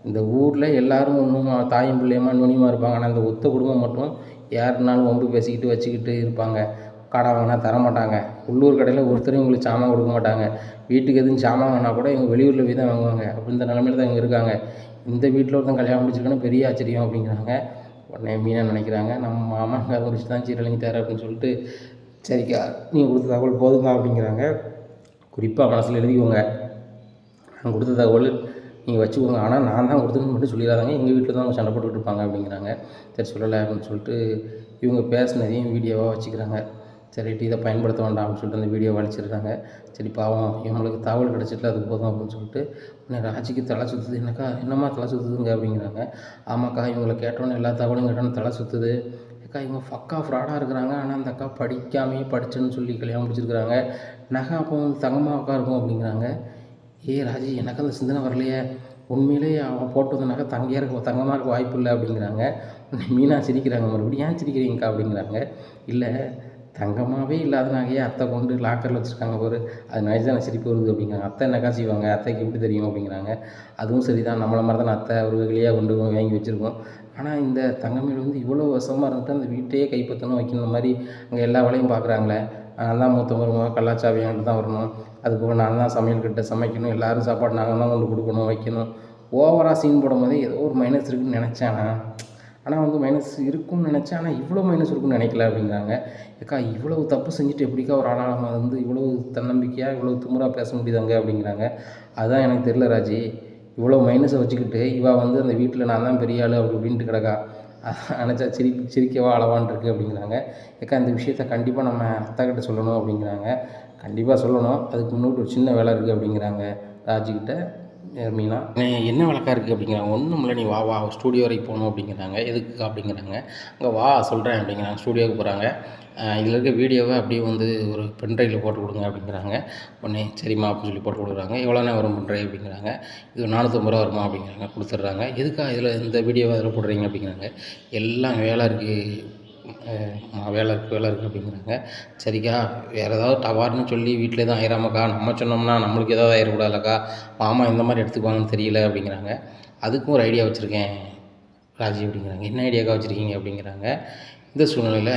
இந்த ஊரில் எல்லோரும் ஒன்றும் தாயும் பிள்ளையமாக நுனியமாக இருப்பாங்க. ஆனால் அந்த ஒத்த குடும்பம் மட்டும் யாருனாலும் வம்பு பேசிக்கிட்டு வச்சுக்கிட்டு இருப்பாங்க. கடை வாங்கினா தரமாட்டாங்க. உள்ளூர் கடையில் ஒருத்தரும் இவங்களுக்கு சாமான் கொடுக்க மாட்டாங்க. வீட்டுக்கு எதுவும் சாமான் வாங்கினா கூட இவங்க வெளியூரில் போய் தான் வாங்குவாங்க. அப்படி இந்த நிலமையில தான் இவங்க இருக்காங்க. இந்த வீட்டில் ஒருத்தன் கல்யாணம் முடிச்சிருக்கான்னு பெரிய ஆச்சரியம் அப்படிங்கிறாங்க. உடனே மீனா நினைக்கிறாங்க, நம்ம மாமாங்க முடிச்சு தான் சீரழிஞ்சிட்டார் அப்படின்னு சொல்லிட்டு, சரிக்கா நீங்கள் கொடுத்த தகவல் போதுங்க அப்படிங்கிறாங்க. குறிப்பாக மனசில் எழுதிக்கோங்க, நான் கொடுத்த தகவல் நீங்கள் வச்சுக்கோங்க, ஆனால் நான் தான் கொடுத்தேன்னு மட்டும் சொல்லிடாதாங்க, எங்கள் வீட்டில் தான் அவங்க சண்டை போட்டுக்கிட்டு இருப்பாங்க அப்படிங்கிறாங்க. சரி சொல்லலை அப்படின்னு சொல்லிட்டு இவங்க பேசினதையும் வீடியோவாக வச்சுக்கிறாங்க. சரிட்டு இதை பயன்படுத்த வேண்டாம் அப்படின்னு சொல்லிட்டு அந்த வீடியோவை அழிச்சிடுறாங்க. சரி பாவம் இவங்களுக்கு தகவல் கிடச்சிட்டு அது போதும் அப்படின்னு சொல்லிட்டு உடனே ராஜிக்கு தலை சுற்றுது. என்னம்மா தலை சுற்றுதுங்க அப்படிங்கிறாங்க. ஆமாக்கா, இவங்களை கேட்டோன்னே எல்லா தகவலும் கேட்டோன்னு தலை சுற்றுது. அக்கா இவங்க பக்கா ஃப்ராடாக இருக்கிறாங்க, ஆனால் அந்த அக்கா படிக்காமே படிச்சேன்னு சொல்லி கல்யாணம் முடிச்சிருக்கிறாங்க, நகை அப்போ தங்கமாக அக்கா இருக்கும் அப்படிங்கிறாங்க. ராஜி, எனக்கு அந்த சிந்தனை வரலையே, உண்மையிலேயே அவன் போட்டு வந்த நகை தங்கமாக இருக்க வாய்ப்பு இல்லை அப்படிங்கிறாங்க. மீனா சிரிக்கிறாங்க. மறுபடியும் ஏன் சிரிக்கிறீங்கக்கா அப்படிங்கிறாங்க. இல்லை, தங்கமாகவே இல்லாத நகையை அத்தை கொண்டு லாக்கரில் வச்சுருக்காங்க பாரு, அது நினச்சி தான் சிரிப்பு வருது அப்படிங்கிறாங்க. அத்தை என்னக்கா செய்வாங்க, அத்தைக்கு எப்படி தெரியும் அப்படிங்கிறாங்க. அதுவும் சரி தான், நம்மளை மாதிரி தானே அத்தை ஒரு வகையாக கொண்டு வாங்கி வச்சுருக்கோம். ஆனால் இந்த தங்கமேல் வந்து இவ்வளோ வசமாக இருந்துட்டு அந்த வீட்டையே கைப்பற்றணும் வைக்கணும் மாதிரி அங்கே எல்லா வேலையும் பார்க்குறாங்களே. நான் தான் மூத்த மருமக, கல்லாச்சாவி என்கிட்ட தான் வரணும், அதுபோக நான் தான் சமையல்கிட்ட சமைக்கணும், எல்லோரும் சாப்பாடு நாங்கள் தான் கொண்டு கொடுக்கணும் வைக்கணும். ஓவராக சீன் போடும் போதே ஏதோ ஒரு மைனஸ் இருக்குதுன்னு நினச்சேன். ஆனால் வந்து மைனஸ் இருக்குன்னு நினச்சேன், ஆனால் இவ்வளோ மைனஸ் இருக்குன்னு நினைக்கல அப்படிங்கிறாங்க. ஏக்கா இவ்வளவு தப்பு செஞ்சுட்டு எப்படிக்கா ஒரு ஆளாக வந்து இவ்வளோ தன்னம்பிக்கையாக இவ்வளோ திமிராக பேச முடியுதாங்க அப்படிங்கிறாங்க. அதுதான் எனக்கு தெரியல ராஜி, இவ்வளோ மைனஸை வச்சுக்கிட்டு வந்து அந்த வீட்டில் நான் தான் பெரிய ஆள் அப்படி இப்படின்ட்டு கிடக்கா, நினச்சா சிரிக்கவா அளவான் இருக்குது அப்படிங்கிறாங்க. ஏக்கா இந்த விஷயத்த கண்டிப்பாக நம்ம அத்தாக்கிட்ட சொல்லணும் அப்படிங்கிறாங்க. கண்டிப்பாக சொல்லணும், அதுக்கு முன்னாடி ஒரு சின்ன வேலை இருக்குது அப்படிங்கிறாங்க ராஜிக்கிட்ட. மீனா என்ன வழக்காக இருக்குது அப்படிங்கிறாங்க. ஒன்றும் இல்லை, நீ வா ஸ்டூடியோ வரைக்கும் போகணும் அப்படிங்கிறாங்க. எதுக்கு அப்படிங்கிறாங்க. அங்கே வா சொல்கிறேன் அப்படிங்கிறாங்க. ஸ்டூடியோவுக்கு போகிறாங்க. இதில் இருக்க வீடியோவை அப்படியே வந்து ஒரு பென்ட்ரைவில் போட்டு கொடுங்க அப்படிங்கிறாங்க. உடனே சரிம்மா அப்படின்னு சொல்லி போட்டு கொடுக்குறாங்க. எவ்வளோண்ணே வரும் பென்ட்ரைவ் அப்படிங்கிறாங்க. இது 450 ரூபா வருமா அப்படிங்கிறாங்க. கொடுத்துட்றாங்க. எதுக்கா இதில் இந்த வீடியோவை அதில் போடுறீங்க அப்படிங்கிறாங்க. எல்லாம் வேலை இருக்குது வேலை இருக்குது அப்படிங்கிறாங்க. சரிக்கா, வேறு ஏதாவது டவார்னு சொல்லி வீட்டில் எதுவும் ஆயிராமக்கா, நம்ம சொன்னோம்னா நம்மளுக்கு ஏதாவது ஆயிடக்கூடாதுல்லக்கா, மாமா இந்த மாதிரி எடுத்துக்குவாங்கன்னு தெரியல அப்படிங்கிறாங்க. அதுக்கும் ஒரு ஐடியா வச்சுருக்கேன் ராஜி அப்படிங்கிறாங்க. என்ன ஐடியாக்கா வச்சுருக்கீங்க அப்படிங்கிறாங்க. இந்த சூழ்நிலையில்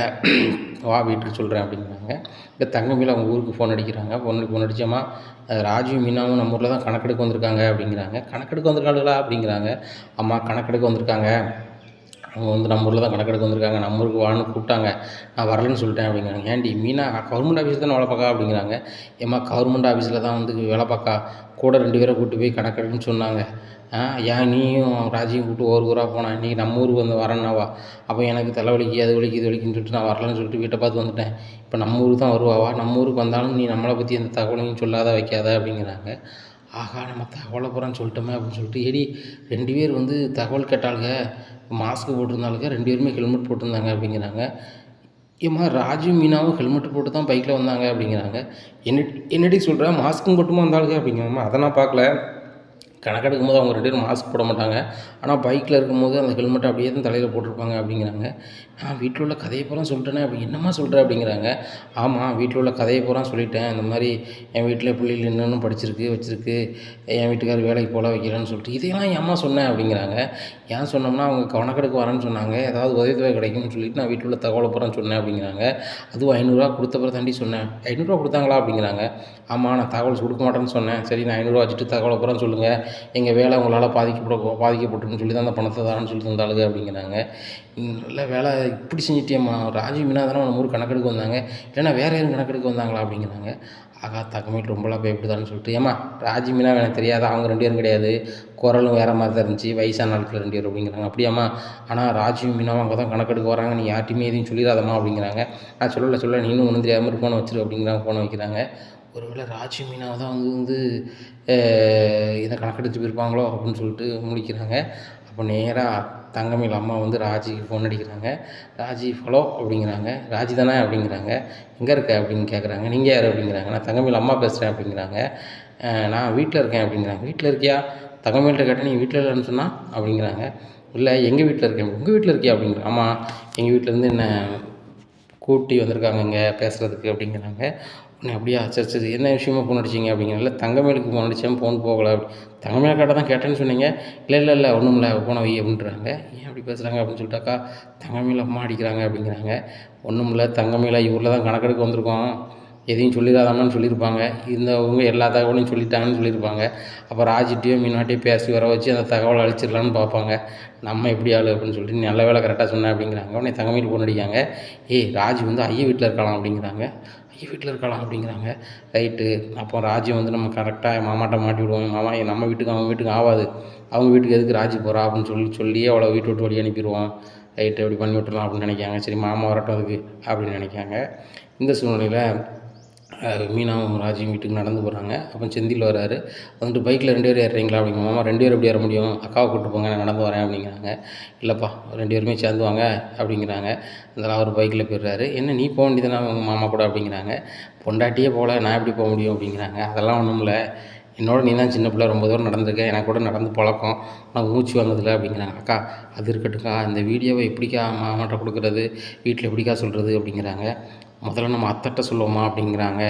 வா வீட்டுக்கு சொல்கிறேன் அப்படிங்கிறாங்க. இந்த தங்கமயில அவங்க ஊருக்கு ஃபோன் அடிக்கிறாங்க. ஃபோன் அடித்தோமா, ராஜுவும் மீனாவும் நம்ம ஊரில் தான் கணக்கெடுக்க வந்திருக்காங்க அப்படிங்கிறாங்க. கணக்கெடுக்க வந்திருக்காங்களா அப்படிங்கிறாங்க. ஆமாம், கணக்கெடுக்க வந்திருக்காங்க. அவங்க வந்து நம்ம ஊரில் தான் கணக்கெடுக்க வந்திருக்காங்க, நம்ம ஊருக்கு வான்னு கூப்பிட்டாங்க, நான் வரலன்னு சொல்லிட்டேன் அப்படிங்கிறாங்க. ஏன்டி மீனா கவர்மெண்ட் ஆஃபீஸ் தானே வேலை பார்க்கா அப்படிங்கிறாங்க. ஏம்மா கவர்மெண்ட் ஆஃபீஸில் தான் வந்து வேலை பார்க்கா, கூட 2 பேரை கூப்பிட்டு போய் கணக்கெடுக்குன்னு சொன்னாங்க. ஏன் நீயும் ராஜியும் கூப்பிட்டு ஒரு ஊராக போனா, இன்றைக்கி நம்ம ஊருக்கு வந்து வரேன்னாவா, அப்போ எனக்கு தலைவலிக்கு அது வலிக்கு இது வலிக்குன்னு சொல்லிட்டு நான் வரலன்னு சொல்லிட்டு வீட்டை பார்த்து வந்துட்டேன். இப்போ நம்ம ஊருக்கு தான் வருவாவா, நம்ம ஊருக்கு வந்தாலும் நீ நம்மளை பற்றி எந்த தகவலையும் சொல்லாத வைக்காத அப்படிங்கிறாங்க. ஆகா, நம்ம தகவலை போகிறான்னு சொல்லிட்டோமே அப்படின்னு சொல்லிட்டு, ஏடி 2 பேர் வந்து தகவல் கேட்டாளுங்க, மாஸ்க் போட்டிருந்தாளுங்க, 2 பேருமே ஹெல்மெட் போட்டிருந்தாங்க அப்படிங்கிறாங்க. ஏம்மா ராஜுவும் மீனாவும் ஹெல்மெட் போட்டு தான் பைக்கில் வந்தாங்க அப்படிங்கிறாங்க. என்னடி சொல்கிற, மாஸ்க்கும் போட்டுமா வந்தாளுங்க அப்படிங்கிறாம்மா. அதை நான் பார்க்கல, கணக்கெடுக்கும் போது அவங்க 2 பேரும் மாஸ்க் போட மாட்டாங்க, ஆனால் பைக்கில் இருக்கும்போது அந்த ஹெல்மெட்டை அப்படியே தான் தலையில் போட்டிருப்பாங்க அப்படிங்கிறாங்க. நான் வீட்டில் உள்ள கதையை பூரா சொல்லிட்டேனே அப்படி, என்னம்மா சொல்கிற அப்படிங்கிறாங்க. ஆமாம், வீட்டில் உள்ள கதையை பூரா சொல்லிட்டேன், இந்த மாதிரி என் வீட்டில் பிள்ளைகள் என்னென்னு படிச்சிருக்கு வச்சுருக்கு, என் வீட்டுக்காரர் வேலைக்கு போல வைக்கிறேன்னு சொல்லிட்டு, இதையெல்லாம் என் அம்மா சொன்னேன் அப்படிங்கிறாங்க. ஏன் சொன்னோம்னா, அவங்க கணக்கெடுக்க வரேன்னு சொன்னாங்க, ஏதாவது உதவித்தொகை கிடைக்கும்னு சொல்லிட்டு நான் வீட்டில் உள்ள தகவலை பூரா சொன்னேன் அப்படிங்கிறாங்க. அதுவும் 500 கொடுத்த பிறகு தாண்டி சொன்னேன். 500 கொடுத்தாங்களா அப்படிங்கிறாங்க. ஆமாம், நான் தகவல் கொடுக்க மாட்டேன்னு சொன்னேன். சரி, நான் 500 வச்சுட்டு தகவலை பூரா சொல்லுங்கள், எங்கள் வேலை உங்களால் பாதிக்கப்பட்டுன்னு சொல்லி தான் அந்த பணத்தை தான்னு சொல்லி தந்தாளுங்க அப்படிங்கிறாங்க. நல்ல வேலை இப்படி செஞ்சிட்டியம்மா, ராஜி மீனா தானே நம்ம ஊர் கணக்கெடுக்க வந்தாங்க, இல்லைன்னா வேறு யாரும் கணக்கெடுக்க வந்தாங்களா அப்படிங்கிறாங்க. ஆகா, தங்கமயில் ரொம்பலாம் பயப்படுதான்னு சொல்லிட்டு, ஏம்மா ராஜி மீனா எனக்கு தெரியாதா, அவங்க 2 பேரும் கிடையாது, குரலும் வேறு மாதிரி தான் இருந்துச்சு, வயசான ஆட்கள் 2 பேர் அப்படிங்கிறாங்க. அப்படியாம்மா, ஆனால் ராஜியும் மீனாவும் அங்கே தான் கணக்கெடுக்க வராங்க, நீ யார்ட்டையுமே எதையும் சொல்லிடாதம்மா அப்படிங்கிறாங்க. நான் சொல்லலை நீனும் ஒன்றும் தெரியாத மாதிரி ஃபோனை வச்சிரு அப்படிங்கிறாங்க. ஃபோனை வைக்கிறாங்க. ஒருவேளை ராஜி மீனாவை தான் வந்து இதை கணக்கெடுத்து போயிருப்பாங்களோ அப்படின்னு சொல்லிட்டு முழிக்கிறாங்க. அப்போ நேராக தங்கமயில் அம்மா வந்து ராஜிக்கு ஃபோன் அடிக்கிறாங்க. ராஜி ஹலோ அப்படிங்கிறாங்க. ராஜி தானே அப்படிங்கிறாங்க. எங்கே இருக்க அப்படின்னு கேட்குறாங்க. நீங்கள் யார் அப்படிங்கிறாங்க. நான் தங்கமயில் அம்மா பேசுகிறேன் அப்படிங்கிறாங்க. நான் வீட்டில் இருக்கேன் அப்படிங்கிறாங்க. வீட்டில் இருக்கியா, தங்கமயில்கிட்ட கேட்டேன், நீங்கள் வீட்டில் இல்லைன்னு சொன்னால் அப்படிங்கிறாங்க. இல்லை, எங்கள் வீட்டில் இருக்கேன். உங்கள் வீட்டில் இருக்கியா அப்படிங்கிறாங்க. ஆமாம், எங்கள் வீட்டிலேருந்து என்ன கூட்டி வந்திருக்காங்க இங்கே பேசுகிறதுக்கு அப்படிங்கிறாங்க. உடனே அப்படியா, சரி சரி, என்ன விஷயமா ஃபோன் அடிச்சிங்க அப்படிங்கிறாங்க. இல்லை, தங்கமயிலுக்கு ஃபோன் அடித்தேன், ஃபோன் போகலை. தங்கமயிலை கேட்டால் தான் கேட்டேன்னு சொன்னீங்க. இல்லை ஒன்றும் இல்லை, ஃபோனை வை அப்படின்றாங்க. ஏன் அப்படி பேசுகிறாங்க அப்படின்னு சொல்லிட்டாக்கா, தங்கமயில் அம்மா அடிக்கிறாங்க அப்படிங்கிறாங்க. ஒன்றும் இல்லை, தங்கமயிலை ஊரில் தான் கணக்கெடுக்க வந்திருக்கோம், எதையும் சொல்லிடாதாமான்னு சொல்லியிருப்பாங்க, இருந்தவங்க எல்லா தகவலையும் சொல்லிட்டாங்கன்னு சொல்லியிருப்பாங்க. அப்போ ராஜிட்டையோ மீனாட்டையோ பேசி வர வச்சு அந்த தகவலை அழிச்சிடலான்னு பார்ப்பாங்க. நம்ம எப்படி ஆளு அப்படின்னு சொல்லிட்டு, நல்ல வேலை கரெக்டாக சொன்னேன் அப்படிங்கிறாங்க. உடனே தங்கமயில் ஃபோன் அடிக்காங்க. ராஜி வந்து ஐயா வீட்டில் இருக்கலாம் அப்படிங்கிறாங்க. ஐயா வீட்டில் இருக்கலாம் அப்படிங்கிறாங்க. ரைட்டு, அப்போ ராஜி வந்து நம்ம கரெக்டாக மாமாட்ட மாட்டி விடுவோம். மாமா நம்ம வீட்டுக்கு அவங்க வீட்டுக்கு ஆகாது, அவங்க வீட்டுக்கு எதுக்கு ராஜி போகிறா அப்படின்னு சொல்லியே அவளை வீட்டு விட்டு வழி அனுப்பிடுவோம். ரைட்டு, அப்படி பண்ணி விட்டுலாம் அப்படின்னு நினைக்காங்க. சரி, மாமா வரட்டும் அதுக்கு அப்படின்னு நினைக்காங்க. இந்த சூழ்நிலையில் மீனாவும் ராஜியும் வீட்டுக்கு நடந்து போகிறாங்க. அப்போ செந்தில் வராரு. வந்துட்டு பைக்கில் 2 பேர் ஏறுறீங்களா அப்படிங்க. மாமா 2 பேர் எப்படி ஏற முடியும், அக்காவை கூப்பிட்டு போங்க, நான் நடந்து வரேன் அப்படிங்கிறாங்க. இல்லைப்பா, 2 பேருமே சேர்ந்து வாங்க அப்படிங்கிறாங்க. அதனால் அவர் பைக்கில் போயிடுறாரு. என்ன நீ போக வேண்டியதுனா உங்கள் மாமா கூட அப்படிங்கிறாங்க. பொண்டாட்டியே போகல, நான் எப்படி போக முடியும் அப்படிங்கிறாங்க. அதெல்லாம் ஒன்றும் இல்லை, என்னோட நீ தான் சின்ன பிள்ளை, ரொம்ப தூரம் நடந்திருக்கேன், எனக்கு கூட நடந்து பழக்கம், நான் மூச்சு வந்ததில்லை அப்படிங்கிறாங்க. அக்கா அது இருக்கட்டும்க்கா, இந்த வீடியோவை எப்படிக்கா மாமாட்ட கொடுக்குறது, வீட்டில் எப்படிக்கா சொல்கிறது அப்படிங்கிறாங்க. முதல்ல நம்ம அத்தைட்ட சொல்லுவோமா அப்படிங்கிறாங்க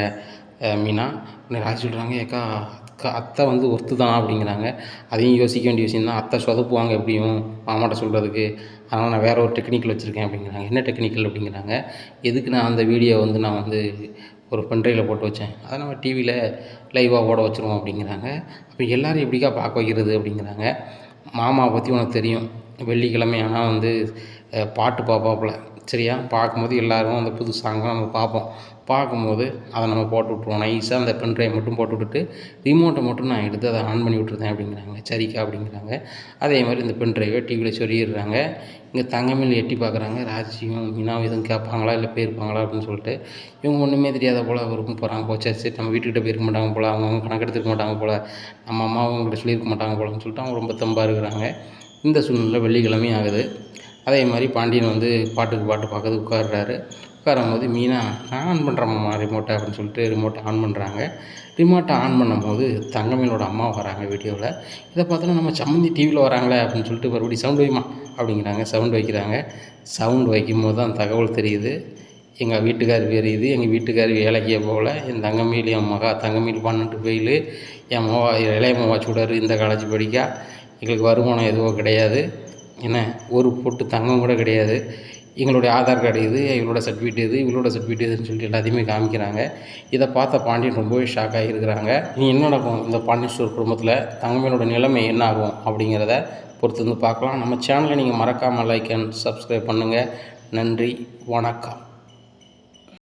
மீனா. உடனே ராஜி சொல்கிறாங்க, ஏக்கா அத்தை வந்து ஒர்த்து தான் அப்படிங்கிறாங்க. அதையும் யோசிக்க வேண்டிய விஷயம் தான், அத்தை சொதப்புவாங்க எப்படியும் மாமாட்ட சொல்கிறதுக்கு, அதனால் நான் வேறு ஒரு டெக்னிக்கல் வச்சுருக்கேன் அப்படிங்கிறாங்க. என்ன டெக்னிக்கல் அப்படிங்கிறாங்க. எதுக்கு நான் அந்த வீடியோ வந்து நான் வந்து ஒரு பென்ட்ரைவில் போட்டு வச்சேன், அதை நம்ம டிவியில் லைவாக ஓட வச்சுருவோம் அப்படிங்கிறாங்க. அப்போ எல்லோரும் எப்படிக்கா பார்க்க வைக்கிறது அப்படிங்கிறாங்க. மாமாவை பற்றி உனக்கு தெரியும், வெள்ளிக்கிழமை ஆனால் வந்து பாட்டு பார்ப்பாப்புல, சரியா, பார்க்கும்போது எல்லோரும் அந்த புது சாங்கை நம்ம பார்க்கும்போது அதை நம்ம போட்டு விட்ருவோம். நைஸாக அந்த பென்ட்ரைவ் மட்டும் போட்டு விட்டுட்டு ரிமோட்டை மட்டும் நான் எடுத்து அதை ஆன் பண்ணி விட்டுருந்தேன் அப்படிங்கிறாங்க. சரிக்கா அப்படிங்கிறாங்க. அதே மாதிரி இந்த பென்ட்ரைவை டிவியில் சொருகிடுறாங்க. இங்கே தங்கமயில் எட்டி பார்க்குறாங்க. ராஜியும் மீனாவும் எதுவும் கேட்பாங்களா இல்லை போயிருப்பாங்களா அப்படின்னு சொல்லிட்டு, இவங்க ஒன்றுமே தெரியாத போல் அவருக்கும் போகிறாங்க. சரி நம்ம வீட்டுக்கிட்ட போயிருக்க மாட்டாங்க போல், அவங்க கணக்கெடுத்துருக்க மாட்டாங்க போல், நம்ம அம்மாவும் அவங்கள்ட்ட சொல்லியிருக்க மாட்டாங்க போலன்னு சொல்லிட்டு அவங்க ரொம்ப தெம்பாக இருக்கிறாங்க. இந்த சூழ்நிலை வெள்ளிக்கிழமையும் ஆகுது. அதே மாதிரி பாண்டியன் வந்து பாட்டுக்கு பாட்டு பார்க்கறது உட்காடுறாரு. உட்காரும்போது மீனா நான் ஆன் பண்ணுறேம்மா ரிமோட்டை அப்படின்னு சொல்லிட்டு ரிமோட்டை ஆன் பண்ணுறாங்க. ரிமோட்டை ஆன் பண்ணும்போது தங்கமயிலோட அம்மா வராங்க வீடியோவில். இதை பார்த்தோன்னா நம்ம சம்மந்தி டிவியில் வராங்களே அப்படின்னு சொல்லிட்டு மறுபடியும் சவுண்ட் வைமா அப்படிங்கிறாங்க. சவுண்ட் வைக்கிறாங்க. சவுண்ட் வைக்கும்போது தான் தகவல் தெரியுது. எங்கள் வீட்டுக்கார் பேர் இது, எங்கள் வீட்டுக்கார் வேலைக்கே போகல, என் தங்கமயில் என் மகா தங்கமயில் 12 ஃபெயிலு, என் மவா இளைய மவா சுடர் இந்த காலேஜ் படிக்கா, எங்களுக்கு வருமானம் எதுவும் கிடையாது, என்ன ஒரு பொட்டு தங்கம் கூட கிடையாது, எங்களுடைய ஆதார் கார்டு இது, இவளோட சர்டிஃபிகேட் இது, இவளோட சர்டிஃபிகேட் இதுன்னு சொல்லிட்டு எல்லாத்தையுமே காமிக்கிறாங்க. இதை பார்த்த பாண்டியன் ரொம்பவே ஷாக் ஆகியிருக்கிறாங்க. இனி என்ன நடக்கும் இந்த பாண்டியன் ஸ்டோர் குடும்பத்தில், தங்கமயிலோட நிலைமை என்ன ஆகும் அப்படிங்கிறத பொறுத்து வந்து பார்க்கலாம். நம்ம சேனலை நீங்கள் மறக்காமல் லைக் அண்ட் சப்ஸ்கிரைப் பண்ணுங்கள். நன்றி, வணக்கம்.